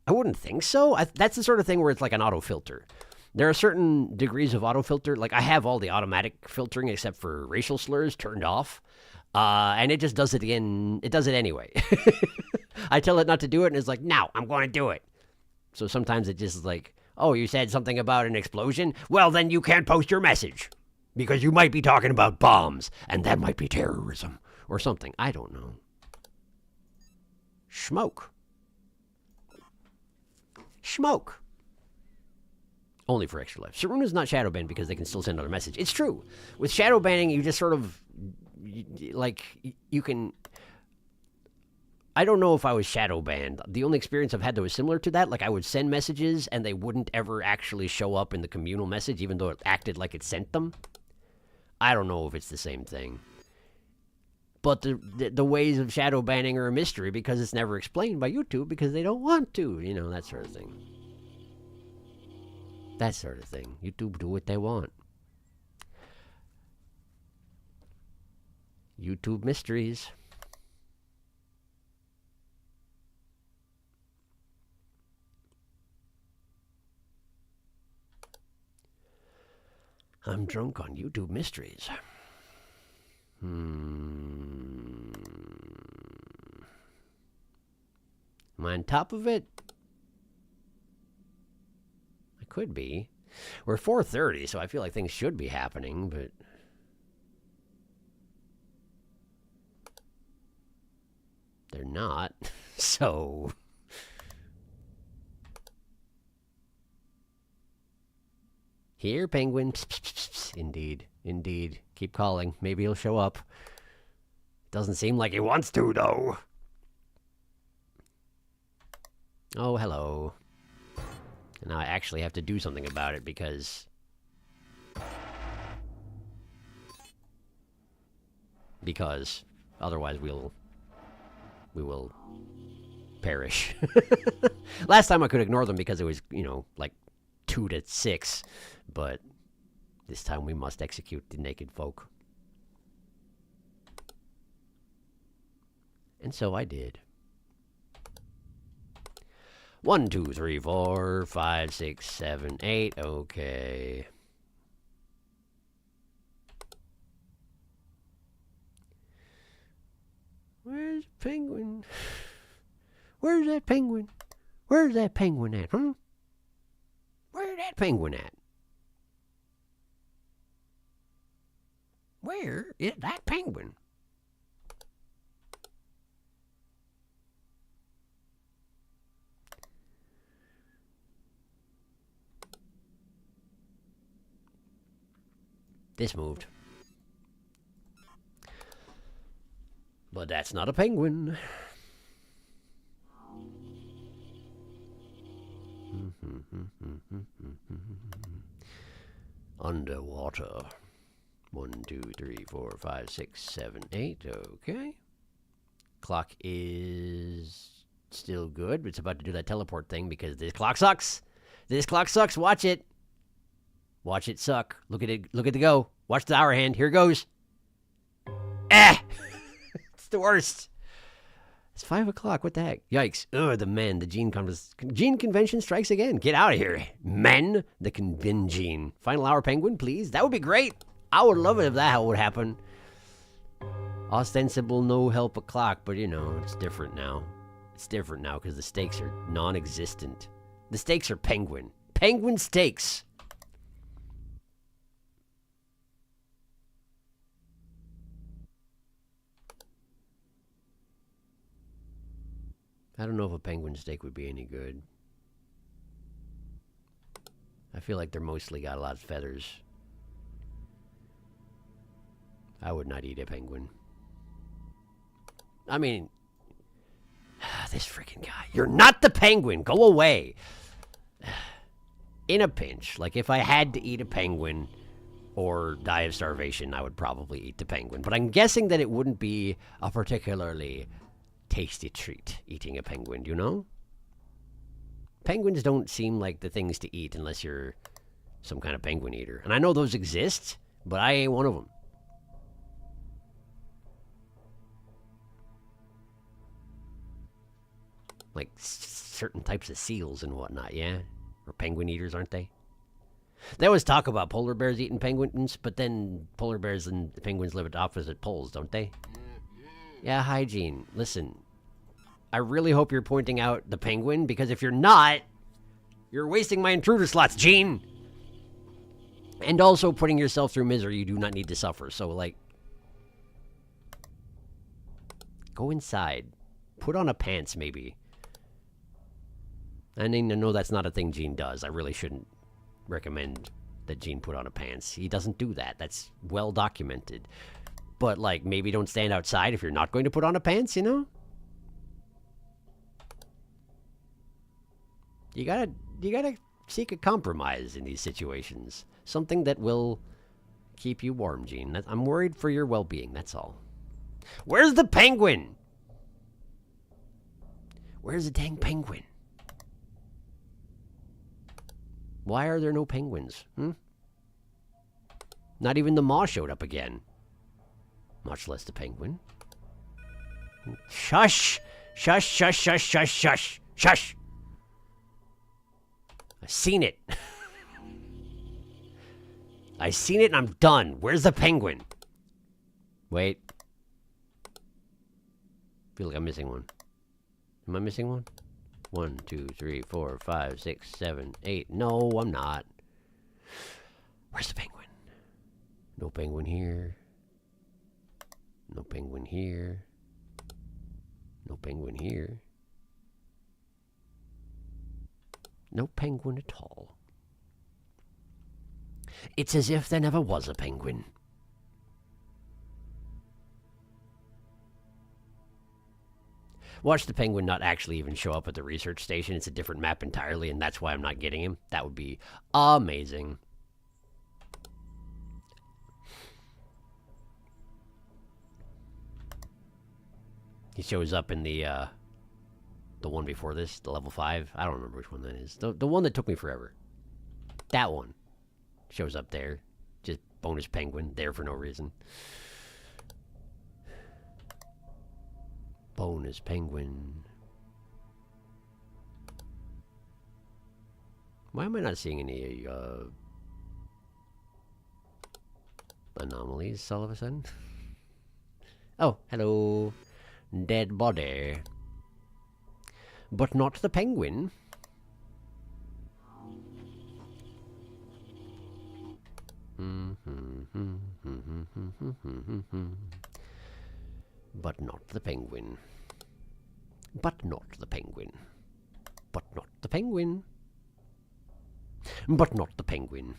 I wouldn't think so. That's the sort of thing where it's like an auto-filter. There are certain degrees of auto-filter. Like, I have all the automatic filtering except for racial slurs turned off, and it just does it again. It does it anyway. I tell it not to do it, and it's like, no, I'm going to do it. So sometimes it just is like, oh, you said something about an explosion? Well, then you can't post your message. Because you might be talking about bombs, and that might be terrorism. Or something. I don't know. Smoke. Smoke. Only for extra life. Saruna's not shadow banned because they can still send out a message. It's true. With shadow banning, you just sort of, like, you can... I don't know if I was shadow banned. The only experience I've had that was similar to that, like I would send messages and they wouldn't ever actually show up in the communal message, even though it acted like it sent them. I don't know if it's the same thing. But the ways of shadow banning are a mystery because it's never explained by YouTube because they don't want to, you know, that sort of thing. That sort of thing. YouTube do what they want. YouTube mysteries. I'm drunk on YouTube mysteries. Am I on top of it? I could be. We're 4:30, so I feel like things should be happening, but... they're not, so... Here, penguin. Psst, psst, psst, psst. Indeed. Indeed. Keep calling. Maybe he'll show up. Doesn't seem like he wants to, though. Oh, hello. And now I actually have to do something about it because... otherwise we will perish. Last time I could ignore them because it was, you know, like 2 to 6, but this time we must execute the naked folk. And so I did. 1, 2, 3, 4, 5, 6, 7, 8. Okay. Where's the penguin? Where's that penguin? Where's that penguin at, huh? Where's that penguin at? Where is that penguin? This moved. But that's not a penguin. Underwater. 1, 2, 3, 4, 5, 6, 7, 8. Okay. Clock is still good, but it's about to do that teleport thing because this clock sucks. This clock sucks. Watch it. Watch it suck. Look at it. Look at the go. Watch the hour hand. Here it goes. Eh! It's the worst. It's 5 o'clock. What the heck? Yikes. Ugh, the men. The gene convention strikes again. Get out of here. Men. The convention. Final hour penguin, please. That would be great. I would love it if that would happen. Ostensible no help o'clock, but you know, it's different now. It's different now because the stakes are non-existent. The stakes are penguin. Penguin stakes. I don't know if a penguin steak would be any good. I feel like they're mostly got a lot of feathers. I would not eat a penguin. I mean, this freaking guy. You're not the penguin. Go away. In a pinch, like if I had to eat a penguin or die of starvation, I would probably eat the penguin. But I'm guessing that it wouldn't be a particularly tasty treat eating a penguin, you know? Penguins don't seem like the things to eat unless you're some kind of penguin eater. And I know those exist, but I ain't one of them. Like certain types of seals and whatnot, yeah? Or penguin eaters, aren't they? They always talk about polar bears eating penguins, but then polar bears and penguins live at opposite poles, don't they? Yeah, hygiene. Listen, I really hope you're pointing out the penguin, because if you're not, you're wasting my intruder slots, Gene! And also putting yourself through misery you do not need to suffer, so, like... Go inside. Put on a pants, maybe. I mean, I know that's not a thing Gene does. I really shouldn't recommend that Gene put on a pants. He doesn't do that. That's well documented. But, like, maybe don't stand outside if you're not going to put on a pants, you know? You gotta seek a compromise in these situations. Something that will keep you warm, Gene. I'm worried for your well-being, that's all. Where's the penguin? Where's the dang penguin? Why are there no penguins? Not even the maw showed up again. Much less the penguin. Shush! Shush, shush, shush, shush, shush! Shush! I've seen it. I've seen it and I'm done. Where's the penguin? Wait. Feel like I'm missing one. Am I missing one? 1, 2, 3, 4, 5, 6, 7, 8. No, I'm not. Where's the penguin? No penguin here. No penguin here. No penguin here. No penguin at all. It's as if there never was a penguin. Watch the penguin not actually even show up at the research station. It's a different map entirely, and that's why I'm not getting him. That would be amazing. He shows up in the one before this, the level 5. I don't remember which one that is. The one that took me forever. That one shows up there. Just bonus penguin, there for no reason. Bonus penguin. Why am I not seeing any anomalies all of a sudden? Oh, hello. Dead body. But not the penguin. But not the penguin. But not the penguin. But not the penguin. But not the penguin.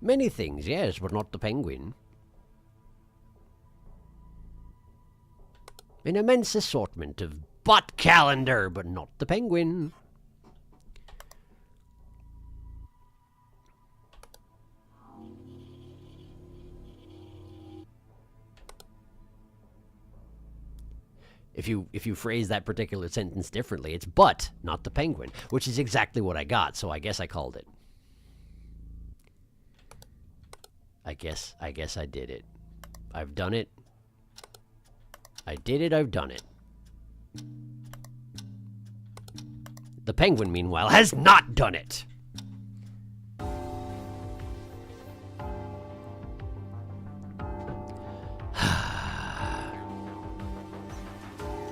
Many things, yes, but not the penguin. An immense assortment of butt calendar, but not the penguin. If you phrase that particular sentence differently, it's but, not the penguin, which is exactly what I got, so I guess I called it. I guess I did it. I've done it. I did it, I've done it. The penguin, meanwhile, has not done it!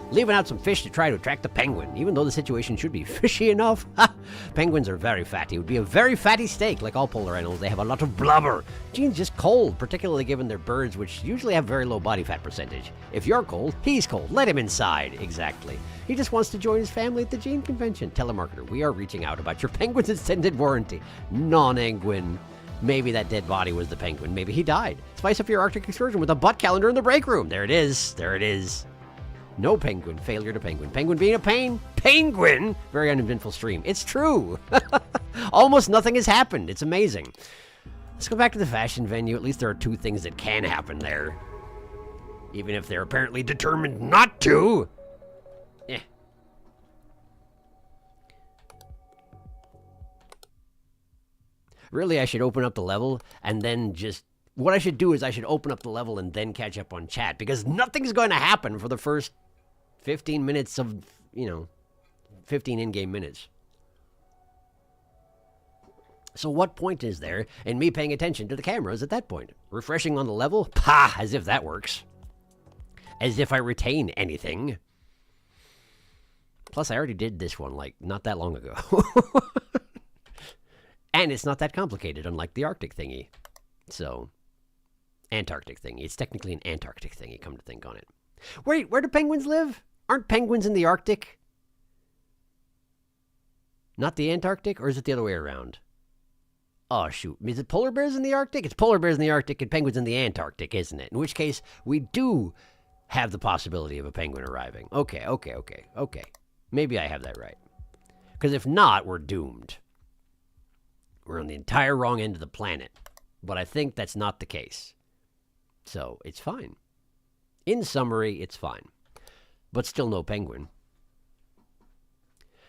Leaving out some fish to try to attract the penguin, even though the situation should be fishy enough. Ha! Penguins are very fatty. It would be a very fatty steak. Like all polar animals, they have a lot of blubber. Gene's just cold, particularly given they're birds, which usually have very low body fat percentage. If you're cold, he's cold. Let him inside. Exactly. He just wants to join his family at the Gene Convention. Telemarketer, we are reaching out about your penguin's extended warranty. Non-penguin. Maybe that dead body was the penguin. Maybe he died. Spice up your Arctic excursion with a butt calendar in the break room. There it is. There it is. No penguin. Failure to penguin. Penguin being a pain. Penguin! Very uneventful stream. It's true. Almost nothing has happened. It's amazing. Let's go back to the fashion venue. At least there are two things that can happen there. Even if they're apparently determined not to. Yeah. Really, I should open up the level and then just... What I should do is I should open up the level and then catch up on chat, because nothing's going to happen for the first 15 minutes of, 15 in-game minutes. So what point is there in me paying attention to the cameras at that point? Refreshing on the level? Pah, as if that works. As if I retain anything. Plus, I already did this one, not that long ago. And it's not that complicated, unlike the Arctic thingy. So... Antarctic thingy. It's technically an Antarctic thingy, come to think on it. Wait, where do penguins live? Aren't penguins in the Arctic? Not the Antarctic? Or is it the other way around? Oh, shoot. Is it polar bears in the Arctic? It's polar bears in the Arctic and penguins in the Antarctic, isn't it? In which case, we do have the possibility of a penguin arriving. Okay. Maybe I have that right. Because if not, we're doomed. We're on the entire wrong end of the planet. But I think that's not the case. So, it's fine. In summary, it's fine. But still no penguin.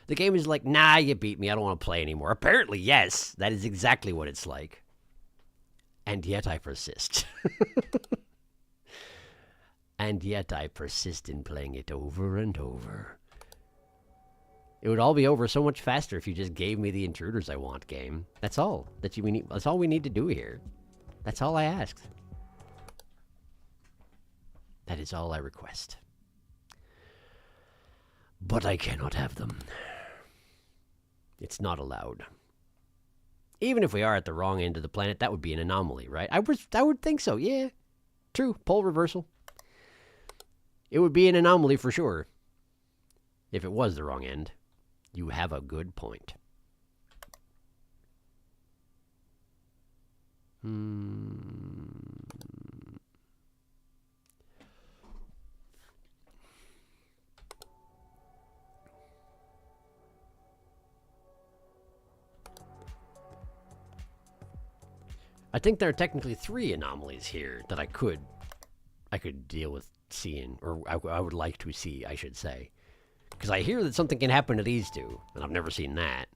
The game is like, nah, you beat me, I don't want to play anymore. Apparently, yes, that is exactly what it's like. And yet I persist. And yet I persist in playing it over and over. It would all be over so much faster if you just gave me the intruders I want, game. That's all. That's all we need to do here. That's all I asked. That is all I request. But I cannot have them. It's not allowed. Even if we are at the wrong end of the planet, that would be an anomaly, right? I would think so, yeah. True, pole reversal. It would be an anomaly for sure. If it was the wrong end. You have a good point. I think there are technically 3 anomalies here that I could deal with seeing, or I would like to see, I should say. Because I hear that something can happen to these two, and I've never seen that.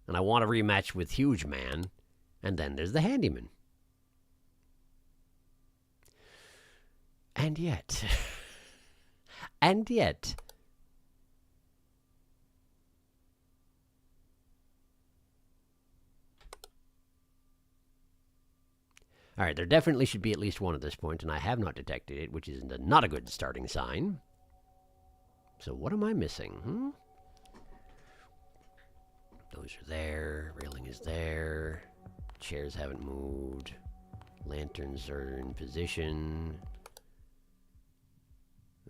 And I want a rematch with Huge Man, and then there's the Handyman. And yet... and yet... Alright, there definitely should be at least one at this point, and I have not detected it, which is not a good starting sign. So what am I missing, Those are there, railing is there, chairs haven't moved, lanterns are in position,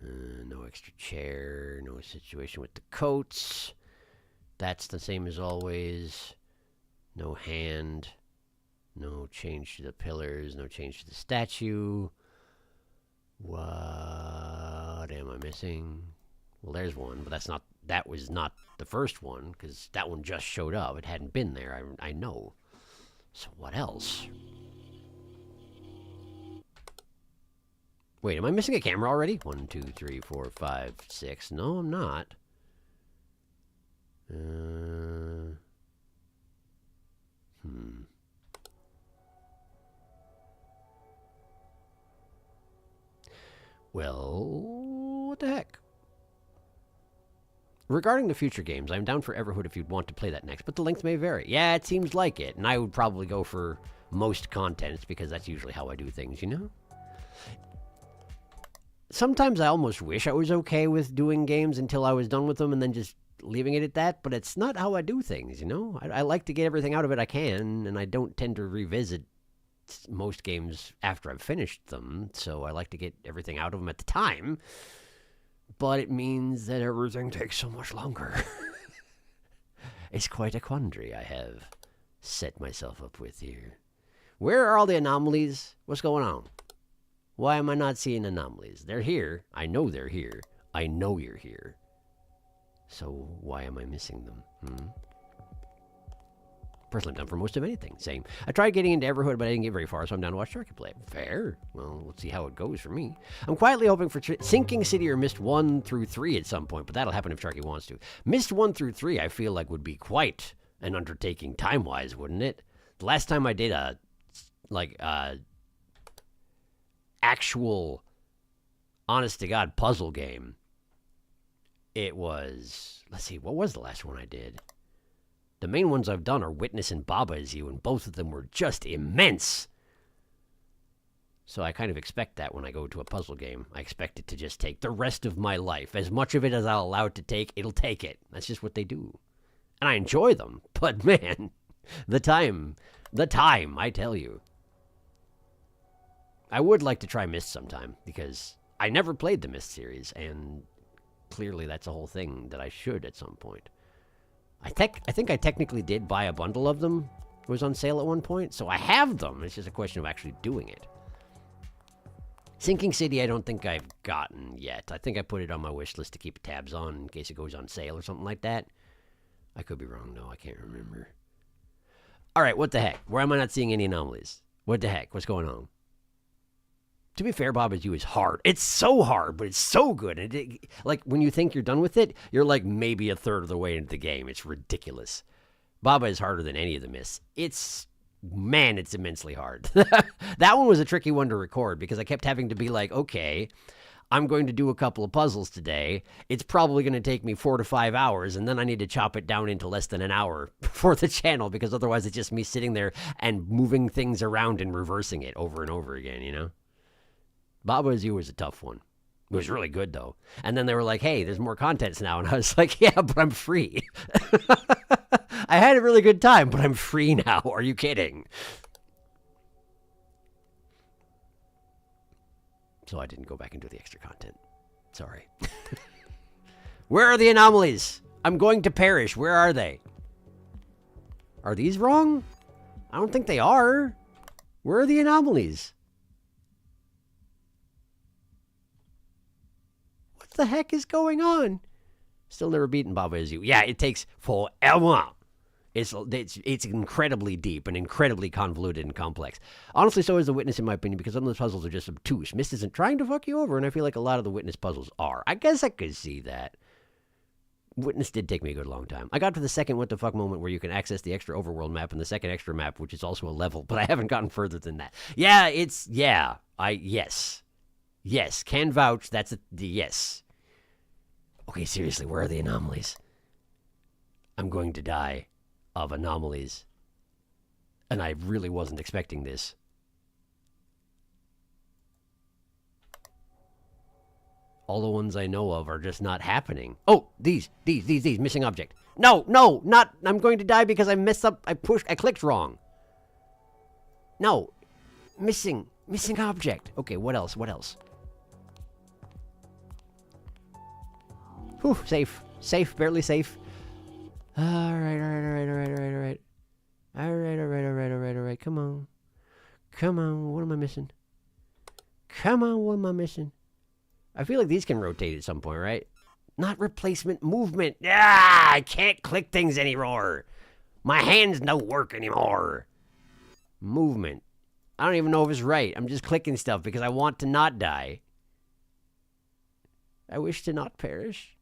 no extra chair, no situation with the coats, that's the same as always, no hand, no change to the pillars, no change to the statue. What am I missing? Well, there's one, but that was not the first one, because that one just showed up. It hadn't been there, I know. So what else? Wait, am I missing a camera already? 1, 2, 3, 4, 5, 6. No, I'm not. Well, what the heck? Regarding the future games, I'm down for Everhood if you'd want to play that next, but the length may vary. Yeah, it seems like it, and I would probably go for most contents because that's usually how I do things, you know? Sometimes I almost wish I was okay with doing games until I was done with them and then just leaving it at that, but it's not how I do things, you know? I like to get everything out of it I can, and I don't tend to revisit most games after I've finished them, so I like to get everything out of them at the time. But it means that everything takes so much longer. It's quite a quandary I have set myself up with here. Where are all the anomalies? What's going on? Why am I not seeing anomalies? They're here. I know they're here. I know you're here. So why am I missing them? Personally, I'm done for most of anything. Same. I tried getting into Everhood, but I didn't get very far, so I'm down to watch Sharky play. Fair. Well, let's see how it goes for me. I'm quietly hoping for Sinking City or Mist 1 through 3 at some point, but that'll happen if Sharky wants to. Mist 1 through 3, I feel like would be quite an undertaking time-wise, wouldn't it? The last time I did a, actual, honest-to-God puzzle game, it was, let's see, what was the last one I did? The main ones I've done are Witness and Baba Is You, and both of them were just immense. So I kind of expect that when I go to a puzzle game. I expect it to just take the rest of my life. As much of it as I'll allow it to take, it'll take it. That's just what they do. And I enjoy them. But man, the time, I tell you. I would like to try Myst sometime, because I never played the Myst series, and clearly that's a whole thing that I should at some point. I think I technically did buy a bundle of them. It was on sale at one point, so I have them. It's just a question of actually doing it. Sinking City, I don't think I've gotten yet. I think I put it on my wish list to keep tabs on in case it goes on sale or something like that. I could be wrong, though. I can't remember. All right, what the heck? Why am I not seeing any anomalies? What the heck? What's going on? To be fair, Baba Is You is hard. It's so hard, but it's so good. And like, when you think you're done with it, you're like maybe a third of the way into the game. It's ridiculous. Baba is harder than any of the Mysts. Man, it's immensely hard. That one was a tricky one to record because I kept having to be like, okay, I'm going to do a couple of puzzles today. It's probably going to take me 4 to 5 hours, and then I need to chop it down into less than an hour for the channel because otherwise it's just me sitting there and moving things around and reversing it over and over again, you know? Baba Is You was a tough one. It was really good, though. And then they were like, hey, there's more contents now. And I was like, yeah, but I'm free. I had a really good time, but I'm free now. Are you kidding? So I didn't go back into the extra content. Sorry. Where are the anomalies? I'm going to perish. Where are they? Are these wrong? I don't think they are. Where are the anomalies? What the heck is going on? Still never beaten Baba Is You. Yeah, it takes forever. It's incredibly deep and incredibly convoluted and complex. Honestly, so is the Witness, in my opinion, because some of those puzzles are just obtuse. Myst isn't trying to fuck you over, and I feel like a lot of the Witness puzzles are. I guess I could see that. Witness did take me a good long time. I got to the second what the fuck moment where you can access the extra overworld map and the second extra map, which is also a level, but I haven't gotten further than that. Yeah, yes, can vouch, that's yes. Okay, seriously, where are the anomalies? I'm going to die of anomalies. And I really wasn't expecting this. All the ones I know of are just not happening. Oh, these, missing object. No, not, I'm going to die because I messed up, I clicked wrong. No, missing object. Okay, what else? Whew, safe, barely safe. Alright. Alright, come on, what am I missing? I feel like these can rotate at some point, right? Not replacement, movement. I can't click things anymore. My hands don't work anymore. Movement. I don't even know if it's right. I'm just clicking stuff because I want to not die. I wish to not perish.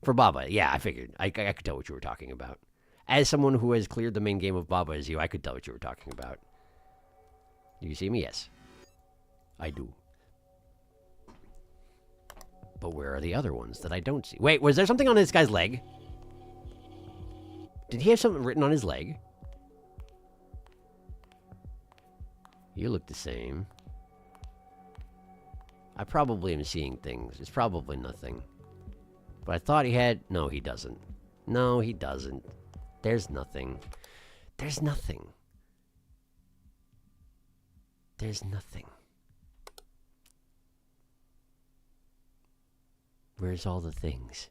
For Baba, yeah, I figured. I could tell what you were talking about. As someone who has cleared the main game of Baba as you, I could tell what you were talking about. Do you see me? Yes. I do. But where are the other ones that I don't see? Wait, was there something on this guy's leg? Did he have something written on his leg? You look the same. I probably am seeing things. It's probably nothing. But I thought he had... No, he doesn't. No, he doesn't. There's nothing. There's nothing. There's nothing. Where's all the things?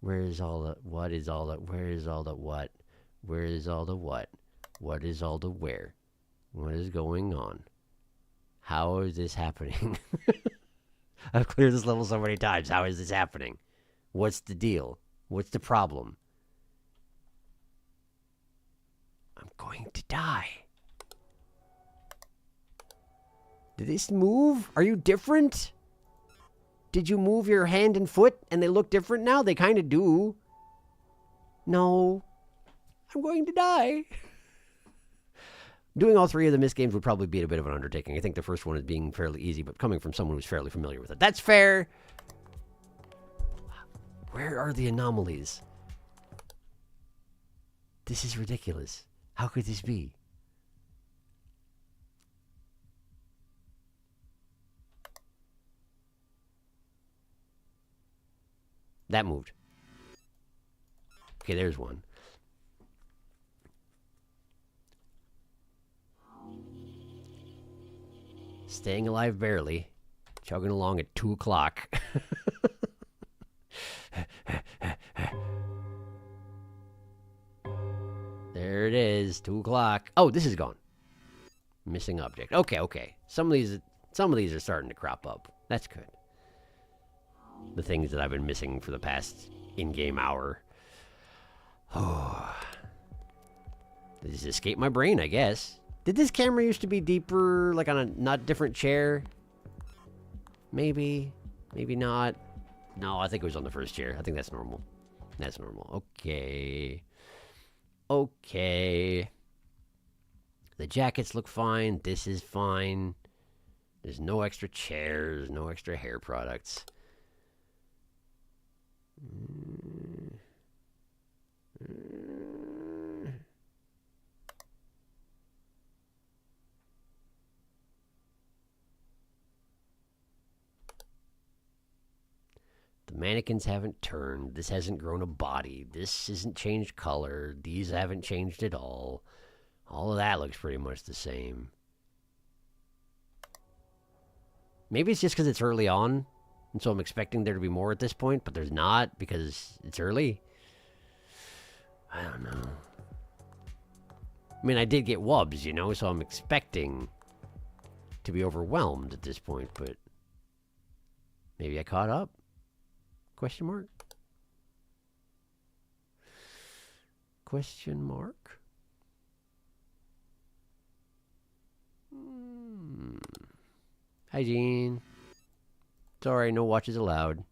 Where's all the... What is all the... Where is all the what? Where is all the what? What is all the where? What is going on? How is this happening? I've cleared this level so many times. How is this happening? What's the deal? What's the problem? I'm going to die. Did this move? Are you different? Did you move your hand and foot and they look different now? They kind of do. No. I'm going to die. Doing all three of the missed games would probably be a bit of an undertaking. I think the first one is being fairly easy, but coming from someone who's fairly familiar with it. That's fair. Where are the anomalies? This is ridiculous. How could this be? That moved. Okay, there's one. Staying alive barely. Chugging along at 2 o'clock. There it is, 2 o'clock. Oh, this is gone. Missing object. Okay. Some of these are starting to crop up. That's good. The things that I've been missing for the past in-game hour. Oh. They just escaped my brain, I guess. Did this camera used to be deeper, like on a not different chair? Maybe. Maybe not. No, I think it was on the first chair. I think that's normal. That's normal. Okay. Okay. The jackets look fine. This is fine. There's no extra chairs, no extra hair products. The mannequins haven't turned. This hasn't grown a body. This isn't changed color. These haven't changed at all. All of that looks pretty much the same. Maybe it's just because it's early on, and so I'm expecting there to be more at this point, but there's not because it's early. I don't know. I mean, I did get wubs, you know, so I'm expecting to be overwhelmed at this point, but maybe I caught up? Question mark? Question mark? Hi, Jean. Sorry, no watches allowed.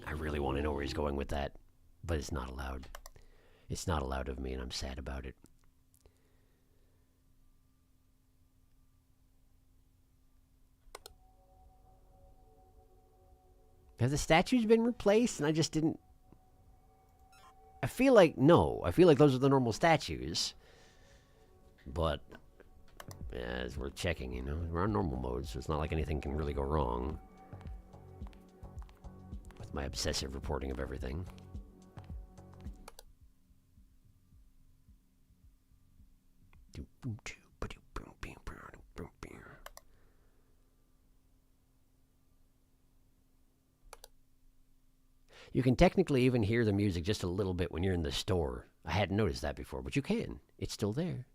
I really want to know where he's going with that, but it's not allowed. It's not allowed of me, and I'm sad about it. Have the statues been replaced and I just didn't... I feel like, no. I feel like those are the normal statues. But, yeah, it's worth checking, you know. We're on normal mode, so it's not like anything can really go wrong. With my obsessive reporting of everything. You can technically even hear the music just a little bit when you're in the store. I hadn't noticed that before, but you can. It's still there.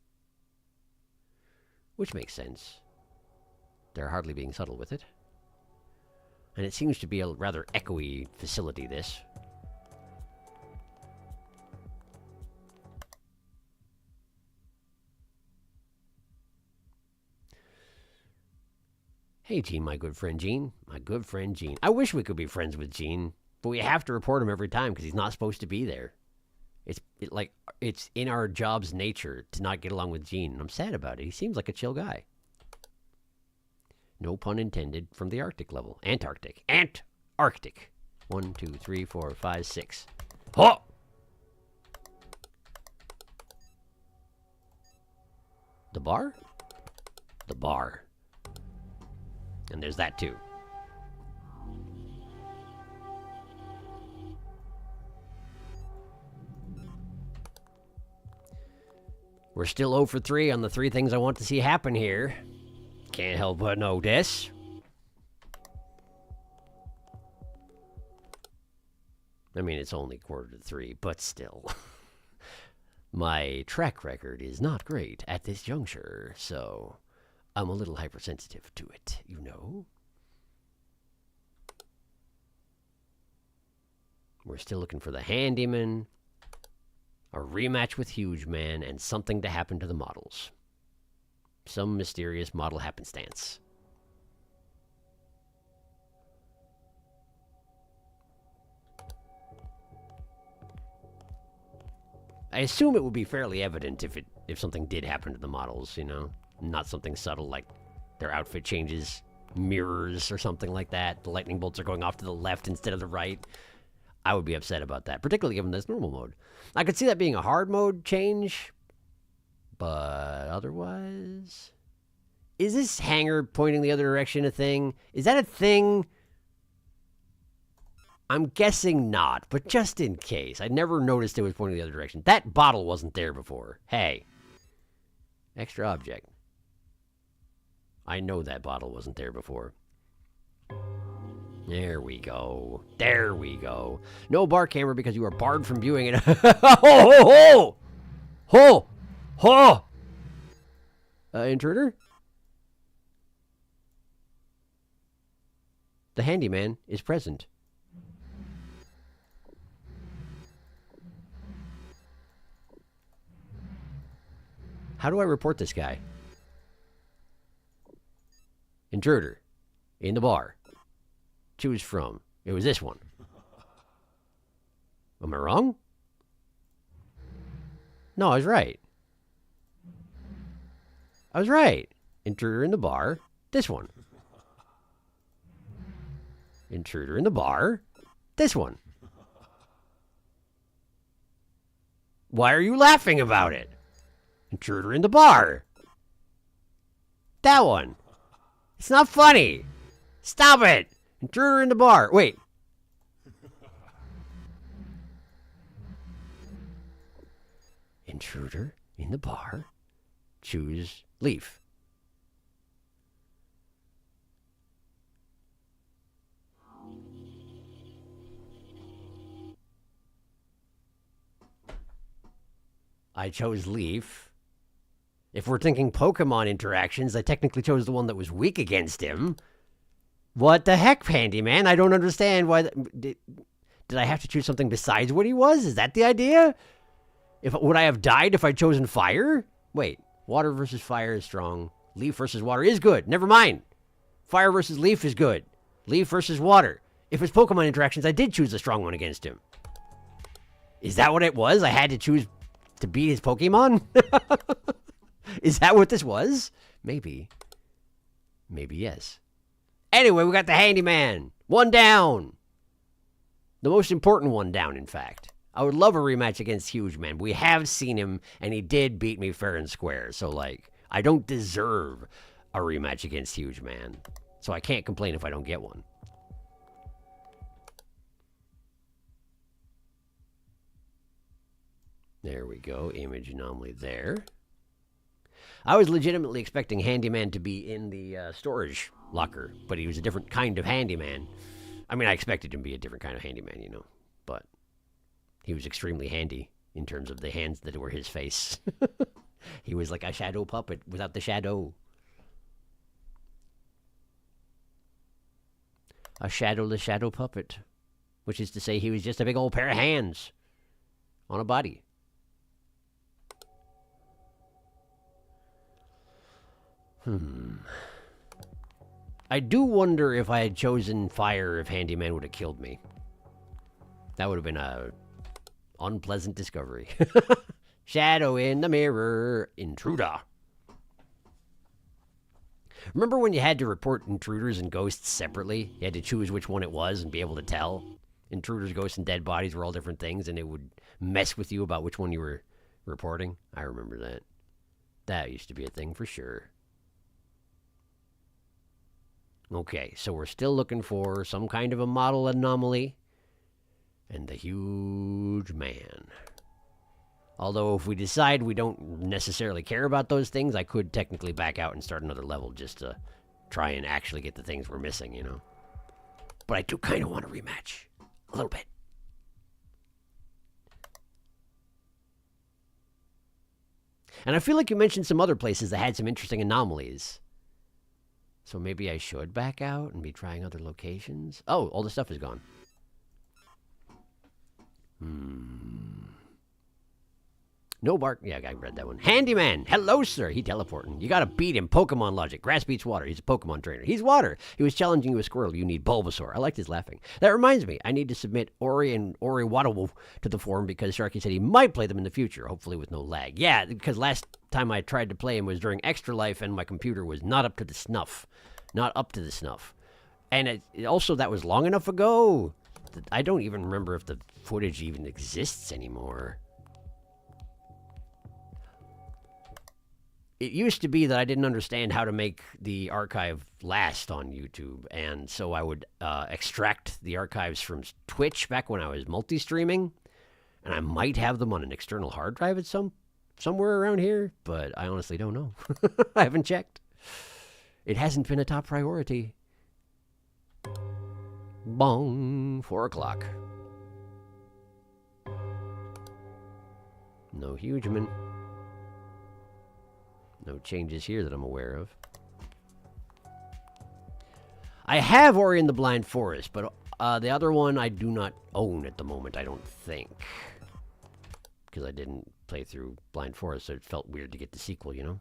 Which makes sense. They're hardly being subtle with it. And it seems to be a rather echoey facility, this. Hey, Gene, my good friend Gene. My good friend Gene. I wish we could be friends with Gene, but we have to report him every time because he's not supposed to be there. It's in our job's nature to not get along with Gene. And I'm sad about it. He seems like a chill guy. No pun intended from the Arctic level. Antarctic. Antarctic. 1, 2, 3, 4, 5, 6. Oh! The bar? The bar. And there's that too. We're still 0 for 3 on the 3 things I want to see happen here. Can't help but notice. I mean, it's only 2:45, but still. My track record is not great at this juncture, so I'm a little hypersensitive to it, you know? We're still looking for the handyman, a rematch with Huge Man, and something to happen to the models. Some mysterious model happenstance. I assume it would be fairly evident if something did happen to the models, you know? Not something subtle like their outfit changes, mirrors or something like that. The lightning bolts are going off to the left instead of the right. I would be upset about that, particularly given this normal mode. I could see that being a hard mode change, but otherwise... Is this hangar pointing the other direction a thing? Is that a thing? I'm guessing not, but just in case. I never noticed it was pointing the other direction. That bottle wasn't there before. Hey. Extra object. I know that bottle wasn't there before. There we go. There we go. No bar camera because you are barred from viewing it. Ho, ho, ho! Ho! Ho! Intruder? The handyman is present. How do I report this guy? Intruder. In the bar. Choose from. It was this one. Am I wrong? No, I was right. I was right. Intruder in the bar. This one. Intruder in the bar. This one. Why are you laughing about it? Intruder in the bar. That one. It's not funny. Stop it. Intruder in the bar. Wait. Intruder in the bar. Choose leaf. I chose leaf. If we're thinking Pokemon interactions, I technically chose the one that was weak against him. What the heck, Handyman? I don't understand why... Did I have to choose something besides what he was? Is that the idea? Would I have died if I'd chosen fire? Wait, water versus fire is strong. Leaf versus water is good. Never mind. Fire versus leaf is good. Leaf versus water. If it's Pokemon interactions, I did choose the strong one against him. Is that what it was? I had to choose to beat his Pokemon? Is that what this was? Maybe. Maybe yes. Anyway, we got the handyman. One down. The most important one down, in fact. I would love a rematch against Huge Man. We have seen him, and he did beat me fair and square. So, like, I don't deserve a rematch against Huge Man. So I can't complain if I don't get one. There we go. Image anomaly there. I was legitimately expecting Handyman to be in the storage locker, but he was a different kind of handyman. I mean, I expected him to be a different kind of handyman, you know, but he was extremely handy in terms of the hands that were his face. He was like a shadow puppet without the shadow. A shadowless shadow puppet, which is to say he was just a big old pair of hands on a body. I do wonder if I had chosen fire, if Handyman would have killed me. That would have been a unpleasant discovery. Shadow in the mirror. Intruder. Remember when you had to report intruders and ghosts separately? You had to choose which one it was and be able to tell? Intruders, ghosts, and dead bodies were all different things, and it would mess with you about which one you were reporting. I remember that. That used to be a thing for sure. Okay, so we're still looking for some kind of a model anomaly. And the huge man. Although if we decide we don't necessarily care about those things, I could technically back out and start another level just to try and actually get the things we're missing, you know? But I do kind of want a rematch. A little bit. And I feel like you mentioned some other places that had some interesting anomalies. So maybe I should back out and be trying other locations? Oh, all the stuff is gone. No bark. Yeah, I read that one. Handyman. Hello, sir. He teleporting. You gotta beat him. Pokemon logic. Grass beats water. He's a Pokemon trainer. He's water. He was challenging you a squirrel. You need Bulbasaur. I liked his laughing. That reminds me. I need to submit Ori and Ori Waddle to the forum because Sharky said he might play them in the future, hopefully with no lag. Yeah, because last time I tried to play him was during Extra Life and my computer was not up to the snuff. Not up to the snuff. And also, that was long enough ago. I don't even remember if the footage even exists anymore. It used to be that I didn't understand how to make the archive last on YouTube, and so I would extract the archives from Twitch back when I was multi-streaming, and I might have them on an external hard drive at somewhere around here, but I honestly don't know. I haven't checked. It hasn't been a top priority. Bong, 4 o'clock. No Hugeman. No changes here that I'm aware of. I have Ori in the Blind Forest, but the other one I do not own at the moment, I don't think. Because I didn't play through Blind Forest, so it felt weird to get the sequel, you know?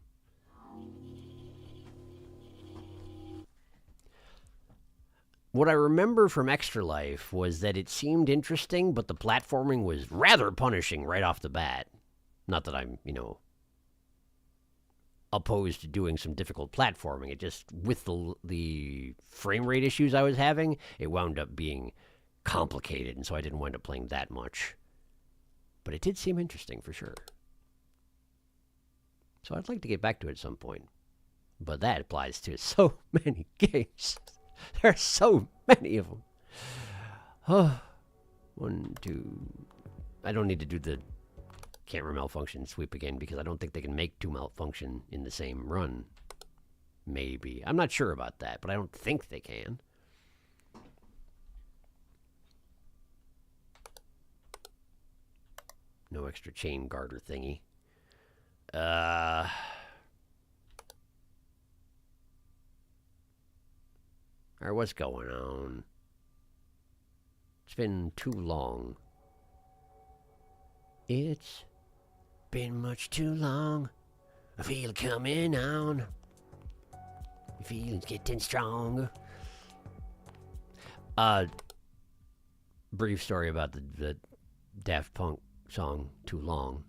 What I remember from Extra Life was that it seemed interesting, but the platforming was rather punishing right off the bat. Not that I'm, you know, opposed to doing some difficult platforming. It just, with the frame rate issues I was having, it wound up being complicated, and so I didn't wind up playing that much. But it did seem interesting, for sure. So I'd like to get back to it at some point. But that applies to so many games. There are so many of them. Oh, 1, 2... I don't need to do the camera malfunction sweep again because I don't think they can make 2 malfunction in the same run. Maybe. I'm not sure about that, but I don't think they can. No extra chain garter thingy. Or what's going on? It's been too long. It's been much too long. I feel it coming on. The feeling's getting stronger. Brief story about the Daft Punk song Too Long.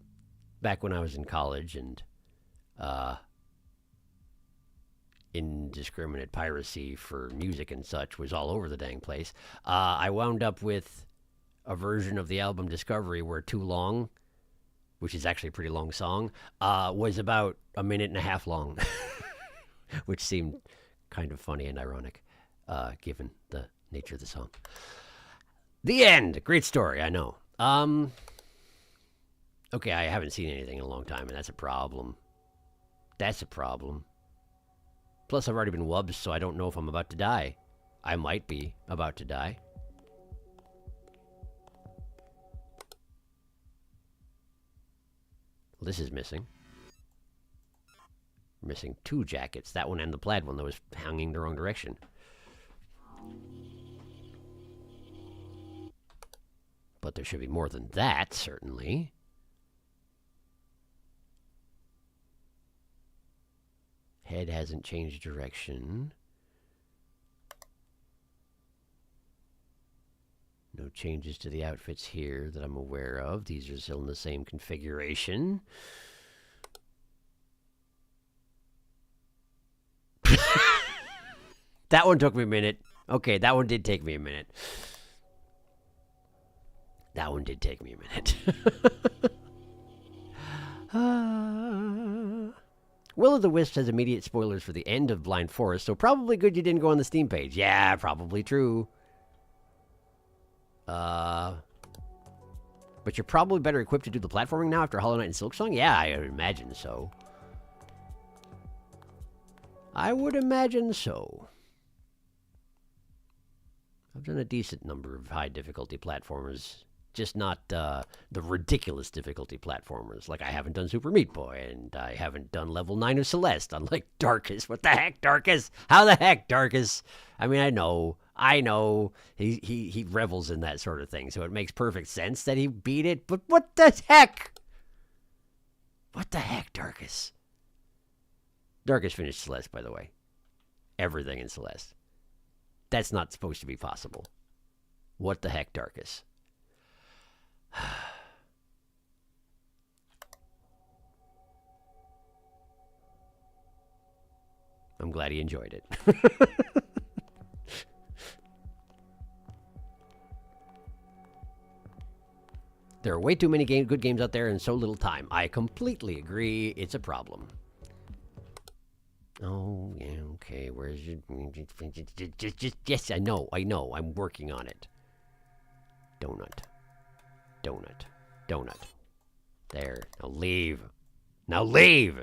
Back when I was in college and indiscriminate piracy for music and such was all over the dang place. I wound up with a version of the album Discovery where Too Long, which is actually a pretty long song, was about 1.5 minutes long, which seemed kind of funny and ironic, given the nature of the song. The end. Great story, I know. Okay, I haven't seen anything in a long time, and that's a problem. That's a problem. Plus, I've already been wubbed, so I don't know if I'm about to die. I might be about to die. Well, this is missing. We're missing 2 jackets. That one and the plaid one that was hanging the wrong direction. But there should be more than that, certainly. Head hasn't changed direction. No changes to the outfits here that I'm aware of. These are still in the same configuration. That one took me a minute. Okay, that one did take me a minute. That one did take me a minute. Will of the Wisps has immediate spoilers for the end of Blind Forest, so probably good you didn't go on the Steam page. Yeah, probably true. But you're probably better equipped to do the platforming now after Hollow Knight and Silksong? Yeah, I would imagine so. I would imagine so. I've done a decent number of high difficulty platformers, just not the ridiculous difficulty platformers. Like, I haven't done Super Meat Boy, and I haven't done level 9 of Celeste, unlike Darkus. What the heck, Darkus? How the heck, Darkus? I mean, I know. He revels in that sort of thing, so it makes perfect sense that he beat it, but what the heck? What the heck, Darkus? Darkus finished Celeste, by the way. Everything in Celeste. That's not supposed to be possible. What the heck, Darkus? I'm glad he enjoyed it. There are way too many good games out there and so little time. I completely agree. It's a problem. Oh, yeah, okay. Where's your... Yes, I know. I'm working on it. Donut. There. Now leave.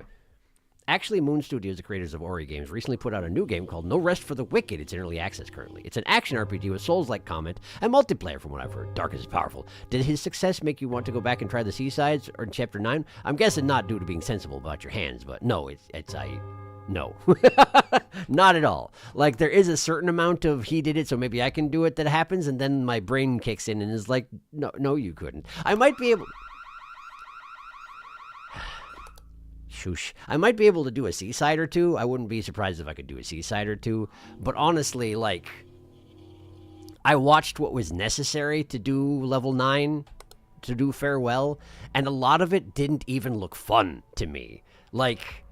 Actually, Moon Studios, the creators of Ori games, recently put out a new game called No Rest for the Wicked. It's in early access currently. It's an action RPG with Souls-like combat and multiplayer from what I've heard. Darkus is powerful. Did his success make you want to go back and try the Seasides or in Chapter 9? I'm guessing not due to being sensible about your hands, but no, no. Not at all. Like, there is a certain amount of he did it, so maybe I can do it that happens, and then my brain kicks in and is like, no, you couldn't. I might be able... Shoosh. I might be able to do a Seaside or two. I wouldn't be surprised if I could do a Seaside or two. But honestly, like, I watched what was necessary to do level 9, to do Farewell, and a lot of it didn't even look fun to me. Like,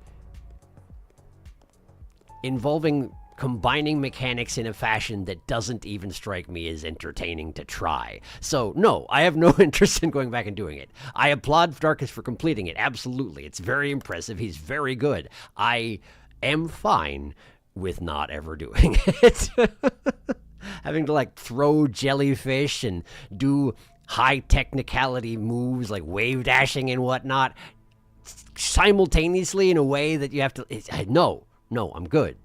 involving combining mechanics in a fashion that doesn't even strike me as entertaining to try. So, no, I have no interest in going back and doing it. I applaud Darkus for completing it, absolutely. It's very impressive. He's very good. I am fine with not ever doing it. Having to, like, throw jellyfish and do high technicality moves like wave dashing and whatnot simultaneously in a way that you have to... No, I'm good.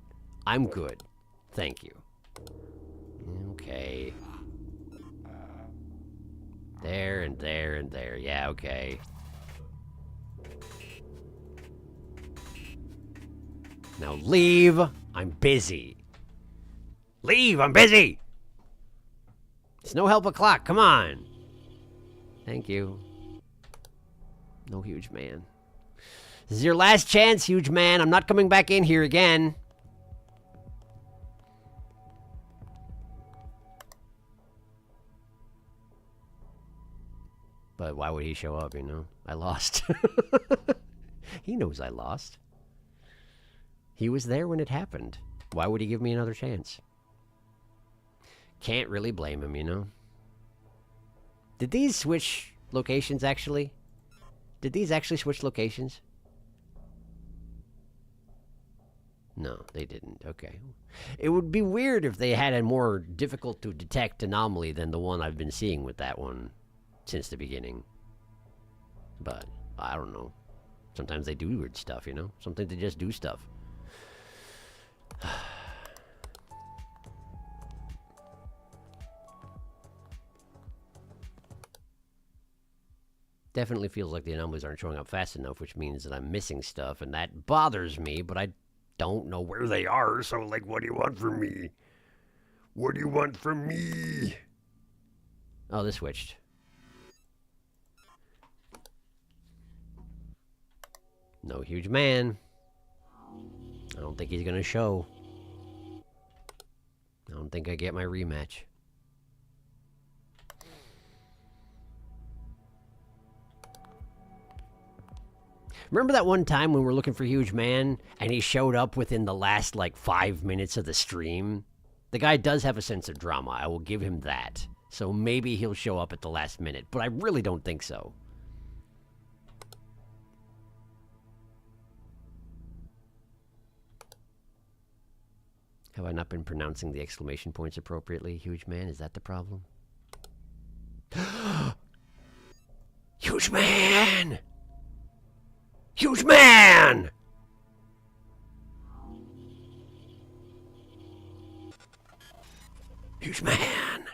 I'm good. Thank you. Okay. There and there and there. Yeah, okay. Now leave. I'm busy. Leave. I'm busy. It's no help o'clock. Come on. Thank you. No, huge man. This is your last chance, huge man. I'm not coming back in here again. But why would he show up, you know? I lost. He knows I lost. He was there when it happened. Why would he give me another chance? Can't really blame him, you know? Did these switch locations, actually? Did these actually switch locations? No, they didn't. Okay. It would be weird if they had a more difficult to detect anomaly than the one I've been seeing with that one since the beginning. But I don't know. Sometimes they do weird stuff, you know? Sometimes they just do stuff. Definitely feels like the anomalies aren't showing up fast enough, which means that I'm missing stuff, and that bothers me, but I don't know where they are, so, like, what do you want from me? What do you want from me? Oh, this switched. No huge man. I don't think he's gonna show. I don't think I get my rematch. Remember that one time when we were looking for Huge Man and he showed up within the last, like, 5 minutes of the stream? The guy does have a sense of drama. I will give him that. So maybe he'll show up at the last minute, but I really don't think so. Have I not been pronouncing the exclamation points appropriately? Huge Man, is that the problem? Huge Man! Huge Man! Huge Man!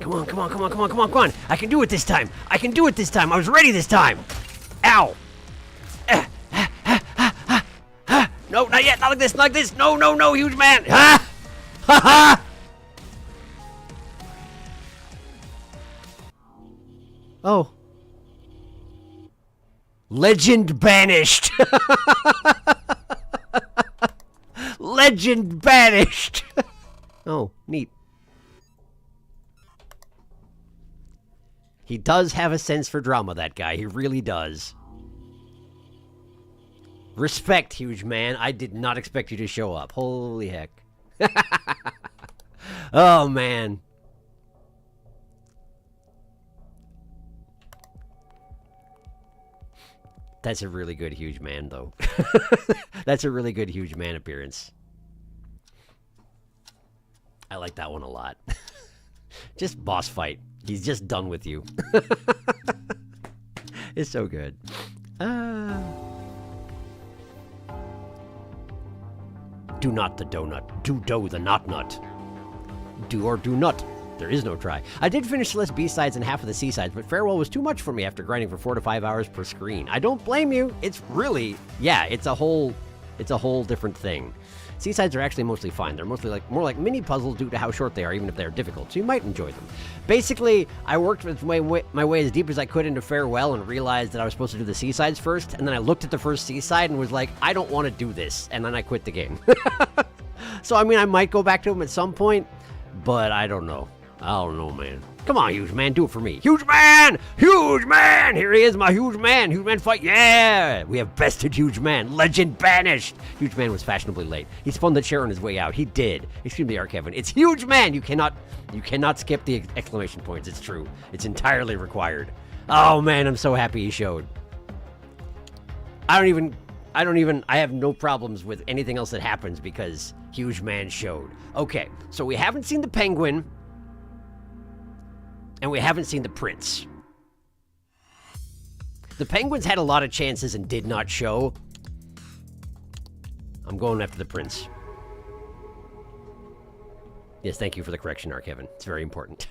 Come on, come on, come on, come on, come on, come on! I can do it this time! I can do it this time! I was ready this time! Ow! No, not yet! Not like this! Not like this! No, no, no, Huge Man! Ha! Ha ha! Oh. Legend banished! Legend banished! Oh, neat. He does have a sense for drama, that guy. He really does. Respect, Huge Man. I did not expect you to show up. Holy heck. Oh, man. That's a really good Huge Man, though. That's a really good Huge Man appearance. I like that one a lot. Just boss fight. He's just done with you. It's so good. Do not the donut. Do the not nut. Do or do not. There is no try. I did finish the list B-sides and half of the C-sides, but Farewell was too much for me after grinding for 4 to 5 hours per screen. I don't blame you. It's really, yeah, it's a whole different thing. C-sides are actually mostly fine. They're mostly more like mini puzzles due to how short they are, even if they're difficult, so you might enjoy them. Basically, I worked my way as deep as I could into Farewell and realized that I was supposed to do the C-sides first, and then I looked at the first C-side and was like, I don't want to do this, and then I quit the game. So, I mean, I might go back to them at some point, but I don't know. I don't know, man. Come on, Huge Man, do it for me. Huge Man! Huge Man! Here he is, my Huge Man. Huge Man fight, yeah! We have bested Huge Man. Legend banished. Huge Man was fashionably late. He spun the chair on his way out. He did. Excuse me, Kevin. It's Huge Man. You cannot skip the exclamation points. It's true. It's entirely required. Oh, man, I'm so happy he showed. I have no problems with anything else that happens because Huge Man showed. Okay, so we haven't seen the penguin. And we haven't seen the prince. The penguins had a lot of chances and did not show. I'm going after the prince. Yes, thank you for the correction, Kevin. It's very important.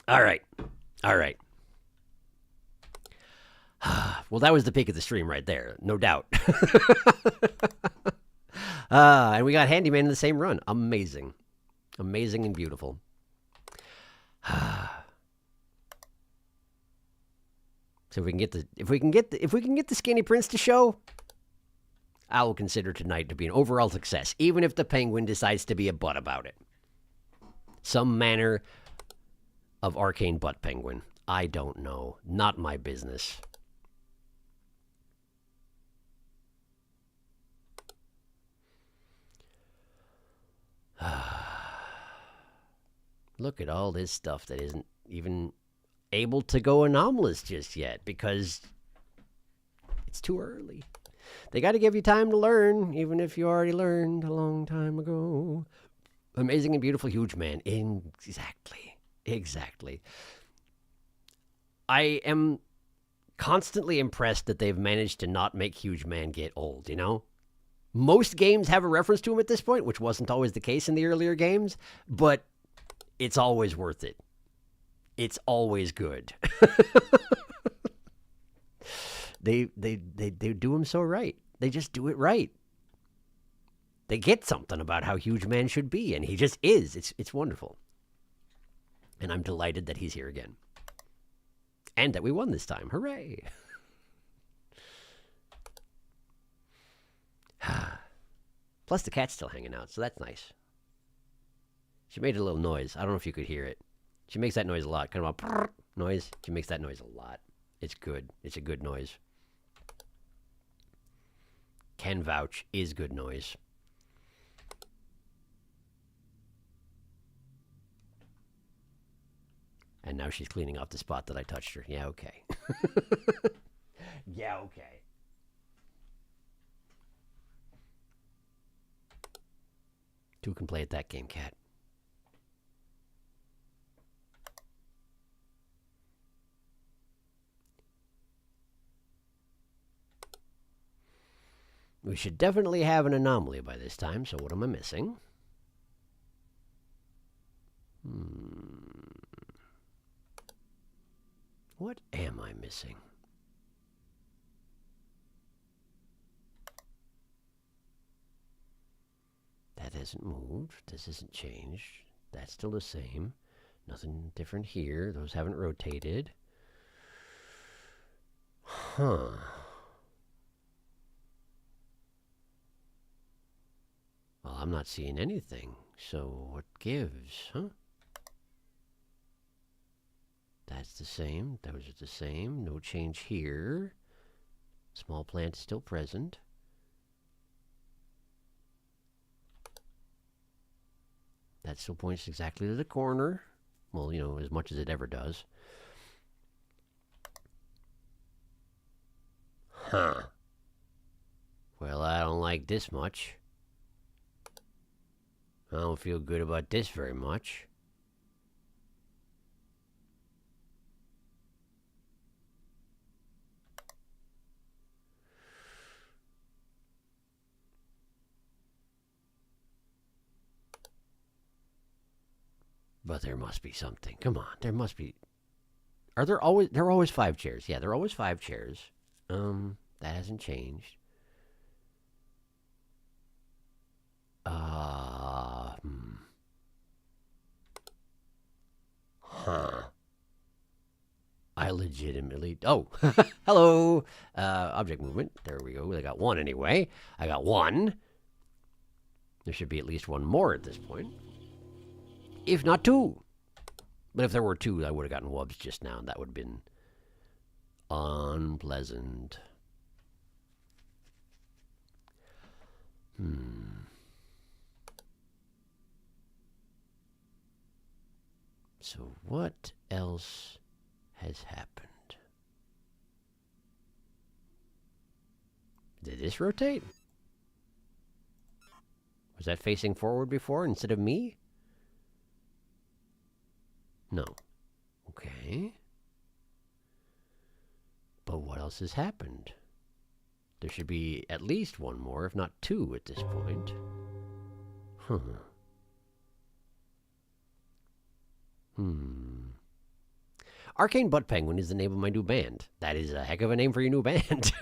All right. All right. Well, that was the peak of the stream right there. No doubt. And we got Handyman in the same run. Amazing. Amazing and beautiful. So if we can get the Skinny Prince to show, I will consider tonight to be an overall success, even if the penguin decides to be a butt about it. Some manner of arcane butt penguin. I don't know. Not my business. Look at all this stuff that isn't even able to go anomalous just yet because it's too early. They got to give you time to learn, even if you already learned a long time ago. Amazing and beautiful Huge Man. Exactly. Exactly. I am constantly impressed that they've managed to not make Huge Man get old, you know? Most games have a reference to him at this point, which wasn't always the case in the earlier games, but it's always worth it. It's always good. They do him so right. They just do it right. They get something about how Huge Man should be, and he just is. It's wonderful. And I'm delighted that he's here again. And that we won this time. Hooray! Plus, the cat's still hanging out, so that's nice. She made a little noise. I don't know if you could hear it. She makes that noise a lot. Kind of a noise. She makes that noise a lot. It's good. It's a good noise. Can vouch is good noise. And now she's cleaning off the spot that I touched her. Yeah, okay. Yeah, okay. Two can play at that game, cat. We should definitely have an anomaly by this time, so what am I missing? What am I missing? That hasn't moved. This hasn't changed. That's still the same. Nothing different here. Those haven't rotated. Huh. Well, I'm not seeing anything. So what gives, huh? That's the same. Those are the same. No change here. Small plant is still present. That still points exactly to the corner. Well, you know, as much as it ever does. Huh. Well, I don't like this much. I don't feel good about this very much. But there must be something. Come on, there must be. Are there always? There are always 5 chairs. Yeah, there are always 5 chairs. That hasn't changed. Huh. I legitimately. Oh, hello. Object movement. There we go. I got 1 anyway. I got 1. There should be at least 1 more at this point. If not 2. But if there were 2, I would have gotten wubs just now, and that would have been unpleasant. So what else has happened? Did this rotate? Was that facing forward before instead of me? No. Okay. But what else has happened? There should be at least 1 more, if not 2 at this point. Arcane Butt Penguin is the name of my new band. That is a heck of a name for your new band.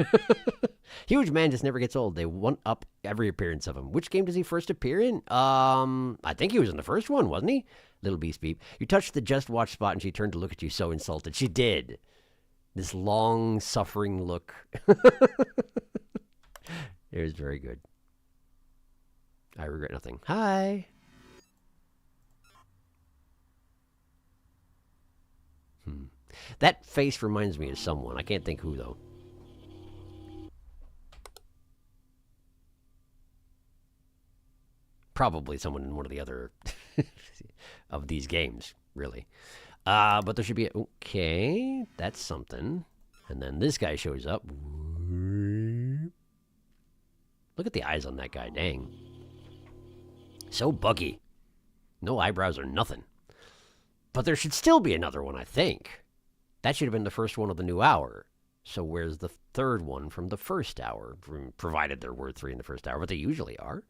Huge man just never gets old. They one up every appearance of him. Which game does he first appear in? I think he was in the first one, wasn't he? Little Beast Beep. You touched the Just Watch spot and she turned to look at you so insulted. She did. This long, suffering look. It was very good. I regret nothing. Hi. That face reminds me of someone. I can't think who, though. Probably someone in one of the other of these games, really. But there should be... Okay, that's something. And then this guy shows up. Look at the eyes on that guy, dang. So buggy. No eyebrows or nothing. But there should still be another one, I think. That should have been the first one of the new hour. So where's the 3rd one from the first hour? Provided there were 3 in the first hour, but they usually are.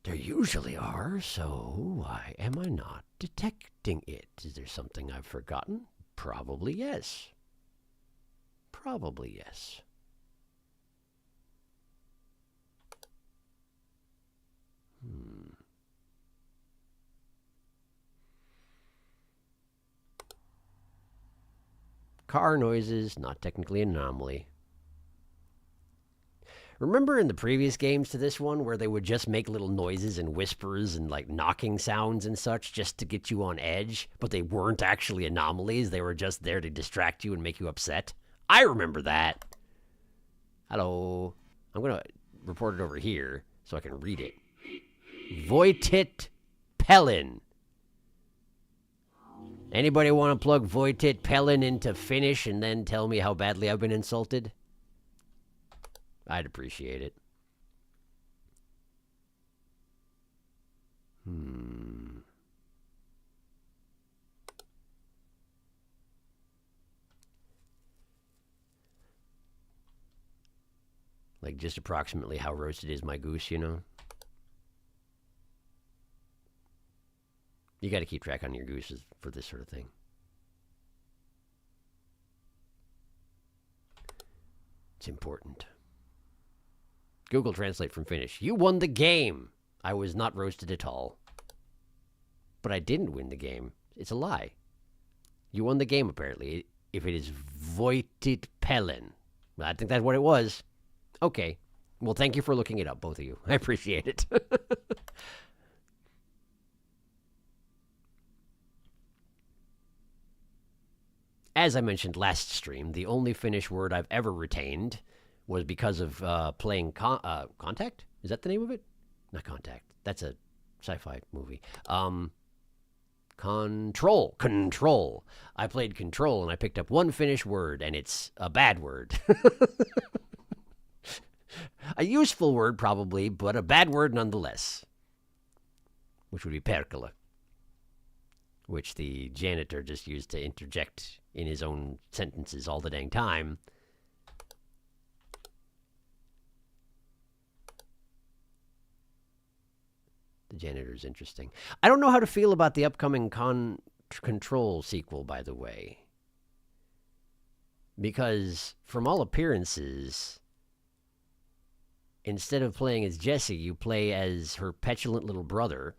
There usually are, so why am I not detecting it? Is there something I've forgotten? Probably yes. Probably yes. Car noises, not technically an anomaly. Remember in the previous games to this one where they would just make little noises and whispers and like knocking sounds and such just to get you on edge, but they weren't actually anomalies. They were just there to distract you and make you upset. I remember that. Hello. I'm going to report it over here so I can read it. Voitit Pelin. Anybody want to plug Voitit Pelin into Finnish and then tell me how badly I've been insulted? I'd appreciate it. Like just approximately how roasted is my goose, you know? You got to keep track on your gooses for this sort of thing. It's important. Google Translate from Finnish. You won the game. I was not roasted at all. But I didn't win the game. It's a lie. You won the game, apparently. If it is Voitit Pelin. I think that's what it was. Okay. Well, thank you for looking it up, both of you. I appreciate it. As I mentioned last stream, the only Finnish word I've ever retained was because of playing Contact? Is that the name of it? Not Contact. That's a sci-fi movie. Control. Control. I played Control, and I picked up one Finnish word, and it's a bad word. A useful word, probably, but a bad word nonetheless. Which would be perkele. Which the janitor just used to interject in his own sentences all the dang time. The janitor's interesting. I don't know how to feel about the upcoming Control sequel, by the way. Because, from all appearances, instead of playing as Jessie, you play as her petulant little brother.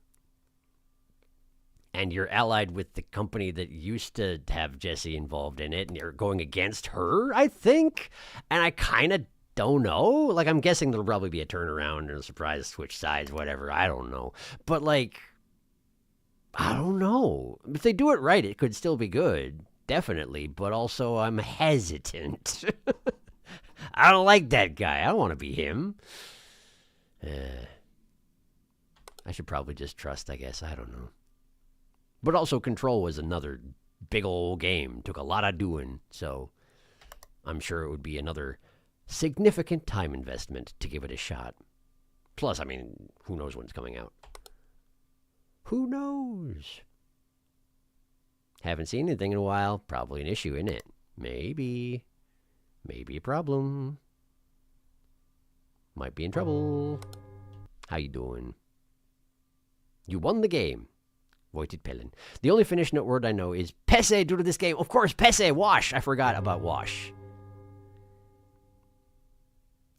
And you're allied with the company that used to have Jessie involved in it, and you're going against her, I think? And I kind of don't know. Like, I'm guessing there'll probably be a turnaround or a surprise switch sides, whatever. I don't know. But, like, I don't know. If they do it right, it could still be good. Definitely. But also, I'm hesitant. I don't like that guy. I don't want to be him. I should probably just trust, I guess. I don't know. But also, Control was another big old game. Took a lot of doing, so I'm sure it would be another significant time investment to give it a shot. Plus, I mean, who knows when it's coming out? Who knows? Haven't seen anything in a while. Probably an issue, isn't it? Maybe. Maybe a problem. Might be in trouble. How you doing? You won the game. Voitit Pelin. The only Finnish note word I know is pese due to this game. Of course, pese, wash. I forgot about wash.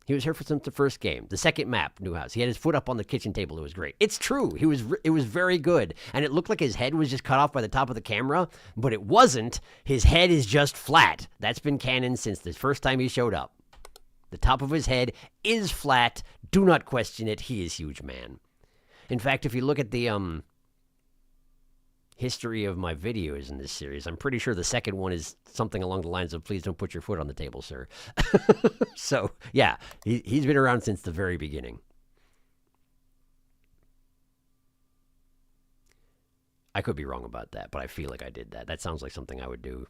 He was here for the first game. The second map, New House. He had his foot up on the kitchen table. It was great. It's true. It was very good. And it looked like his head was just cut off by the top of the camera, but it wasn't. His head is just flat. That's been canon since the first time he showed up. The top of his head is flat. Do not question it. He is huge, man. In fact, if you look at the history of my videos in this series, I'm pretty sure the second one is something along the lines of, please don't put your foot on the table, sir. So, yeah, he's been around since the very beginning. I could be wrong about that, but I feel like I did that. That sounds like something I would do.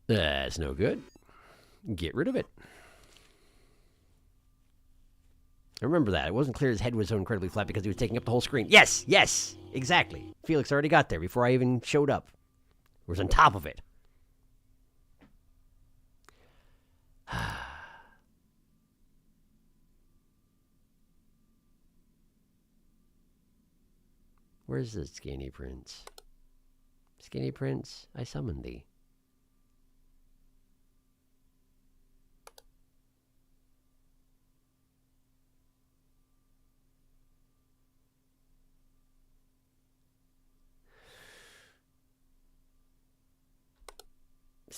That's no good. Get rid of it. I remember that. It wasn't clear his head was so incredibly flat because he was taking up the whole screen. Yes, yes, exactly. Felix already got there before I even showed up. He was on top of it. Where's the skinny prince? Skinny prince, I summon thee.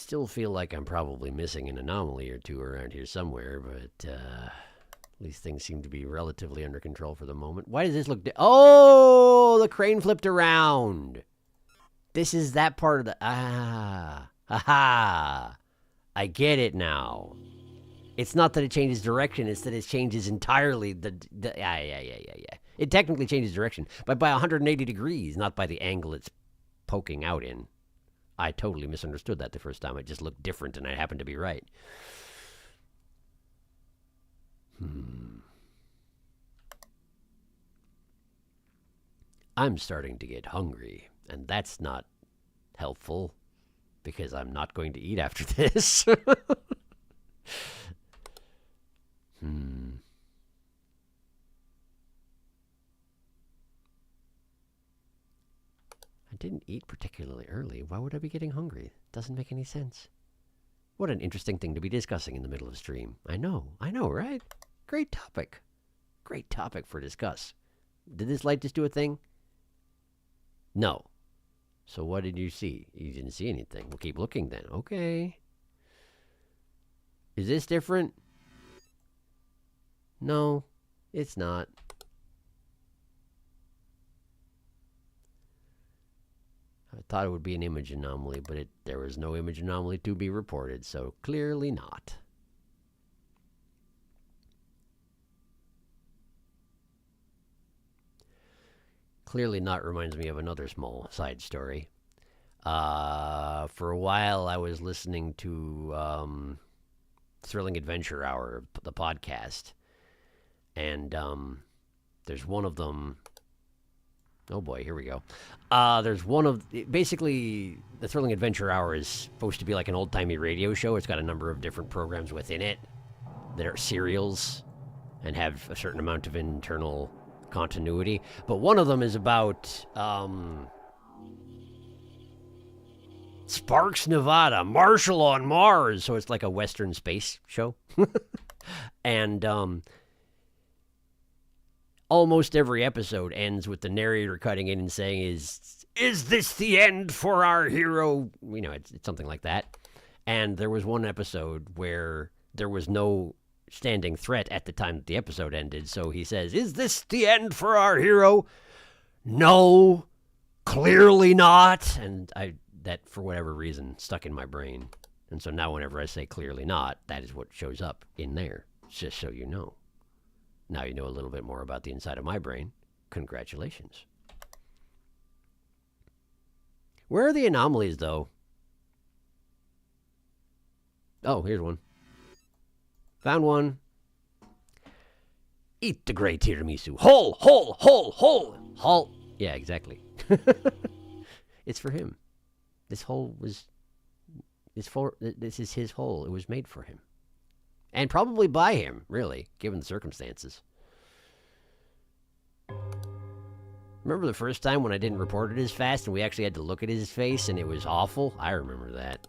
Still feel like I'm probably missing an anomaly or two around here somewhere, but at least things seem to be relatively under control for the moment. Why does this look... Oh, the crane flipped around. This is that part of the... Ah. Haha. I get it now. It's not that it changes direction, it's that it changes entirely yeah. It technically changes direction, but by 180 degrees, not by the angle it's poking out in. I totally misunderstood that the first time. It just looked different, and I happened to be right. I'm starting to get hungry, and that's not helpful, because I'm not going to eat after this. I didn't eat particularly early. Why would I be getting hungry? Doesn't make any sense. What an interesting thing to be discussing in the middle of stream. I know, right? Great topic. Great topic for discuss. Did this light just do a thing? No. So what did you see? You didn't see anything. We'll keep looking then. Okay. Is this different? No, it's not. I thought it would be an image anomaly, but there was no image anomaly to be reported, so clearly not. Clearly not reminds me of another small side story. For a while, I was listening to Thrilling Adventure Hour, the podcast, and there's one of them... Oh boy, here we go. There's one of... Basically, the Thrilling Adventure Hour is supposed to be like an old-timey radio show. It's got a number of different programs within it that are serials and have a certain amount of internal continuity. But one of them is about Sparks, Nevada, Marshall on Mars. So it's like a Western space show. And almost every episode ends with the narrator cutting in and saying, is this the end for our hero? You know, it's something like that. And there was one episode where there was no standing threat at the time that the episode ended. So he says, is this the end for our hero? No, clearly not. And that, for whatever reason, stuck in my brain. And so now whenever I say clearly not, that is what shows up in there, just so you know. Now you know a little bit more about the inside of my brain. Congratulations. Where are the anomalies, though? Oh, here's one. Found one. Eat the gray tiramisu. Hole, hole, hole, hole. Hole. Yeah, exactly. It's for him. This hole was... This is his hole. It was made for him. And probably by him, really, given the circumstances. Remember the first time when I didn't report it as fast and we actually had to look at his face and it was awful? I remember that.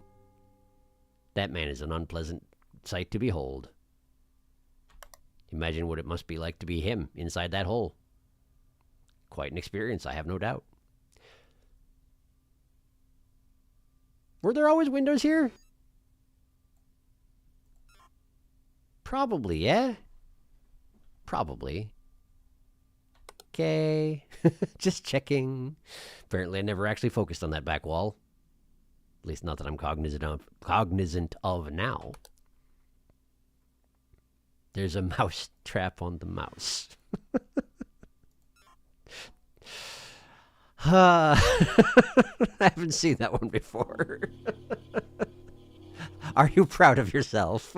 That man is an unpleasant sight to behold. Imagine what it must be like to be him inside that hole. Quite an experience, I have no doubt. Were there always windows here? Probably, yeah. Probably. Okay. Just checking. Apparently I never actually focused on that back wall. At least not that I'm cognizant of now. There's a mouse trap on the mouse. I haven't seen that one before. Are you proud of yourself?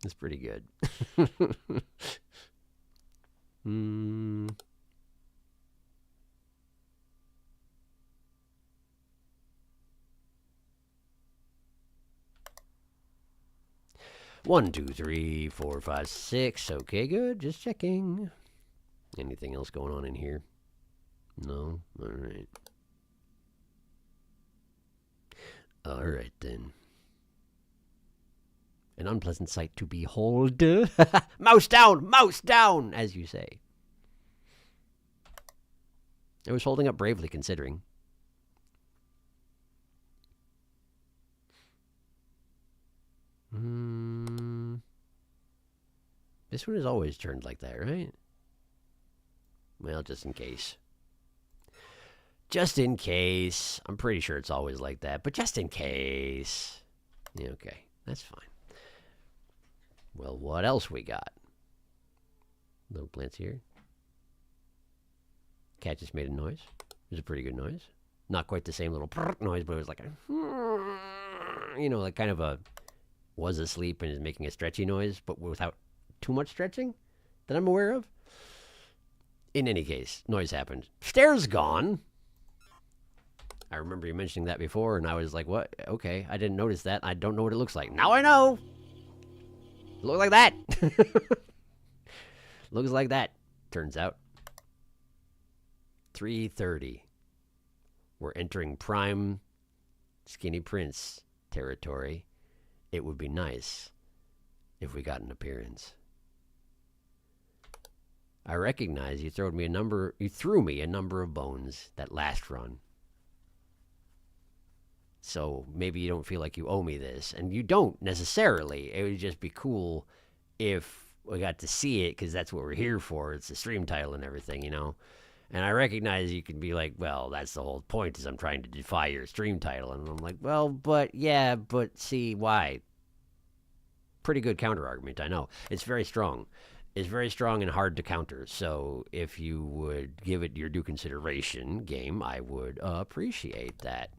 It's pretty good. 1, 2, 3, 4, 5, 6. Okay, good. Just checking. Anything else going on in here? No? Alright. Alright then. An unpleasant sight to behold. Mouse down! Mouse down! As you say. It was holding up bravely, considering. This one is always turned like that, right? Well, just in case. Just in case. I'm pretty sure it's always like that, but just in case. Yeah, okay, that's fine. Well, what else we got? Little plants here. Cat just made a noise. It was a pretty good noise. Not quite the same little noise, but it was like a, you know, like kind of a was asleep and is making a stretchy noise, but without too much stretching that I'm aware of. In any case, noise happened. Stairs gone. I remember you mentioning that before, and I was like, what? Okay, I didn't notice that. I don't know what it looks like. Now I know. It looks like that. Looks like that, turns out. 3:30. We're entering prime Skinny Prince territory. It would be nice if we got an appearance. I recognize you threw me a number of bones that last run. So maybe you don't feel like you owe me this, and you don't necessarily. It would just be cool if we got to see it, because that's what we're here for. It's the stream title and everything, you know. And I recognize you can be like, well, that's the whole point, is I'm trying to defy your stream title. And I'm like, well, but yeah, but see, why? Pretty good counter argument, I know. It's very strong. It's very strong and hard to counter. So if you would give it your due consideration, game, I would appreciate that.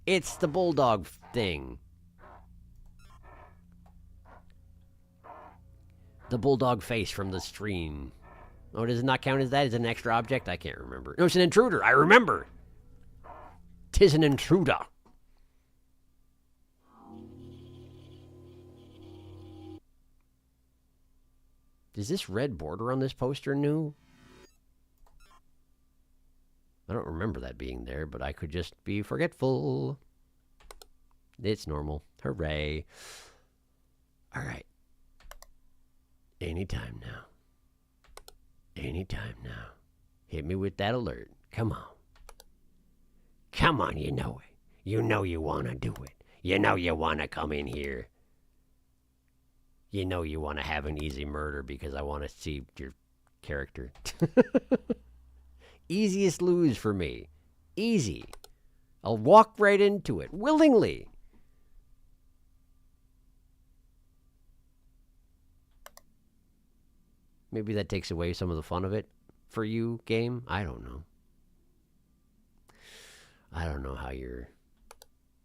It's the bulldog thing. The bulldog face from the stream. Oh, does it not count as that? Is it an extra object? I can't remember. No, it's an intruder. I remember. 'Tis an intruder. Is this red border on this poster new? I don't remember that being there, but I could just be forgetful. It's normal. Hooray. All right. Anytime now. Anytime now. Hit me with that alert. Come on. Come on, you know it. You know you want to do it. You know you want to come in here. You know you want to have an easy murder because I want to see your character. Easiest lose for me. Easy. I'll walk right into it, willingly. Maybe that takes away some of the fun of it for you, game. I don't know. I don't know how your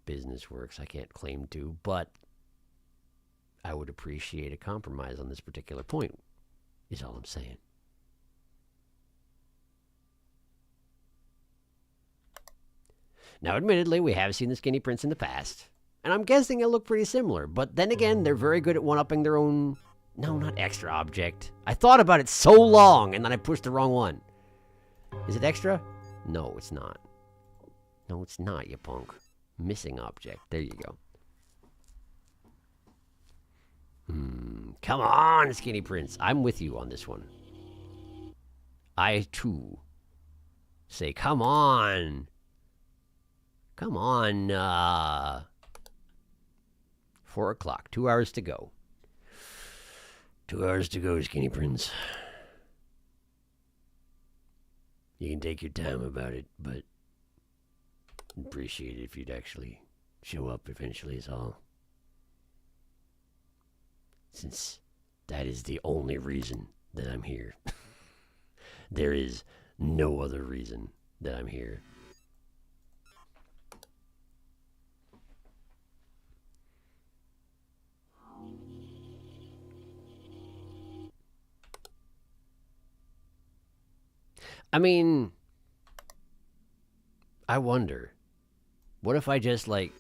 business works. I can't claim to, but I would appreciate a compromise on this particular point, is all I'm saying. Now, admittedly, we have seen the Skinny Prince in the past, and I'm guessing it'll look pretty similar, but then again, they're very good at one-upping their own... No, not extra object. I thought about it so long, and then I pushed the wrong one. Is it extra? No, it's not. No, it's not, you punk. Missing object. There you go. Come on, Skinny Prince. I'm with you on this one. I, too, say, come on. Come on. 4 o'clock. 2 hours to go. 2 hours to go, Skinny Prince. You can take your time about it, but I'd appreciate it if you'd actually show up eventually is all. Since that is the only reason that I'm here. There is no other reason that I'm here. I mean, I wonder, what if I just, like,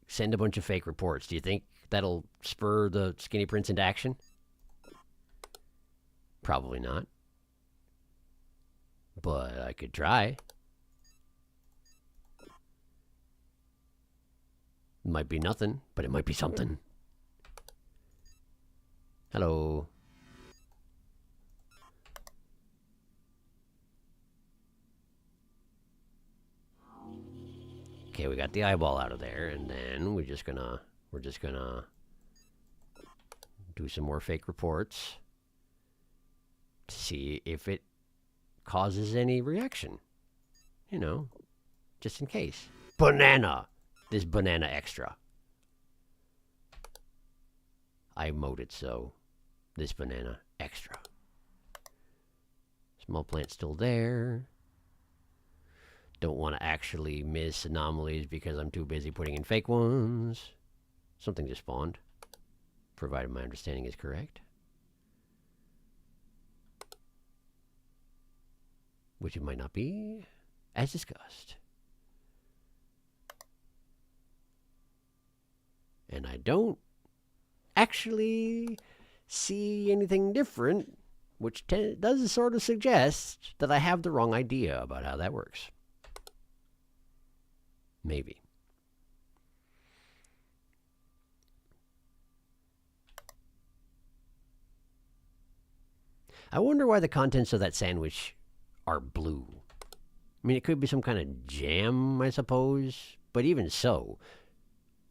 send a bunch of fake reports? Do you think that'll spur the Skinny Prince into action? Probably not. But I could try. It might be nothing, but it might be something. Hello. Okay, we got the eyeball out of there, and then we're just gonna do some more fake reports to see if it causes any reaction. You know, just in case. Banana! This banana extra. I mode it so. This banana extra. Small plant still there. Don't want to actually miss anomalies because I'm too busy putting in fake ones. Something just spawned, provided my understanding is correct. Which it might not be, as discussed. And I don't actually see anything different, which does sort of suggest that I have the wrong idea about how that works. Maybe. I wonder why the contents of that sandwich are blue. I mean, it could be some kind of jam, I suppose. But even so,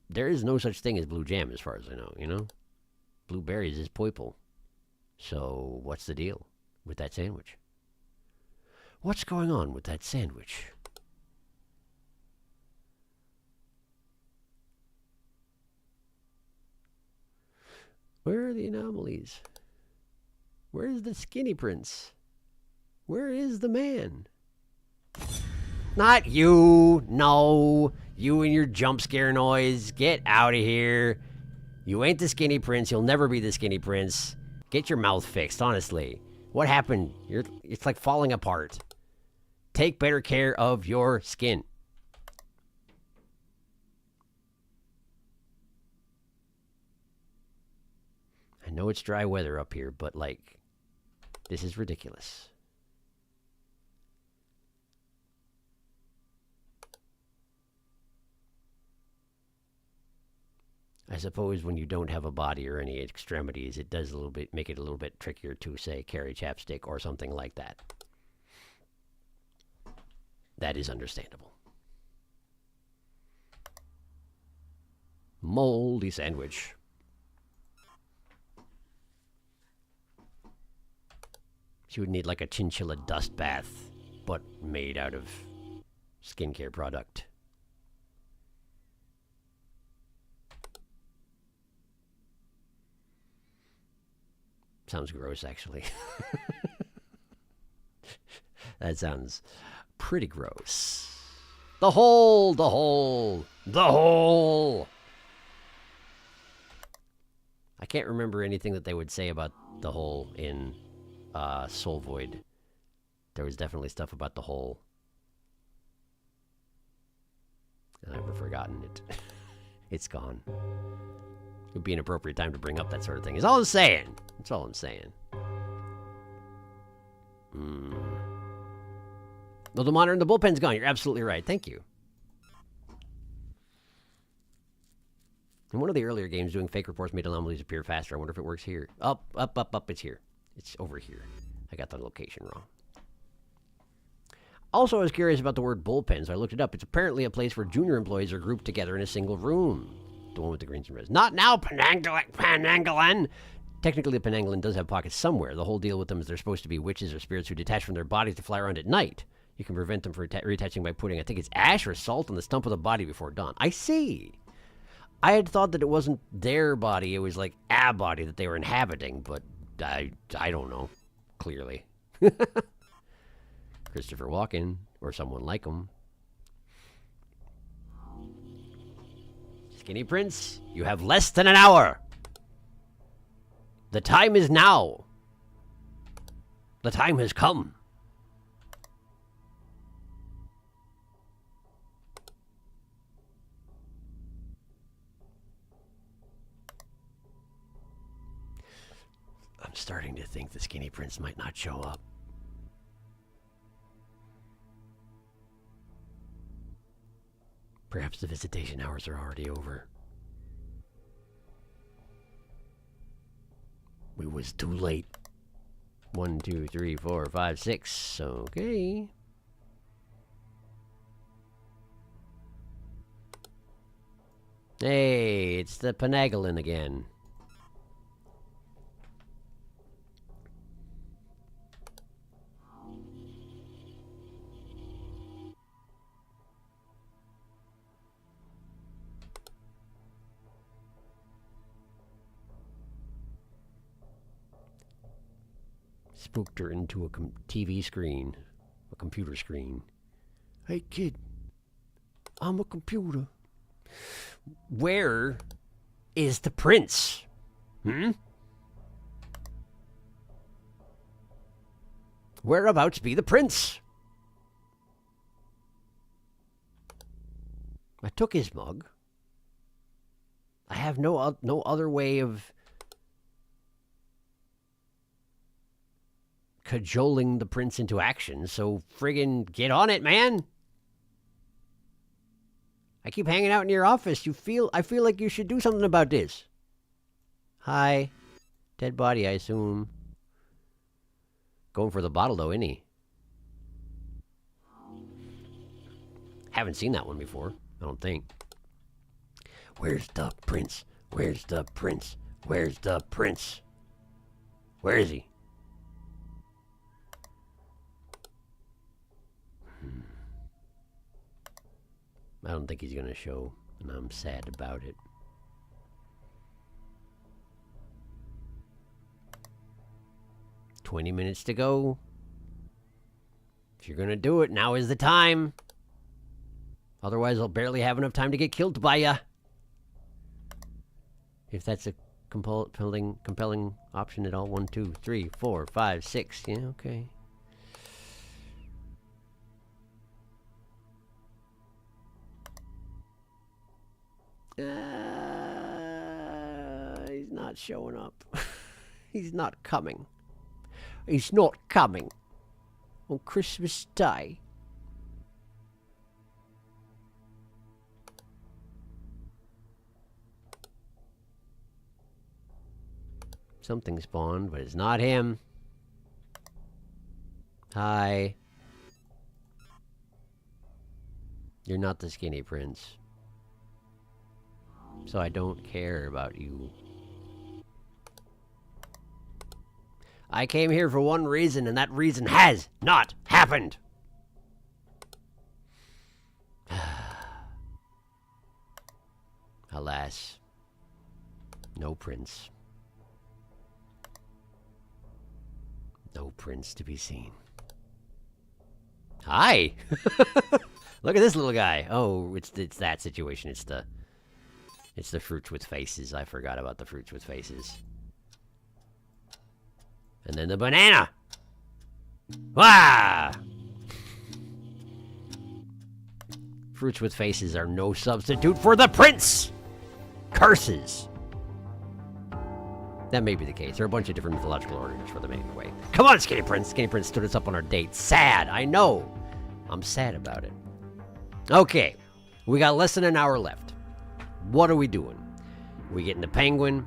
there is no such thing as blue jam as far as I know, you know? Blueberries is purple. So, what's the deal with that sandwich? What's going on with that sandwich? Where are the anomalies? Where's the skinny prince? Where is the man? Not you! No! You and your jump scare noise. Get out of here. You ain't the skinny prince. You'll never be the skinny prince. Get your mouth fixed, honestly. What happened? It's like falling apart. Take better care of your skin. I know it's dry weather up here, but like, this is ridiculous. I suppose when you don't have a body or any extremities, it does make it a little bit trickier to, say, carry chapstick or something like that. That is understandable. Moldy sandwich. She would need like a chinchilla dust bath, but made out of skincare product. Sounds gross, actually. That sounds pretty gross. The hole! The hole! The hole! I can't remember anything that they would say about the hole in Soul Void. There was definitely stuff about the hole. And I've forgotten it. It's gone. It would be an appropriate time to bring up that sort of thing. Is all I'm saying. That's all I'm saying. Well, the monitor and the bullpen's gone. You're absolutely right. Thank you. In one of the earlier games, doing fake reports made anomalies appear faster. I wonder if it works here. Up. It's here. It's over here. I got the location wrong. Also, I was curious about the word bullpen, so I looked it up. It's apparently a place where junior employees are grouped together in a single room. The one with the greens and reds. Not now, Penanggalan! Technically, the Penanggalan does have pockets somewhere. The whole deal with them is they're supposed to be witches or spirits who detach from their bodies to fly around at night. You can prevent them from reattaching by putting, I think it's ash or salt on the stump of the body before dawn. I see! I had thought that it wasn't their body, it was like a body that they were inhabiting, but I don't know. Clearly. Christopher Walken, or someone like him. Skinny Prince, you have less than an hour. The time is now. The time has come. I'm starting to think the Skinny Prince might not show up. Perhaps the visitation hours are already over. We was too late. 1, 2, 3, 4, 5, 6. Okay. Hey, it's the Panagalin again. Spooked her into a TV screen. A computer screen. Hey, kid. I'm a computer. Where is the prince? Hmm? Whereabouts be the prince? I took his mug. I have no other way of cajoling the prince into action, so friggin' get on it, man! I keep hanging out in your office. I feel like you should do something about this. Hi. Dead body, I assume. Going for the bottle, though, isn't he? Haven't seen that one before, I don't think. Where's the prince? Where's the prince? Where's the prince? Where is he? I don't think he's gonna show, and I'm sad about it. "20 minutes to go. If you're gonna do it, now is the time. Otherwise, I'll barely have enough time to get killed by ya." If that's a compelling option at all. 1, 2, 3, 4, 5, 6. Yeah, okay. He's not showing up. He's not coming. He's not coming on Christmas Day. Something spawned, but it's not him. Hi. You're not the skinny prince. So I don't care about you. I came here for one reason, and that reason has not happened. Alas, no prince. No prince to be seen. Hi! Look at this little guy. Oh, it's that situation. It's the fruits with faces. I forgot about the fruits with faces. And then the banana! Wah! Fruits with faces are no substitute for the prince! Curses! That may be the case. There are a bunch of different mythological origins for them anyway. Come on, Skinny Prince! Skinny Prince stood us up on our date. Sad, I know. I'm sad about it. Okay, we got less than an hour left. What are we doing? We getting the penguin?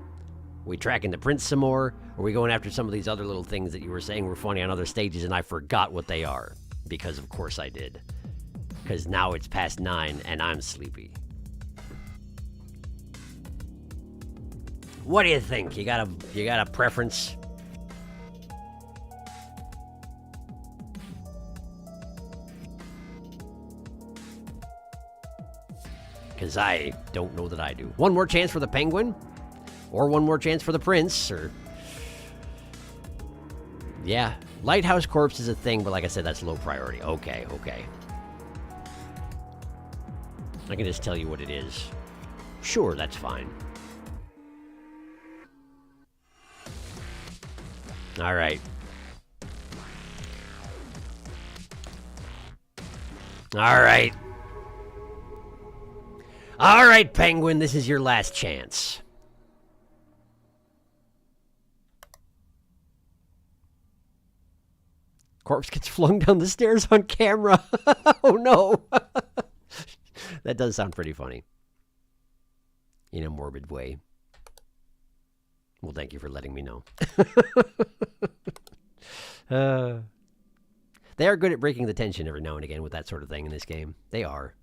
We tracking the prince some more? Or are we going after some of these other little things that you were saying were funny on other stages and I forgot what they are? Because of course I did. Because now it's past 9 and I'm sleepy. What do you think? You got a preference? Because I don't know that I do. One more chance for the penguin? Or one more chance for the prince? Or... yeah. Lighthouse corpse is a thing, but like I said, that's low priority. Okay, okay. I can just tell you what it is. Sure, that's fine. All right. All right. All right, penguin, this is your last chance. Corpse gets flung down the stairs on camera. Oh, no. That does sound pretty funny. In a morbid way. Well, thank you for letting me know. They are good at breaking the tension every now and again with that sort of thing in this game. They are.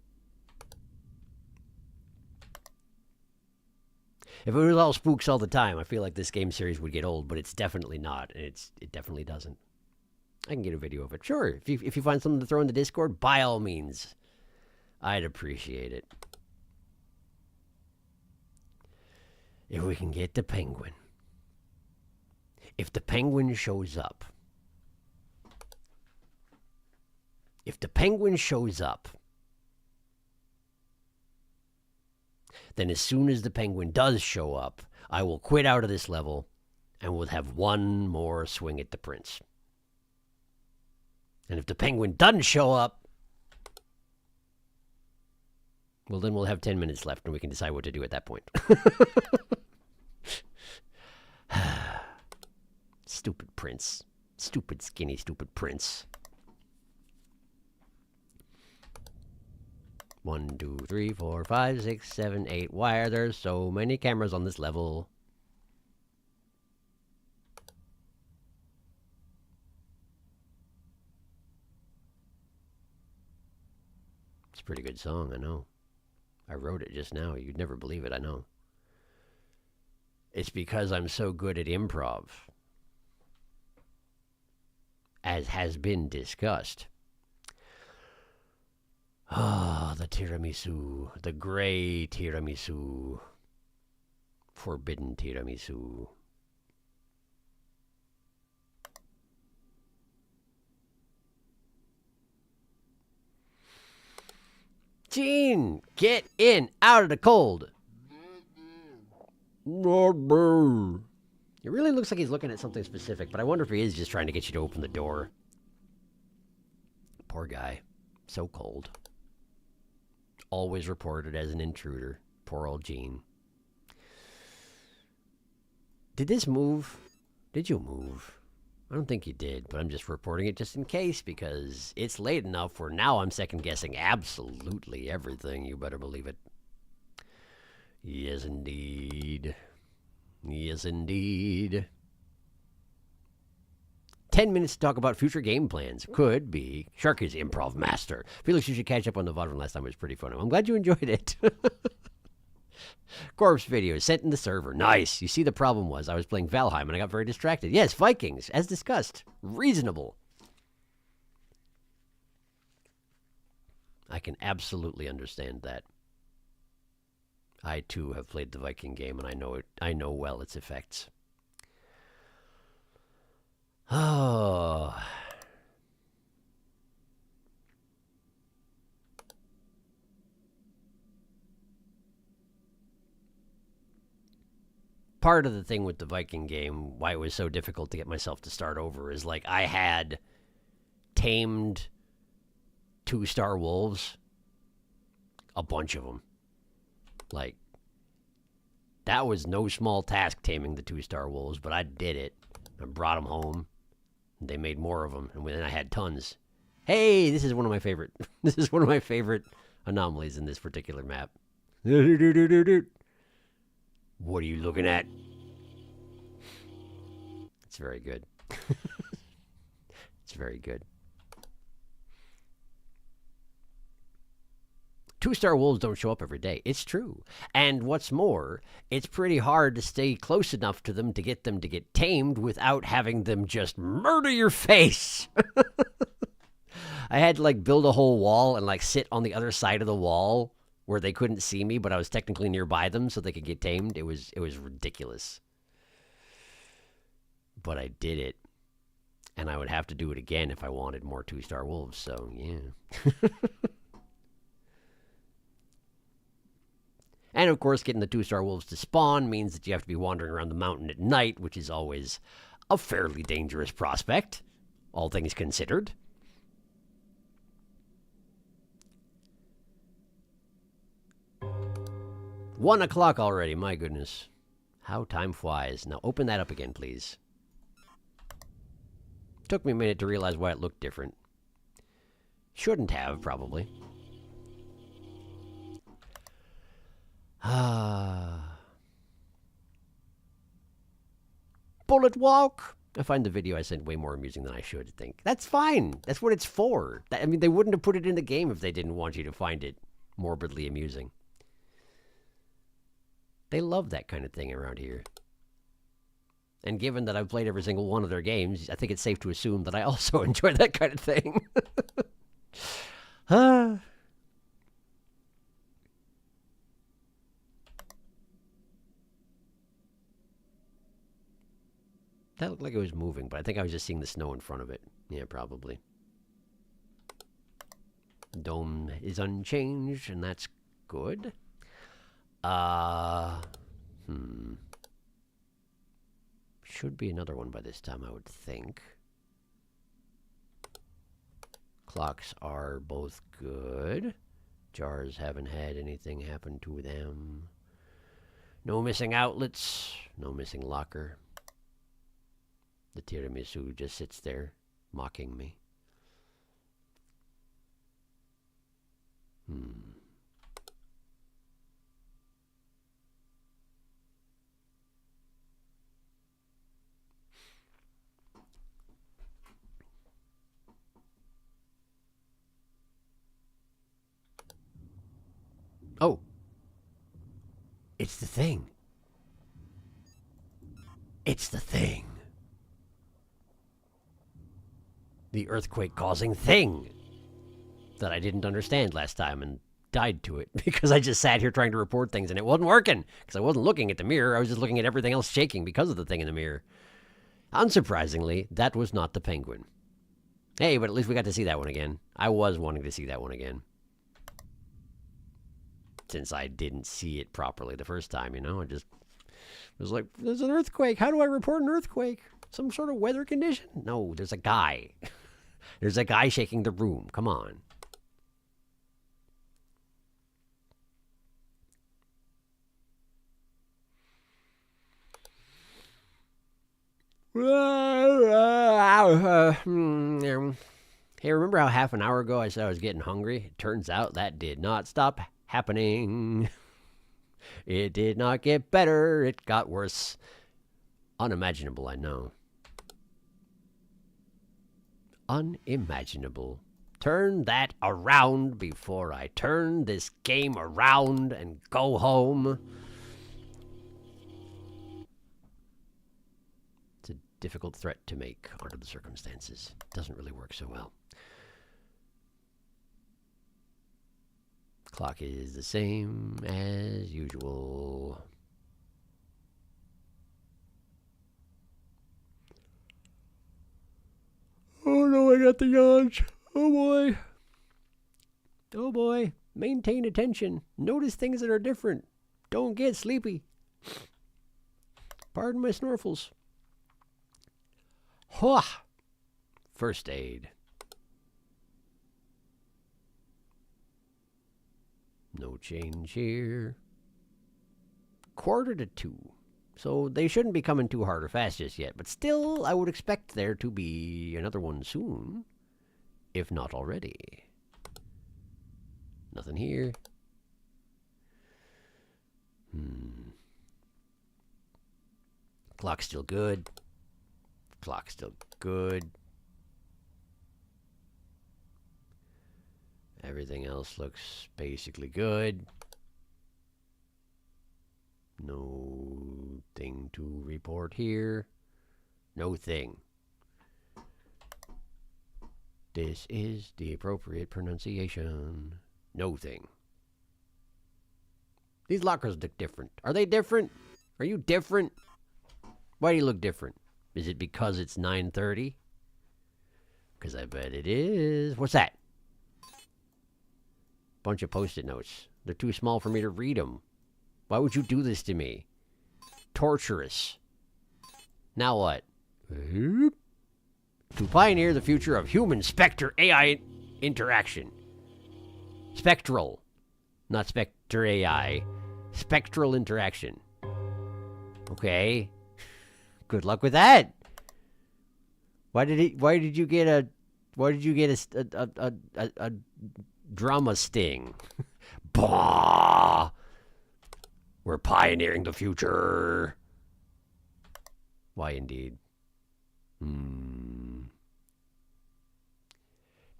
If it was all spooks all the time, I feel like this game series would get old, but it's definitely not, and it definitely doesn't. I can get a video of it. Sure, if you find something to throw in the Discord, by all means. I'd appreciate it. If we can get the penguin. If the penguin shows up. If the penguin shows up, then as soon as the penguin does show up, I will quit out of this level and we'll have one more swing at the prince. And if the penguin doesn't show up, well, then we'll have 10 minutes left and we can decide what to do at that point. Stupid prince. Stupid, skinny, stupid prince. 1, 2, 3, 4, 5, 6, 7, 8. Why are there so many cameras on this level? It's a pretty good song, I know. I wrote it just now. You'd never believe it, I know. It's because I'm so good at improv. As has been discussed. Ah, the tiramisu. The gray tiramisu. Forbidden tiramisu. Gene, get in, out of the cold. It really looks like he's looking at something specific, but I wonder if he is just trying to get you to open the door. Poor guy. So cold. Always reported as an intruder. Poor old Gene. Did this move? Did you move? I don't think you did, but I'm just reporting it just in case because it's late enough where now I'm second guessing absolutely everything. You better believe it. Yes, indeed. Yes, indeed. 10 minutes to talk about future game plans. Could be. Sharky's improv master. Felix, you should catch up on the VOD from last time. It was pretty fun. I'm glad you enjoyed it. Corpse video sent in the server. Nice. You see, the problem was I was playing Valheim and I got very distracted. Yes, Vikings, as discussed. Reasonable. I can absolutely understand that. I too have played the Viking game and I know it. I know well its effects. Oh. Part of the thing with the Viking game, why it was so difficult to get myself to start over, is like I had tamed 2-star wolves. A bunch of them. Like, that was no small task taming the 2-star wolves, but I did it. I brought them home. They made more of them, and then I had tons. Hey, this is one of my favorite. This is one of my favorite anomalies in this particular map. What are you looking at? It's very good. It's very good. 2-star wolves don't show up every day. It's true. And what's more, it's pretty hard to stay close enough to them to get tamed without having them just murder your face. I had to like build a whole wall and like sit on the other side of the wall where they couldn't see me, but I was technically nearby them so they could get tamed. It was ridiculous. But I did it. And I would have to do it again if I wanted more 2-star wolves, so yeah. And of course, getting the 2-star wolves to spawn means that you have to be wandering around the mountain at night, which is always a fairly dangerous prospect, all things considered. One o'clock already, my goodness. How time flies. Now open that up again, please. Took me a minute to realize why it looked different. Shouldn't have, probably. Bullet walk. I find the video I sent way more amusing than I should think. That's fine. That's what it's for. I mean, they wouldn't have put it in the game if they didn't want you to find it morbidly amusing. They love that kind of thing around here. And given that I've played every single one of their games, I think it's safe to assume that I also enjoy that kind of thing. That looked like it was moving, but I think I was just seeing the snow in front of it. Yeah, probably. Dome is unchanged, and that's good. Should be another one by this time, I would think. Clocks are both good. Jars haven't had anything happen to them. No missing outlets. No missing locker. The tiramisu just sits there, mocking me. Oh. It's the thing. It's the thing. The earthquake-causing thing that I didn't understand last time and died to it because I just sat here trying to report things and it wasn't working because I wasn't looking at the mirror. I was just looking at everything else shaking because of the thing in the mirror. Unsurprisingly, that was not the penguin. Hey, but at least we got to see that one again. I was wanting to see that one again. Since I didn't see it properly the first time, you know? I just was like, there's an earthquake. How do I report an earthquake? Some sort of weather condition? No, there's a guy. There's a guy shaking the room. Come on. Hey, remember how half an hour ago I said I was getting hungry? It turns out that did not stop happening. It did not get better. It got worse. Unimaginable, I know. Unimaginable. Turn that around before I turn this game around and go home. It's a difficult threat to make under the circumstances. Doesn't really work so well. Clock is the same as usual. Oh no, I got the yawns. Oh boy. Oh boy. Maintain attention. Notice things that are different. Don't get sleepy. Pardon my snorfles. Hwah! First aid. No change here. 1:45. So they shouldn't be coming too hard or fast just yet. But still, I would expect there to be another one soon. If not already. Nothing here. Clock's still good. Clock's still good. Everything else looks basically good. No thing to report here. No thing. This is the appropriate pronunciation. No thing. These lockers look different. Are they different? Are you different? Why do you look different? Is it because it's 9:30? Because I bet it is. What's that? Bunch of post-it notes. They're too small for me to read them. Why would you do this to me? Torturous. Now what? To pioneer the future of human-spectre AI interaction. Spectral. Not spectre AI. Spectral interaction. Okay. Good luck with that. Why did you get a drama sting? Bah! We're pioneering the future. Why indeed?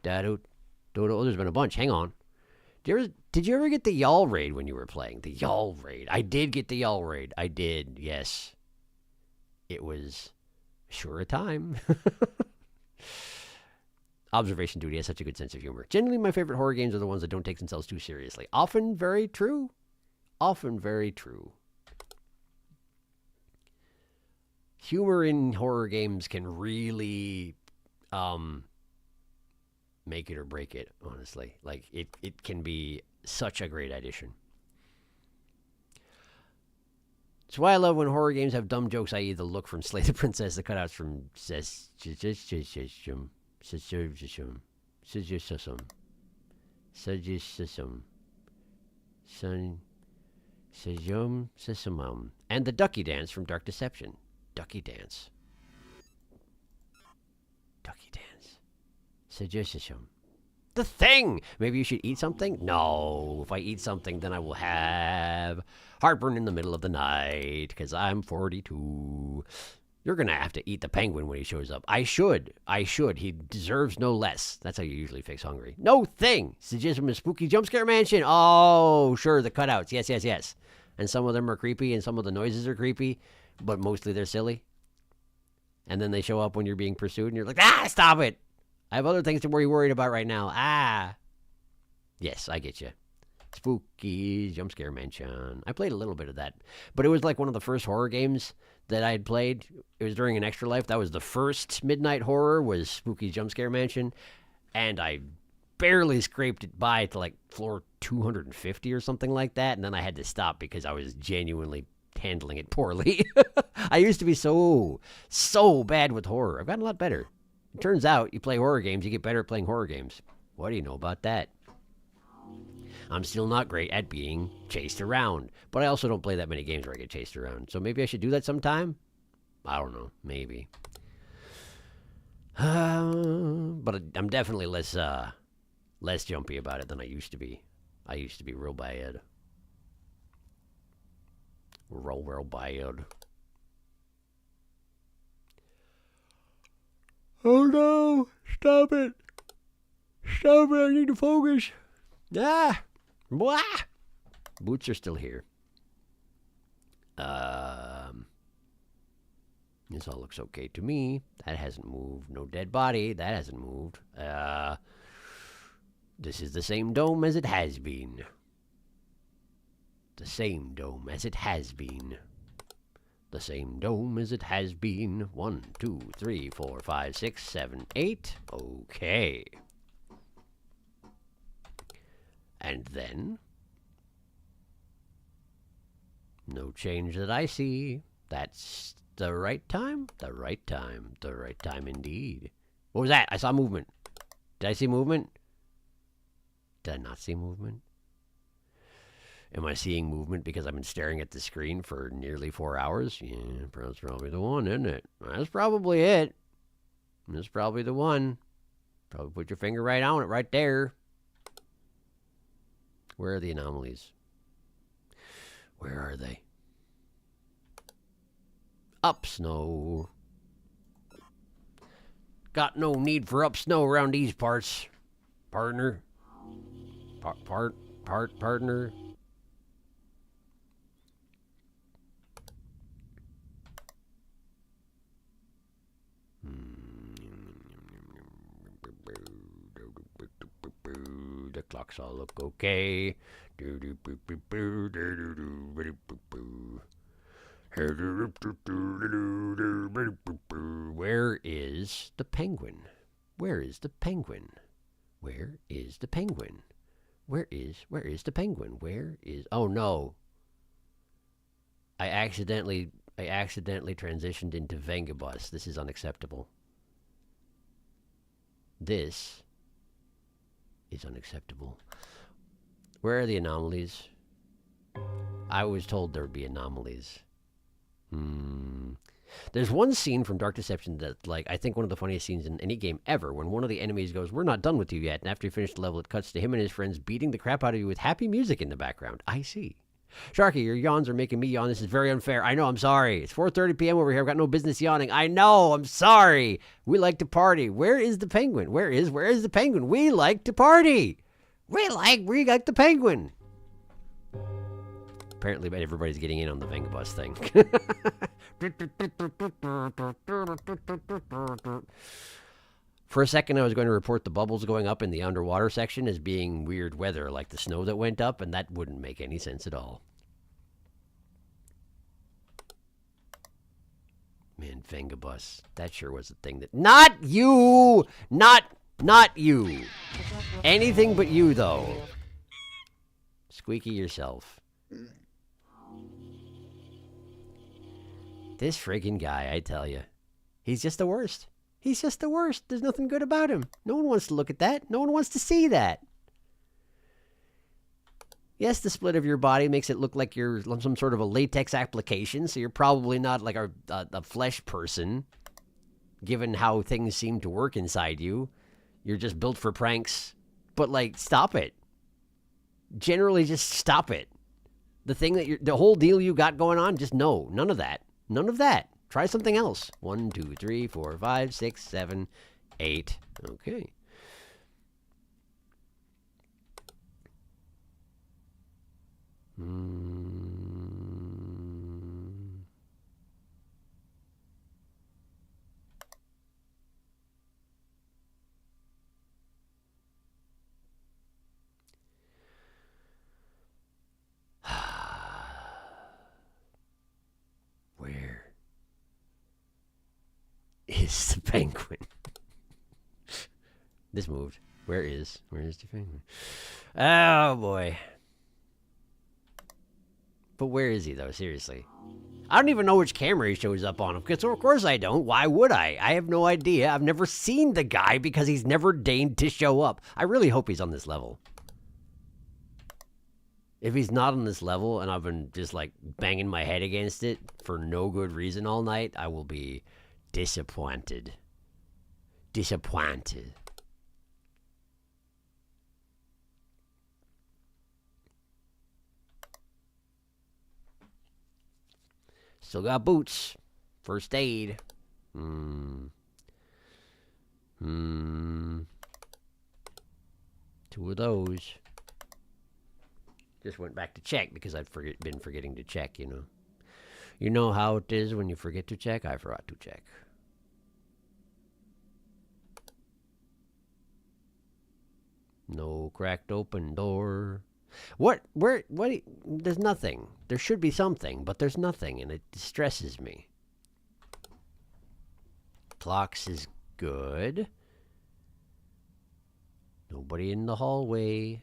There's been a bunch. Hang on. Did Did you ever get the Y'all raid when you were playing? The Y'all raid. I did get the Y'all raid. I did, yes. It was sure a time. Observation Duty has such a good sense of humor. Generally, my favorite horror games are the ones that don't take themselves too seriously. Often very true. Often very true. Humor in horror games can really make it or break it, honestly. Like, it can be such a great addition. It's why I love when horror games have dumb jokes, i.e. the look from Slay the Princess, the cutouts from and the Ducky Dance from Dark Deception. Ducky Dance. Ducky Dance. The Thing! Maybe you should eat something? No. If I eat something, then I will have heartburn in the middle of the night, because I'm 42. You're going to have to eat the penguin when he shows up. I should. He deserves no less. That's how you usually fix hungry. No thing! Suggestion of Spooky Jump Scare Mansion. Oh, sure, the cutouts. Yes. And some of them are creepy, and some of the noises are creepy, but mostly they're silly. And then they show up when you're being pursued, and you're like, stop it! I have other things to be worried about right now. Yes, I get you. Spooky Jump Scare Mansion. I played a little bit of that, but it was like one of the first horror games that I had played. It was during an Extra Life. That was the first midnight horror, was Spooky Jump Scare Mansion, and I barely scraped it by to like floor 250 or something like that, and then I had to stop because I was genuinely handling it poorly. I used to be so bad with horror. I've gotten a lot better. It turns out you play horror games, you get better at playing horror games. What do you know about that? I'm still not great at being chased around, but I also don't play that many games where I get chased around. So maybe I should do that sometime? I don't know. Maybe. But I'm definitely less jumpy about it than I used to be. I used to be real bad. Real bad. Oh no! Stop it! Stop it! I need to focus. Blah! Boots are still here. This all looks okay to me. That hasn't moved. No dead body. That hasn't moved. This is the same dome as it has been. The same dome as it has been. The same dome as it has been. 1, 2, 3, 4, 5, 6, 7, 8. Okay. And then, no change that I see. That's the right time? The right time. The right time indeed. What was that? I saw movement. Did I see movement? Did I not see movement? Am I seeing movement because I've been staring at the screen for nearly 4 hours? Yeah, that's probably the one, isn't it? That's probably it. That's probably the one. Probably put your finger right on it, right there. Where are the anomalies? Where are they? Up snow. Got no need for up snow around these parts, partner. Partner. The clocks all look okay. Where is the penguin? Where is the penguin? Where is the penguin? Where is the penguin? Where is... Oh no. I accidentally transitioned into Vengabus. This is unacceptable. This is unacceptable. Where are the anomalies? I was told there would be anomalies. There's one scene from Dark Deception that, like, I think one of the funniest scenes in any game ever, when one of the enemies goes, "We're not done with you yet," and after you finish the level, it cuts to him and his friends beating the crap out of you with happy music in the background. I see. Sharky, your yawns are making me yawn. This is very unfair. I know, I'm sorry. It's 4:30 p.m. over here. I've got no business yawning. I know, I'm sorry. We like to party. Where is the penguin? Where is the penguin? We like to party. We like the penguin. Apparently, everybody's getting in on the Vengabus thing. For a second, I was going to report the bubbles going up in the underwater section as being weird weather, like the snow that went up, and that wouldn't make any sense at all. Man, Vengabus. That sure was a thing that... Not you! Not you! Anything but you, though. Squeaky yourself. This friggin' guy, I tell you. He's just the worst. He's just the worst. There's nothing good about him. No one wants to look at that. No one wants to see that. Yes, the split of your body makes it look like you're some sort of a latex application, so you're probably not like a flesh person, given how things seem to work inside you. You're just built for pranks. But, like, stop it. Generally, just stop it. The whole deal you got going on, just no. None of that. None of that. Try something else. 1, 2, 3, 4, 5, 6, 7, 8. Okay. Where is the penguin? This moved. Where is the penguin? Oh boy. But where is he, though? Seriously. I don't even know which camera he shows up on. Because of course I don't. Why would I? I have no idea. I've never seen the guy because he's never deigned to show up. I really hope he's on this level. If he's not on this level and I've been just like banging my head against it for no good reason all night, I will be disappointed. Disappointed. Still got boots. First aid. Two of those. Just went back to check because I'd been forgetting to check, you know. You know how it is when you forget to check? I forgot to check. No cracked open door. What? There's nothing. There should be something, but there's nothing, and it distresses me. Clocks is good. Nobody in the hallway.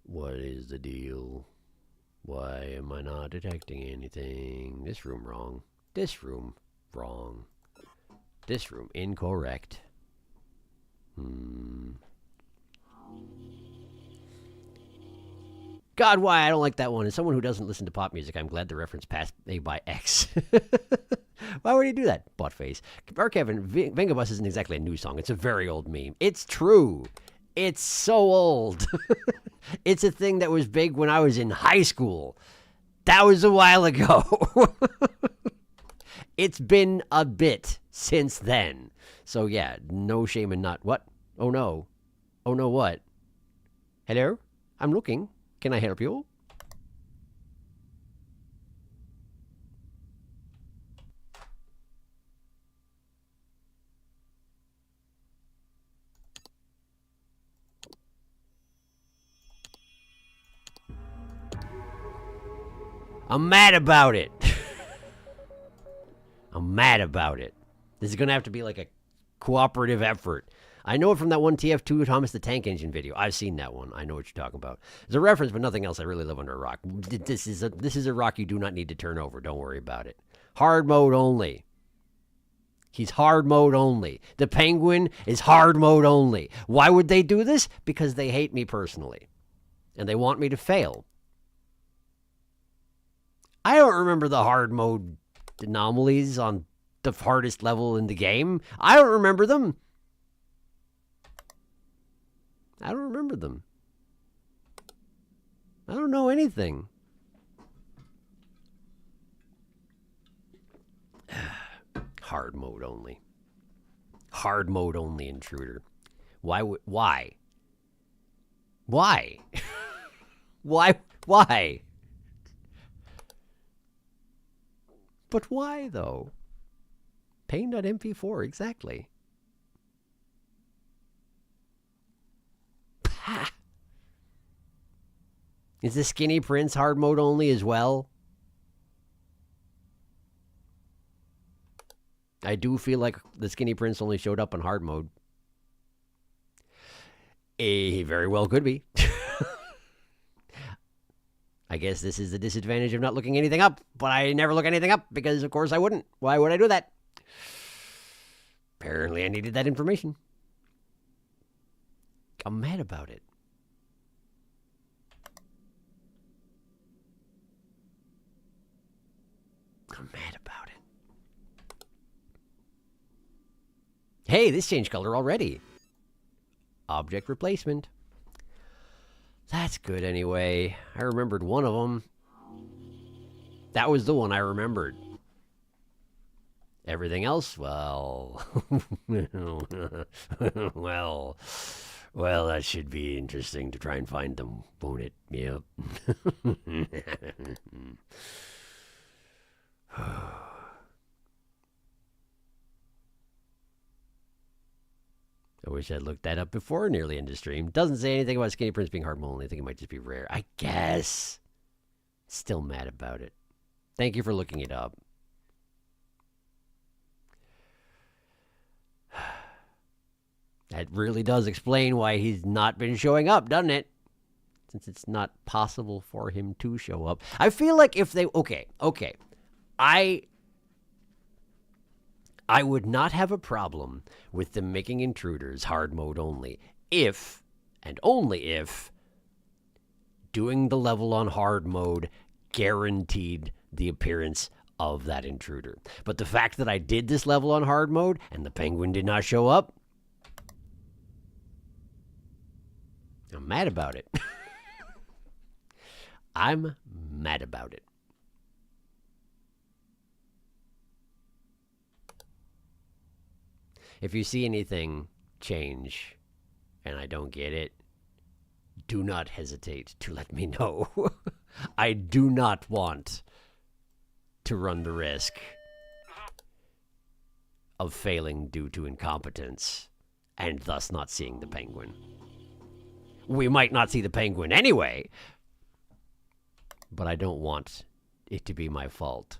What is the deal? Why am I not detecting anything? This room wrong. This room wrong. This room incorrect. God, why I don't like that one. As someone who doesn't listen to pop music, I'm glad the reference passed A by X. Why would he do that? Buttface. Or Kevin, Vengabus isn't exactly a new song. It's a very old meme. It's true. It's so old. It's a thing that was big when I was in high school. That was a while ago. It's been a bit since then. So yeah, no shame in not... What? Oh no. Oh no what? Hello? I'm looking. Can I help you? I'm mad about it. I'm mad about it. This is going to have to be like a cooperative effort. I know it from that one TF2 Thomas the Tank Engine video. I've seen that one. I know what you're talking about. There's a reference, but nothing else. I really live under a rock. This is a rock you do not need to turn over. Don't worry about it. Hard mode only. He's hard mode only. The penguin is hard mode only. Why would they do this? Because they hate me personally. And they want me to fail. I don't remember the hard mode anomalies on the hardest level in the game. I don't remember them. I don't remember them. I don't know anything. Hard mode only. Hard mode only intruder. Why? Why? Why? Why? But why, though? Pain.mp4, exactly. Pah. Is the Skinny Prince hard mode only as well? I do feel like the Skinny Prince only showed up in hard mode. He very well could be. I guess this is the disadvantage of not looking anything up, but I never look anything up because, of course, I wouldn't. Why would I do that? Apparently, I needed that information. I'm mad about it. I'm mad about it. Hey, this changed color already. Object replacement. That's good anyway. I remembered one of them. That was the one I remembered. Everything else, well... well, that should be interesting to try and find them, won't it? Yep. I wish I'd looked that up before nearly into stream. Doesn't say anything about Skinny Prince being hard mode. I think it might just be rare. I guess. Still mad about it. Thank you for looking it up. That really does explain why he's not been showing up, doesn't it? Since it's not possible for him to show up. I feel like if they... Okay. I would not have a problem with them making intruders hard mode only if, and only if, doing the level on hard mode guaranteed the appearance of that intruder. But the fact that I did this level on hard mode and the penguin did not show up, I'm mad about it. I'm mad about it. If you see anything change and I don't get it, do not hesitate to let me know. I do not want to run the risk of failing due to incompetence and thus not seeing the penguin. We might not see the penguin anyway, but I don't want it to be my fault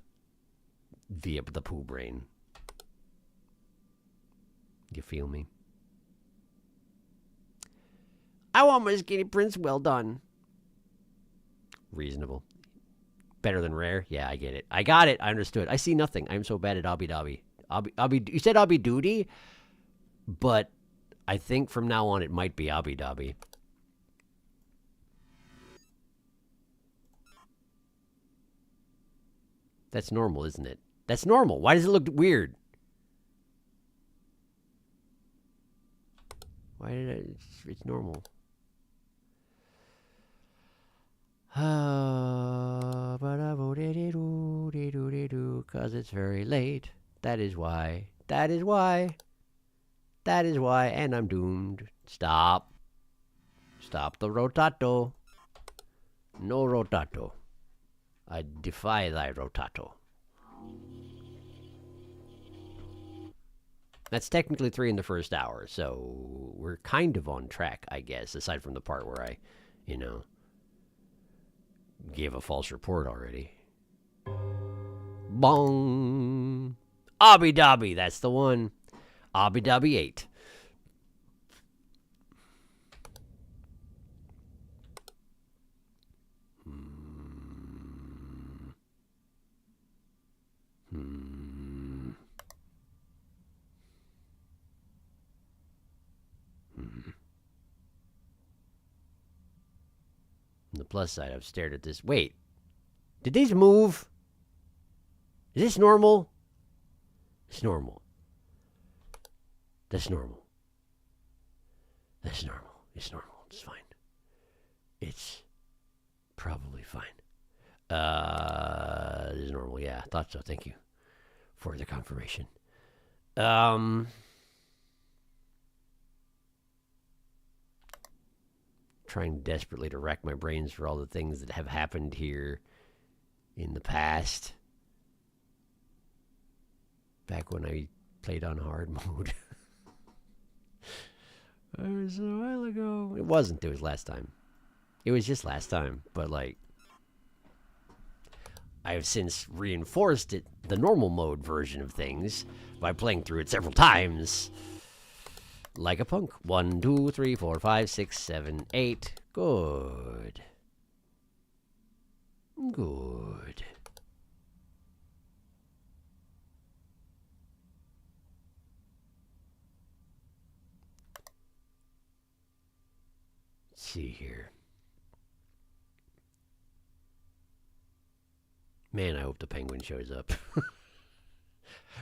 via the poo brain. You feel me? I want my Skinny Prince well done. Reasonable. Better than rare? Yeah, I get it. I got it. I understood. I see nothing. I'm so bad at Obby Dobby. You said Obby Doody? But I think from now on it might be Obby Dobby. That's normal, isn't it? That's normal. Why does it look weird? Why did I... It's normal. Because it's very late. That is why. That is why. That is why. And I'm doomed. Stop. Stop the rotato. No rotato. I defy thy rotato. That's technically 3 in the first hour, so we're kind of on track, I guess, aside from the part where I, gave a false report already. Bong! Obby Dobby, that's the one. Obby Dobby 8. On the plus side, I've stared at this. Wait. Did these move? Is this normal? It's normal. That's normal. That's normal. It's normal. It's fine. It's probably fine. This is normal. Yeah, I thought so. Thank you for the confirmation. Trying desperately to rack my brains for all the things that have happened here in the past. Back when I played on hard mode. It was a while ago. It wasn't. It was last time. It was just last time. But, like, I have since reinforced it, the normal mode version of things, by playing through it several times. Like a punk. 1, 2, 3, 4, 5, 6, 7, 8. Good. Good. Let's see here. Man, I hope the penguin shows up.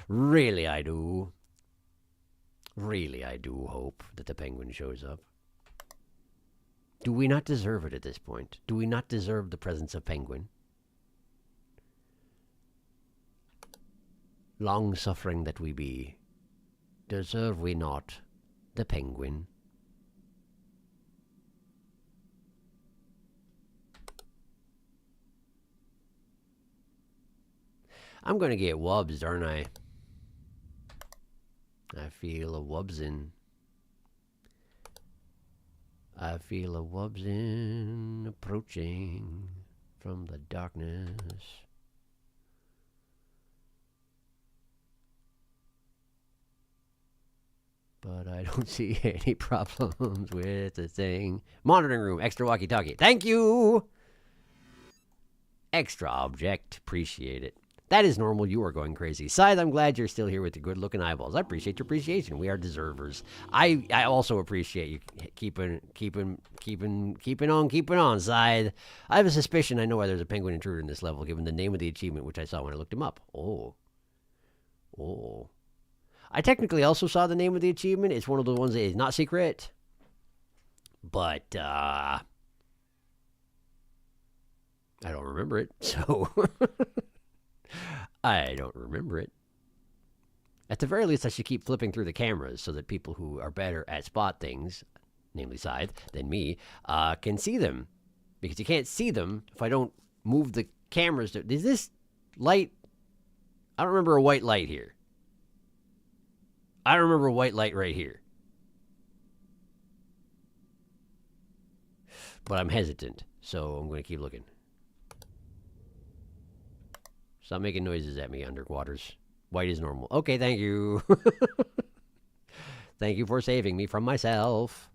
Really, I do. Really, I do hope that the penguin shows up. Do we not deserve it at this point? Do we not deserve the presence of penguin? Long-suffering that we be, deserve we not the penguin? I'm gonna get wubs, aren't I? I feel a wubsin'. I feel a wubsin' approaching from the darkness. But I don't see any problems with the thing. Monitoring room, extra walkie-talkie. Thank you! Extra object. Appreciate it. That is normal. You are going crazy. Scythe, I'm glad you're still here with the good-looking eyeballs. I appreciate your appreciation. We are deservers. I also appreciate you keeping on, Scythe. I have a suspicion I know why there's a penguin intruder in this level, given the name of the achievement, which I saw when I looked him up. Oh. I technically also saw the name of the achievement. It's one of the ones that is not secret. But, I don't remember it, so... I don't remember it. At the very least, I should keep flipping through the cameras so that people who are better at spot things, namely Scythe, than me, can see them. Because you can't see them if I don't move the cameras. Is this light? I don't remember a white light here. I don't remember a white light right here. But I'm hesitant, so I'm going to keep looking. Stop making noises at me, underwaters. White is normal. Okay, thank you. Thank you for saving me from myself.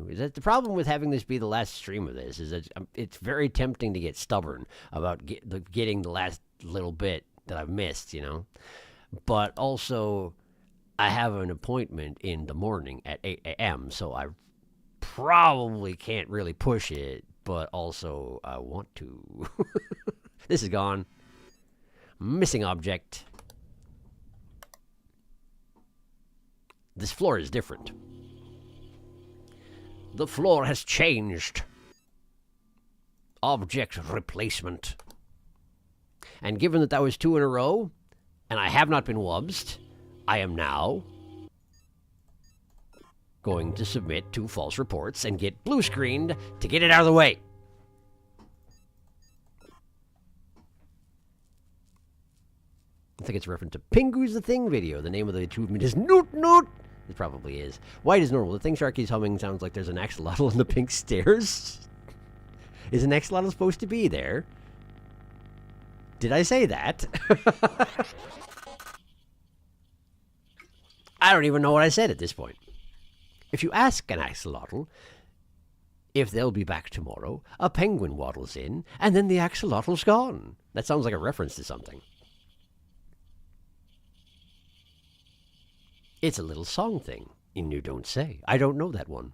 Is that the problem with having this be the last stream of this? Is that it's very tempting to get stubborn about getting the last little bit that I've missed, you know? But also, I have an appointment in the morning at 8 a.m., so I probably can't really push it, but also I want to. This is gone. Missing object. This floor is different. The floor has changed. Object replacement. And given that was 2 in a row, and I have not been wubsed, I am now going to submit 2 false reports and get blue screened to get it out of the way. I think it's a reference to Pingu's the Thing video. The name of the achievement is Noot Noot. It probably is. White is normal. The thing Sharky's humming sounds like there's an axolotl on the pink stairs. Is an axolotl supposed to be there? Did I say that? I don't even know what I said at this point. If you ask an axolotl if they'll be back tomorrow, a penguin waddles in, and then the axolotl's gone. That sounds like a reference to something. It's a little song thing, and you don't say. I don't know that one.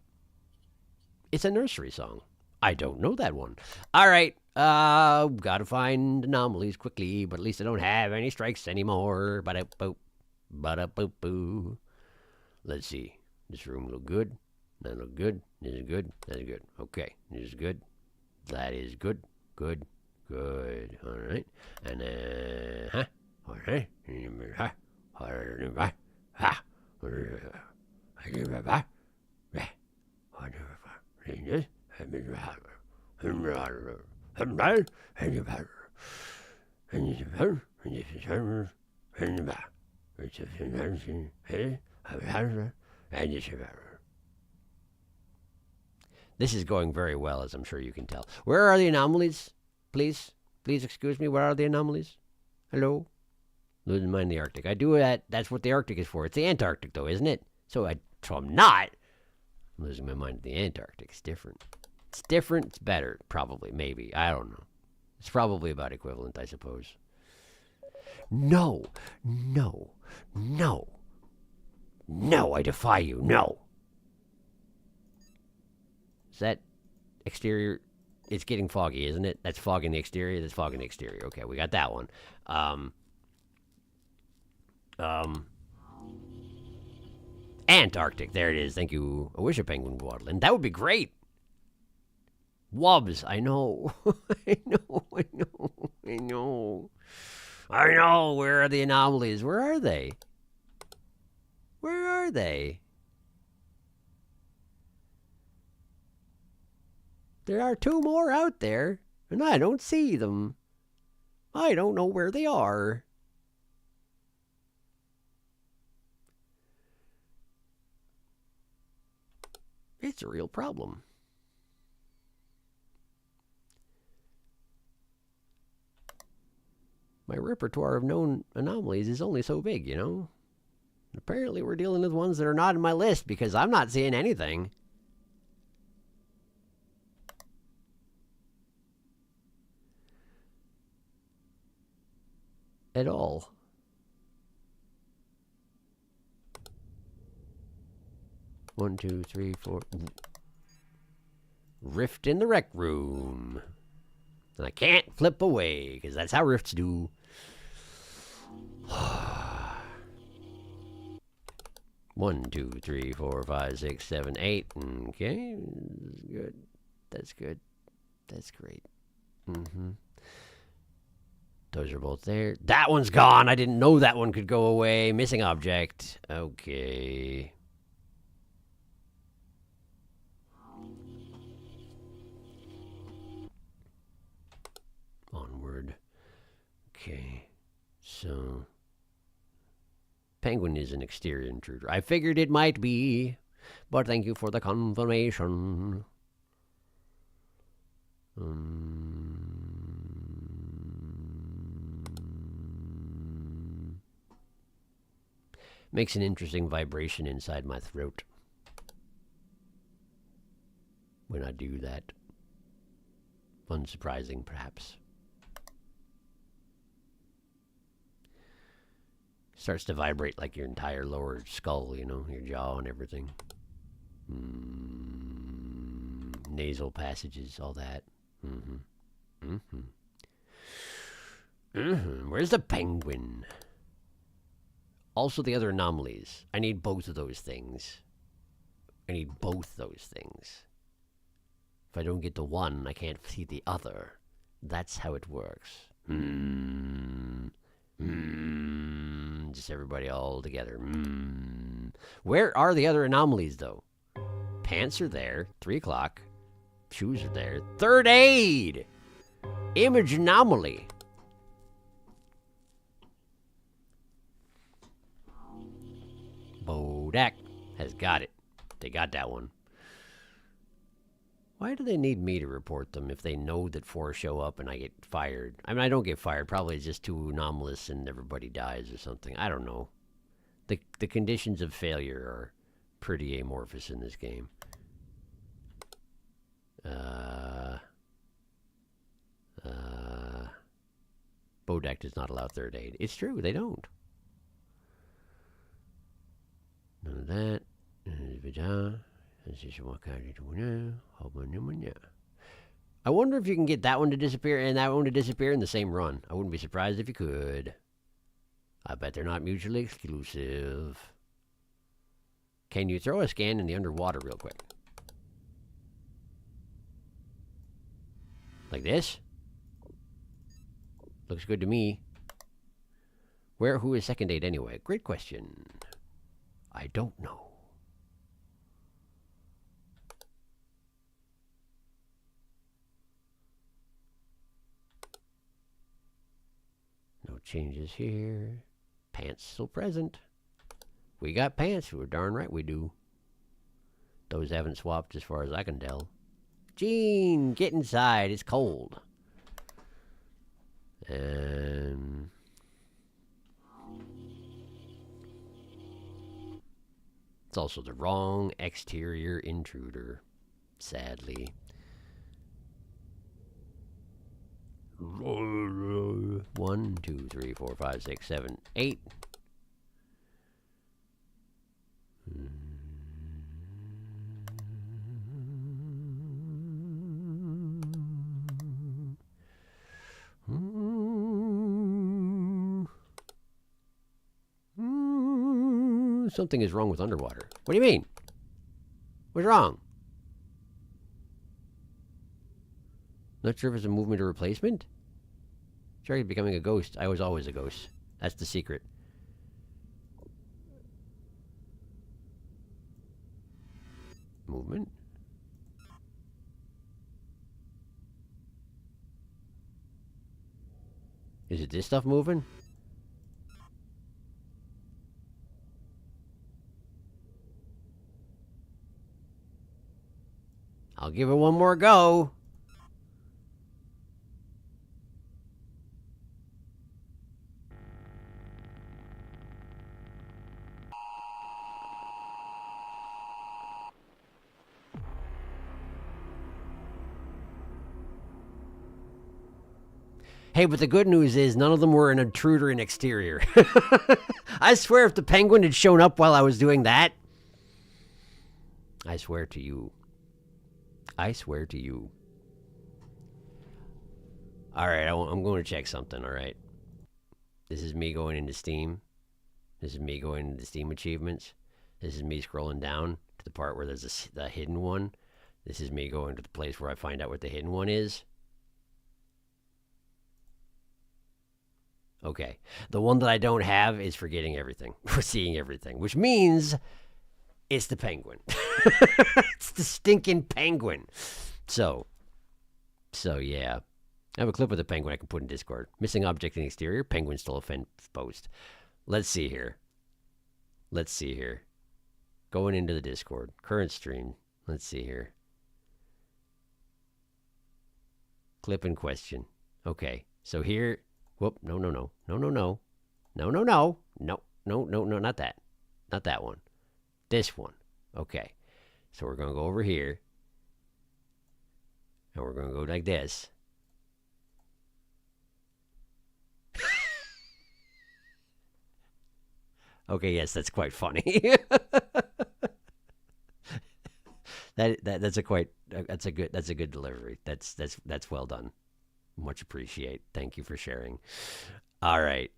It's a nursery song. I don't know that one. All right. Gotta find anomalies quickly, but at least I don't have any strikes anymore. Ba-da-boop. Ba-da-boop-boo. Let's see. This room look good. That look good. This is good. That's good. Okay. This is good. That is good. Good. Good. All right. And then, All right. This is going very well, as I'm sure you can tell. Where are the anomalies? Please? Please excuse me. Where are the anomalies? Hello? Losing mind the Arctic. I do that. That's what the Arctic is for. It's the Antarctic, though, isn't it? So I'm not losing my mind at the Antarctic. It's different. It's different. It's better. Probably. Maybe. I don't know. It's probably about equivalent, I suppose. No. No. No. No, I defy you. No. Is that exterior? It's getting foggy, isn't it? That's fog in the exterior. That's fog in the exterior. Okay, we got that one. Antarctic. There it is. Thank you. I wish a penguin would waddle in. That would be great. Wubs. I know. I know. I know. I know. I know. Where are the anomalies? Where are they? Where are they? There are 2 more out there, and I don't see them. I don't know where they are. It's a real problem. My repertoire of known anomalies is only so big, you know? Apparently we're dealing with ones that are not in my list because I'm not seeing anything. At all. One, two, three, four. Rift in the rec room. And I can't flip away, because that's how rifts do. 1, 2, 3, 4, 5, 6, 7, 8. Okay. Good. That's good. That's great. Those are both there. That one's gone. I didn't know that one could go away. Missing object. Okay. Onward. Okay. So. Penguin is an exterior intruder. I figured it might be, but thank you for the confirmation. Makes an interesting vibration inside my throat when I do that. Unsurprising, perhaps. Starts to vibrate like your entire lower skull, you know, your jaw and everything. Nasal passages, all that. Where's the penguin? Also the other anomalies. I need both of those things. I need both those things. If I don't get the one, I can't see the other. That's how it works. Just everybody all together. Where are the other anomalies, though? Pants are there. 3 o'clock. Shoes are there. Third aid! Image anomaly. Bodak has got it. They got that one. Why do they need me to report them if they know that 4 show up and I get fired? I mean, I don't get fired. Probably it's just too anomalous and everybody dies or something. I don't know. The conditions of failure are pretty amorphous in this game. Bodak does not allow third aid. It's true, they don't. None of that. I wonder if you can get that one to disappear and that one to disappear in the same run. I wouldn't be surprised if you could. I bet they're not mutually exclusive. Can you throw a scan in the underwater real quick? Like this? Looks good to me. Who is second date anyway? Great question. I don't know. No changes here. Pants still present. We got pants. We're darn right we do. Those haven't swapped as far as I can tell. Gene, get inside. It's cold. It's also the wrong exterior intruder, sadly. 1, 2, 3, 4, 5, 6, 7, 8. Something is wrong with underwater. What do you mean? What's wrong? Not sure if it's a movement or replacement? Sharky becoming a ghost. I was always a ghost. That's the secret. Movement? Is it this stuff moving? I'll give it one more go. Hey, but the good news is none of them were an intruder in exterior. I swear if the penguin had shown up while I was doing that. I swear to you. I swear to you. Alright, I'm going to check something, alright? This is me going into Steam. This is me going into Steam achievements. This is me scrolling down to the part where there's the hidden one. This is me going to the place where I find out what the hidden one is. Okay. The one that I don't have is forgetting everything. For seeing everything. Which means it's the penguin. It's the stinking penguin. So yeah. I have a clip of the penguin I can put in Discord. Missing object in exterior. Penguin still a fence post. Let's see here. Going into the Discord. Current stream. Let's see here. Clip in question. Okay. So here. Whoop, no, not that. Not that one. This one. Okay. So we're going to go over here. And we're going to go like this. Okay, yes, that's quite funny. That's a good delivery. That's well done. Much appreciate. Thank you for sharing. All right.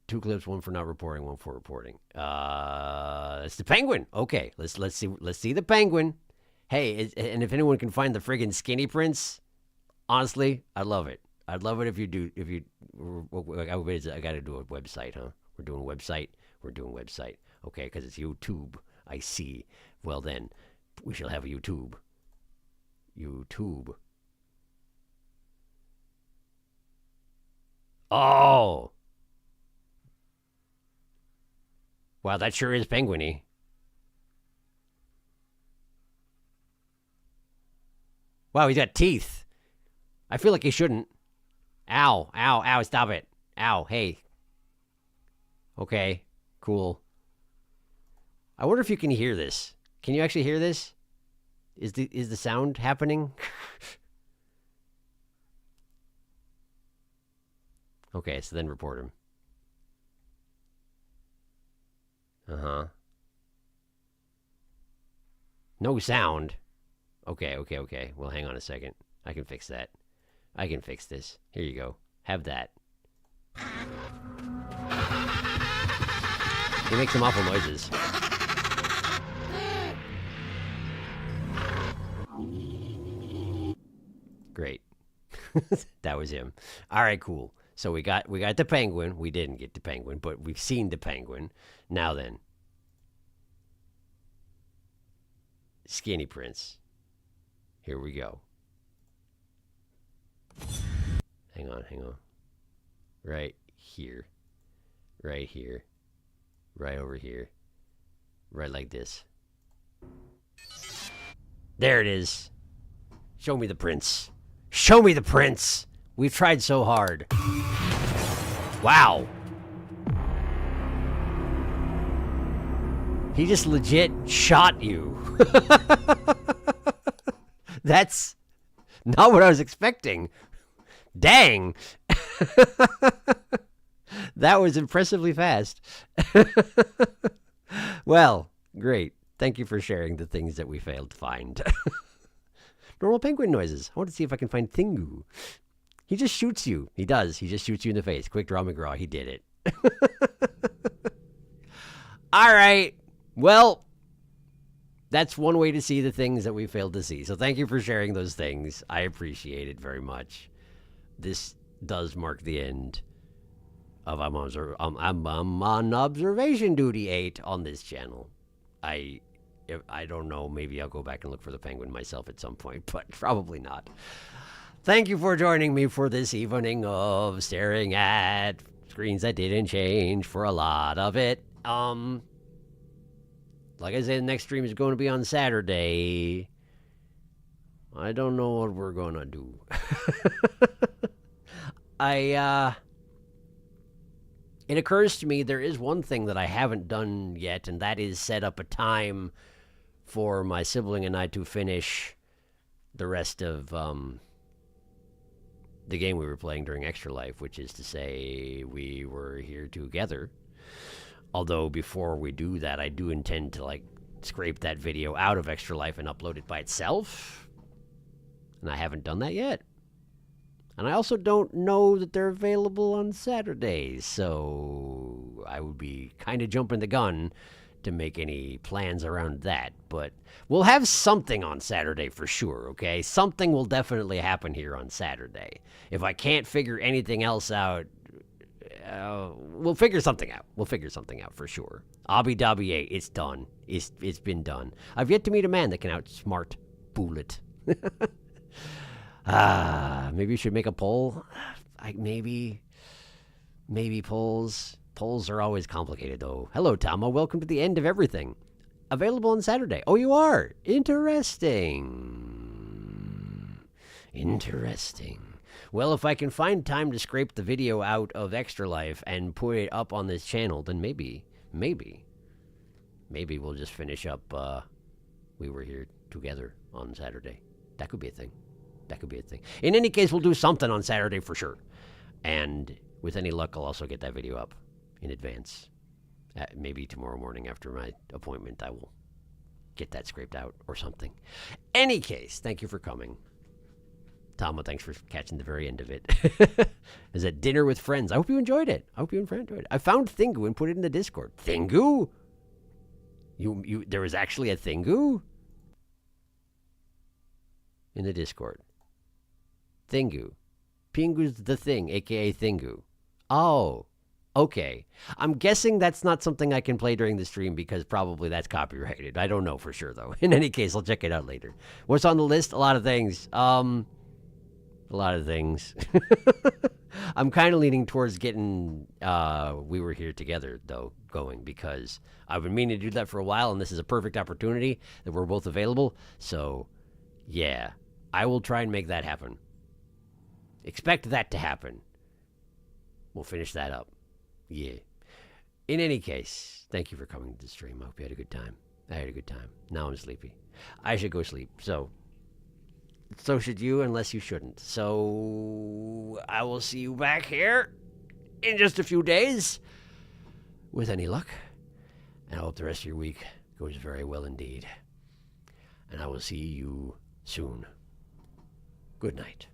2 clips, one for not reporting, one for reporting. It's the penguin. Okay, let's see the penguin. Hey, and if anyone can find the friggin' skinny prince, honestly, I love it. I'd love it if you do. I got to do a website, huh? We're doing website. Okay, because it's YouTube. I see. Well then, we shall have a YouTube. Oh! Wow, that sure is penguin-y. Wow, he's got teeth. I feel like he shouldn't. Ow, stop it. Ow, hey. Okay, cool. I wonder if you can hear this. Can you actually hear this? Is the sound happening? Okay, so then report him. Uh-huh. No sound. Okay. Well, hang on a second. I can fix that. I can fix this. Here you go. Have that. He makes some awful noises. Great. That was him. All right, cool. So we got the penguin. We didn't get the penguin, but we've seen the penguin. Now then. Skinny Prince. Here we go. Hang on. Right here. Right here. Right over here. Right like this. There it is. Show me the prince. Show me the prince. We've tried so hard. Wow. He just legit shot you. That's not what I was expecting. Dang. That was impressively fast. Well, great. Thank you for sharing the things that we failed to find. Normal penguin noises. I want to see if I can find Thingu. He just shoots you. He does. He just shoots you in the face. Quick draw McGraw. He did it. All right. Well, that's one way to see the things that we failed to see. So thank you for sharing those things. I appreciate it very much. This does mark the end of I'm on observation duty 8 on this channel. I don't know. Maybe I'll go back and look for the penguin myself at some point, but probably not. Thank you for joining me for this evening of staring at screens that didn't change for a lot of it. Like I said, the next stream is going to be on Saturday. I don't know what we're going to do. It occurs to me there is one thing that I haven't done yet, and that is set up a time for my sibling and I to finish the rest of the game we were playing during Extra Life, which is to say we were here together. Although before we do that, I do intend to scrape that video out of Extra Life and upload it by itself. And I haven't done that yet. And I also don't know that they're available on Saturdays, so I would be kind of jumping the gun to make any plans around that. But we'll have something on Saturday for sure, okay? Something will definitely happen here on Saturday. If I can't figure anything else out, we'll figure something out. We'll figure something out for sure. Abu Dhabi 8, it's done. It's been done. I've yet to meet a man that can outsmart Bullet. Maybe we should make a poll. Maybe polls. Polls are always complicated, though. Hello, Tama. Welcome to the end of everything. Available on Saturday. Oh, you are? Interesting. Interesting. Well, if I can find time to scrape the video out of Extra Life and put it up on this channel, then maybe we'll just finish up We Were Here Together on Saturday. That could be a thing. That could be a thing. In any case, we'll do something on Saturday for sure. And with any luck, I'll also get that video up in advance. Maybe tomorrow morning after my appointment, I will get that scraped out or something. Any case, thank you for coming. Tama, thanks for catching the very end of it. Is it dinner with friends? I hope you enjoyed it. I found Thingu and put it in the Discord. Thingu? There was actually a Thingu? In the Discord. Thingu. Pingu's the thing, a.k.a. Thingu. Oh, okay. I'm guessing that's not something I can play during the stream because probably that's copyrighted. I don't know for sure, though. In any case, I'll check it out later. What's on the list? A lot of things. A lot of things. I'm kind of leaning towards getting We Were Here Together, though, going because I've been meaning to do that for a while, and this is a perfect opportunity that we're both available. So, yeah, I will try and make that happen. Expect that to happen. We'll finish that up. Yeah. In any case, thank you for coming to the stream. I hope you had a good time. I had a good time. Now I'm sleepy. I should go sleep. So should you, unless you shouldn't. So I will see you back here in just a few days with any luck. And I hope the rest of your week goes very well indeed. And I will see you soon. Good night.